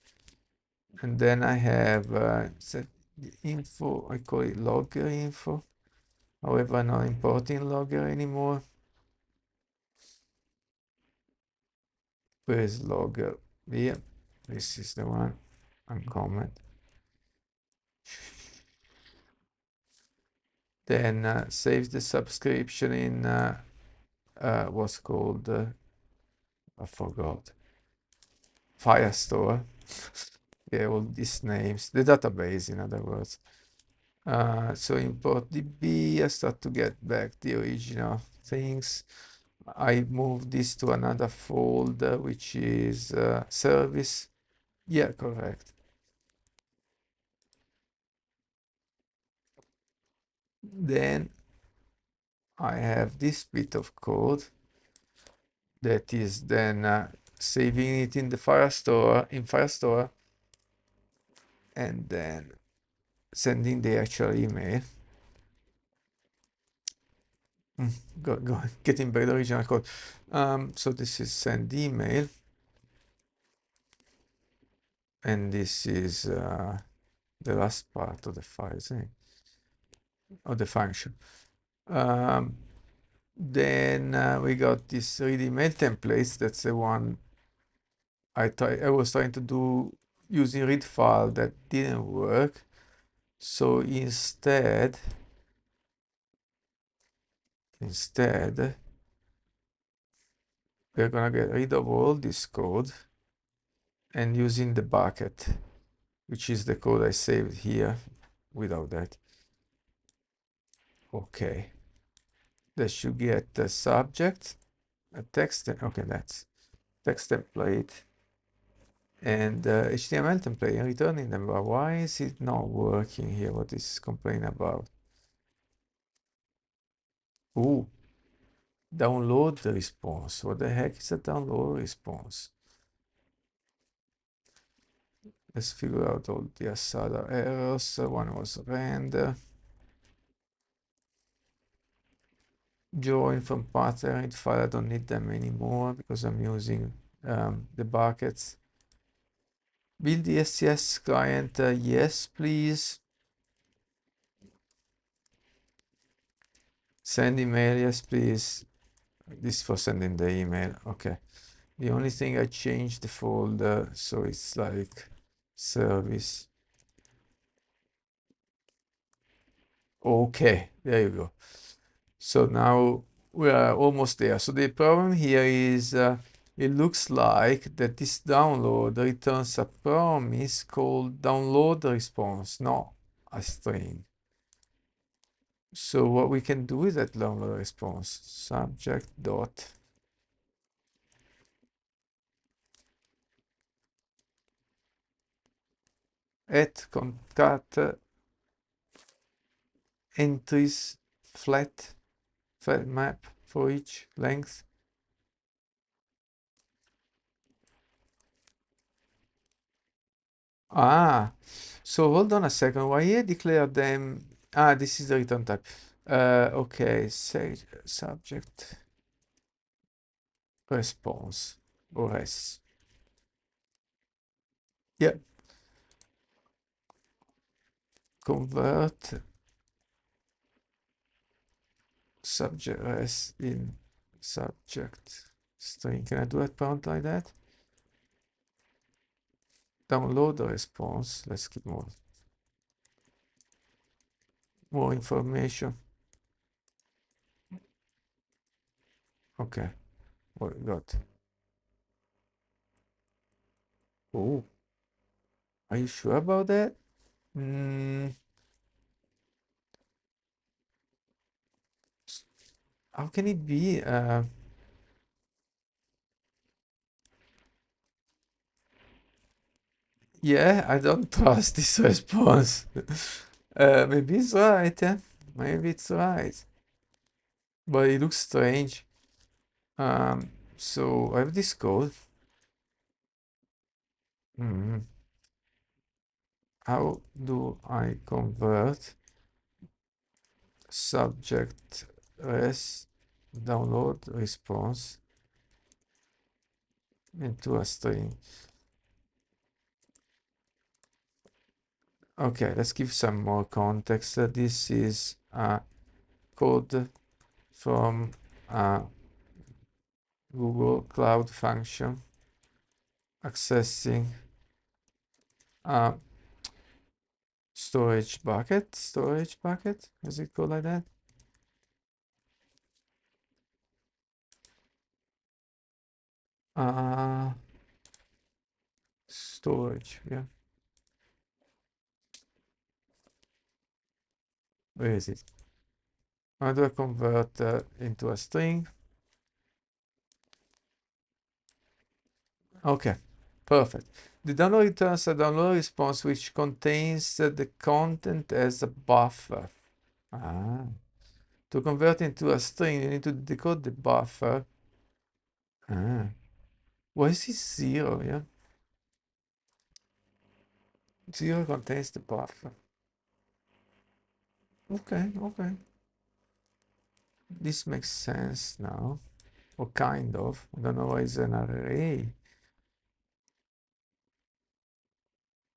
And then I have set the info, I call it logger info. However, I'm not importing logger anymore. Where is logger? Here, this is the one, uncomment. Then save the subscription in what's called, I forgot, Firestore. Yeah, all these names, the database, in other words. So import db, I start to get back the original things. I move this to another folder, which is service. Yeah, correct. Then I have this bit of code that is then saving it in the Firestore, and then sending the actual email. Getting back the original code. So this is send email, and this is the last part of the file, isn't it? Of the function. Then we got this read email templates. That's the one I was trying to do using read file that didn't work. So instead we're gonna get rid of all this code and using the bucket, which is the code I saved here without that. Okay, that should get the subject, a text. Okay, that's text template and HTML template and returning them. But why is it not working here? What is complaining about? Ooh, download the response. What the heck is a download response? Let's figure out all the other errors. One was render. Join from pattern file. I don't need them anymore because I'm using the buckets. Build the SES client, yes, please. Send email, yes, please. This for sending the email, okay. The only thing I changed the folder, so it's like service. Okay, there you go. So now we are almost there. So the problem here is it looks like that this download returns a promise called download response, not a string. So what we can do with that download response, subject dot at concat entries flat map for each length. So hold on a second. Why here declare them? This is the return type. Okay, say subject response or S. Yeah, convert subject S in subject string. Can I do a prompt like that? Download the response. Let's keep more information. Okay, what we got? Oh, are you sure about that? How can it be? Yeah, I don't trust this response. Maybe it's right, yeah? Maybe it's right. But it looks strange. So I have this code. How do I convert subject res download response into a string? Okay, let's give some more context. This is a code from a Google Cloud function accessing a storage bucket, is it called like that? Storage, yeah. Where is it? How do I convert into a string? Okay, perfect. The download returns a download response which contains the content as a buffer. To convert into a string, you need to decode the buffer. Why is it 0? Yeah, 0 contains the buffer. Okay. This makes sense now. Or kind of. I don't know why it's an array.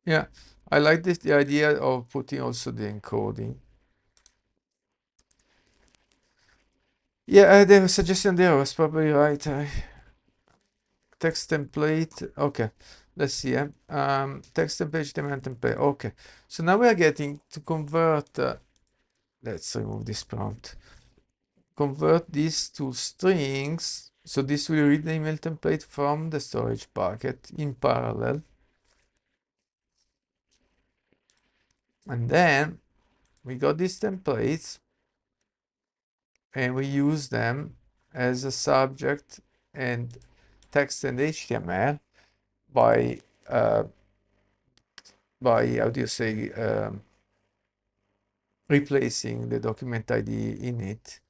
Yeah, I like the idea of putting also the encoding. Yeah, the suggestion there was probably right. Text template. Okay, let's see. Text template, HTML template. Okay, so now we are getting to convert. Let's remove this prompt. Convert these to strings. So this will read the email template from the storage bucket in parallel. And then we got these templates and we use them as a subject and text and HTML by how do you say, replacing the document ID in it.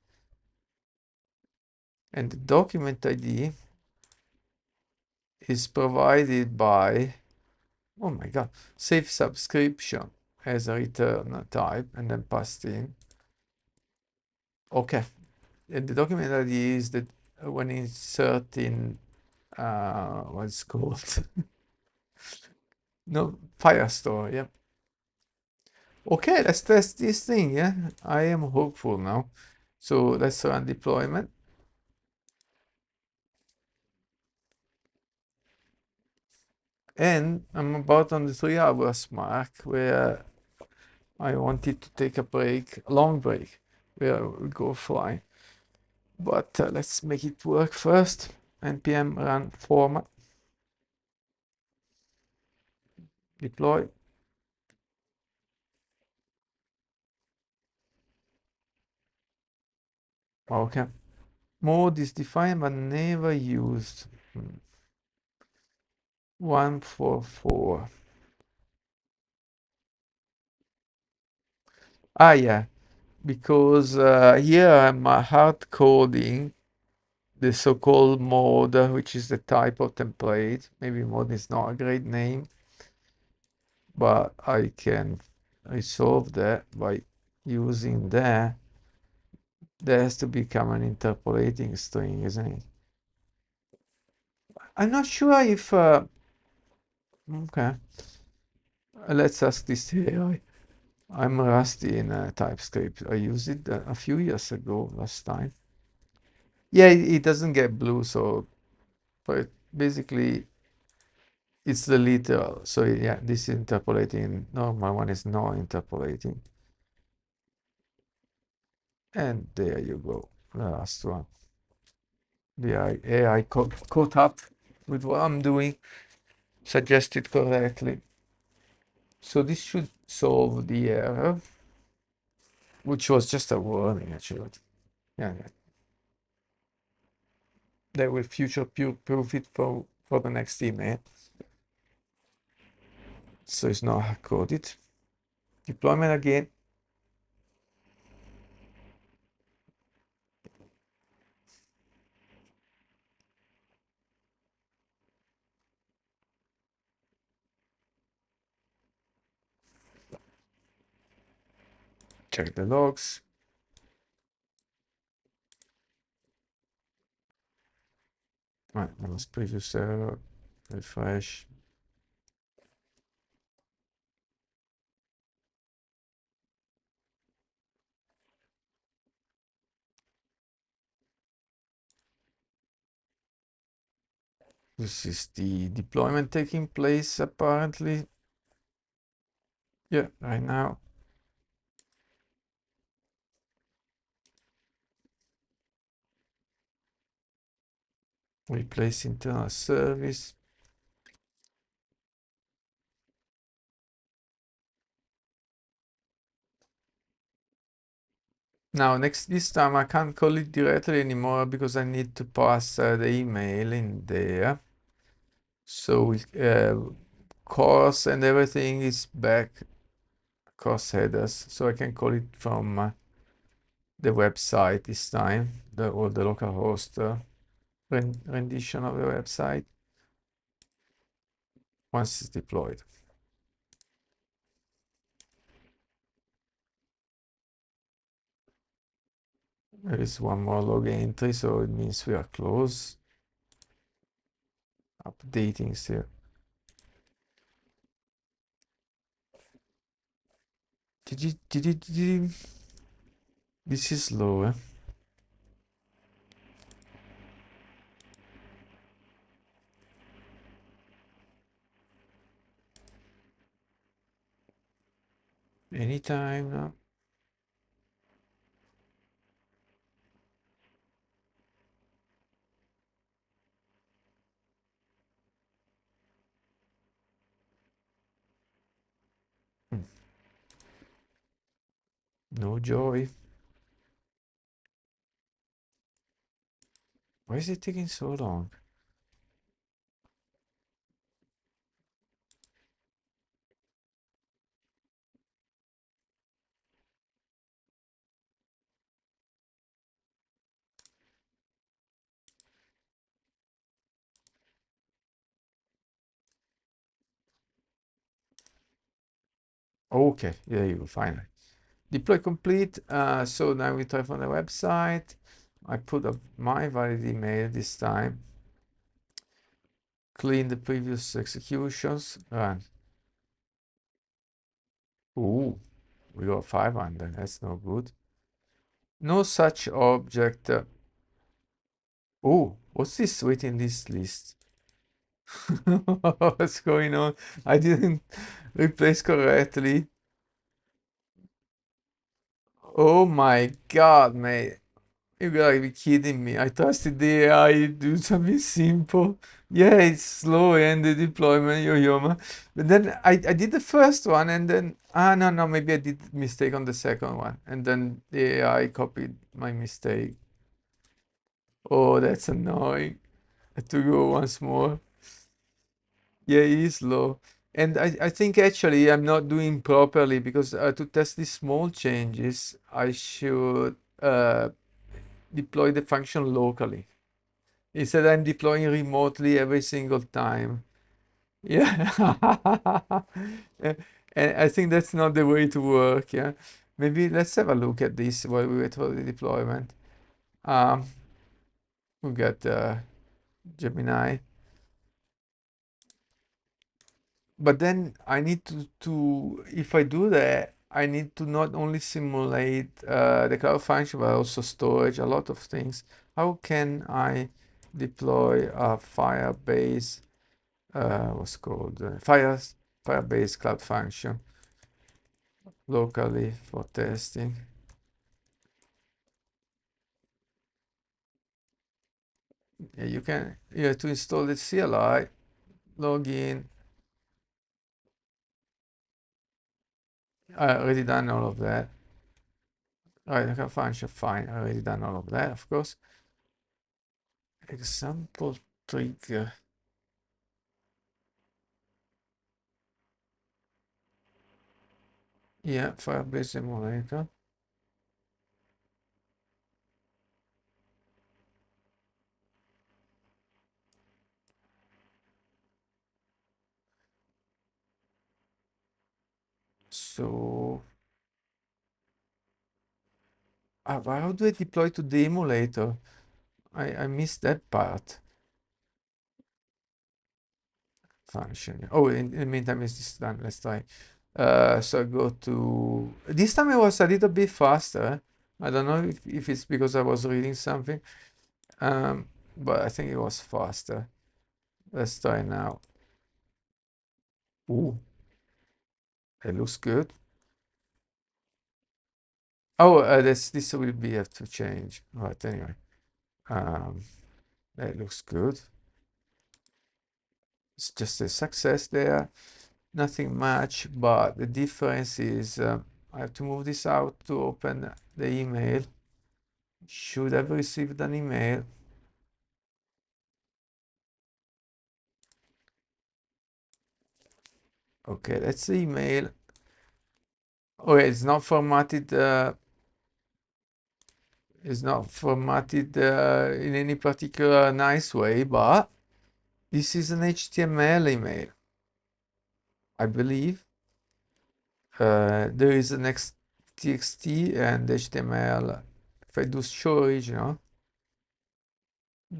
And the document ID is provided by, oh my god, save subscription as a return type and then passed in. Okay, and the document ID is that when inserting what's called? No, Firestore, yeah. Okay, let's test this thing, yeah. I am hopeful now. So let's run deployment. And I'm about on the 3 hours mark where I wanted to take a break, a long break, where we go fly. But let's make it work first. npm run format, deploy. Okay. Mode is defined but never used. 144. Ah, yeah, because here I'm hard coding the so-called mode, which is the type of template. Maybe mode is not a great name, but I can resolve that by using that. That has to become an interpolating string, isn't it? I'm not sure if okay. Let's ask this AI. I'm rusty in TypeScript. I used it a few years ago, last time. Yeah, it doesn't get blue, so but basically it's the literal. So yeah, this is interpolating. Normal one is not interpolating. And there you go, the last one. The AI caught up with what I'm doing, suggested correctly. So this should solve the error, which was just a warning actually. Yeah, yeah. They will future proof it for the next email. So it's not hard coded. Deployment again. Check the logs. Right, that was previous error. Refresh. This is the deployment taking place apparently. Yeah, right now. Replace internal service. Now, this time I can't call it directly anymore because I need to pass the email in there. So course and everything is back, course headers. So I can call it from the website this time, or the localhost rendition of the website once it's deployed. There is one more log entry, so it means we are close. Updating still. Did you? This is slow, eh? Anytime now. No joy. Why is it taking so long? Okay, there you go, finally. Deploy complete. So now we try from the website. I put up my valid email this time. clean the previous executions, run. Ooh, we got 500, that's no good. No such object. Oh, what's this within this list? What's going on? I didn't replace correctly. Oh my God, mate. You gotta be kidding me. I trusted the AI to do something simple. Yeah, it's slow and the deployment, yo-yo. But then I did the first one and then, no, maybe I did mistake on the second one. And then the AI copied my mistake. Oh, that's annoying. I have to go once more. Yeah, it is low. And I think actually I'm not doing properly because to test these small changes, I should deploy the function locally. Instead, I'm deploying remotely every single time. Yeah. And I think that's not the way to work. Yeah. Maybe let's have a look at this while we wait for the deployment. We got Gemini. But then I need if I do that, I need to not only simulate the cloud function, but also storage, a lot of things. How can I deploy a Firebase, what's called Firebase cloud function locally for testing? Yeah, you have to install the CLI, log in. I already done all of that. All right, the cloud function, fine. I already done all of that, of course. Example trigger. Yeah, Firebase emulator. So, how do I deploy to the emulator? I missed that part. Function. Oh, in the meantime, is this done? Let's try. So I go to. This time it was a little bit faster. I don't know if it's because I was reading something, but I think it was faster. Let's try now. Ooh, it looks good. Oh, this will be have to change. Right, anyway. Um, that looks good. It's just a success there. Nothing much, but the difference is I have to move this out to open the email. Should have received an email. Okay, that's the email. Oh, it's not formatted. It's not formatted in any particular nice way, but this is an HTML email, I believe. There is an TXT and HTML. If I do show original,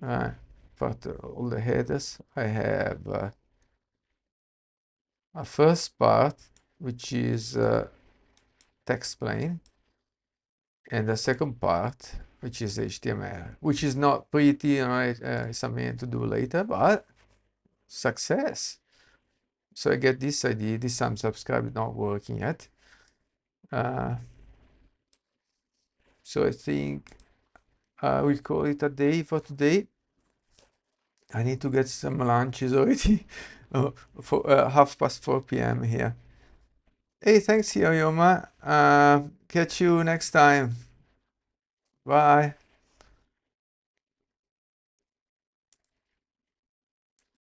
for all the headers, I have a first part, which is text plain, and the second part, which is HTML, which is not pretty, you know, something to do later, but success. So I get this ID, this unsubscribe not working yet. So I think we'll call it a day for today. I need to get some lunches already. For 4:30 p.m. here. Hey, thanks, Yoyoma. Catch you next time. Bye.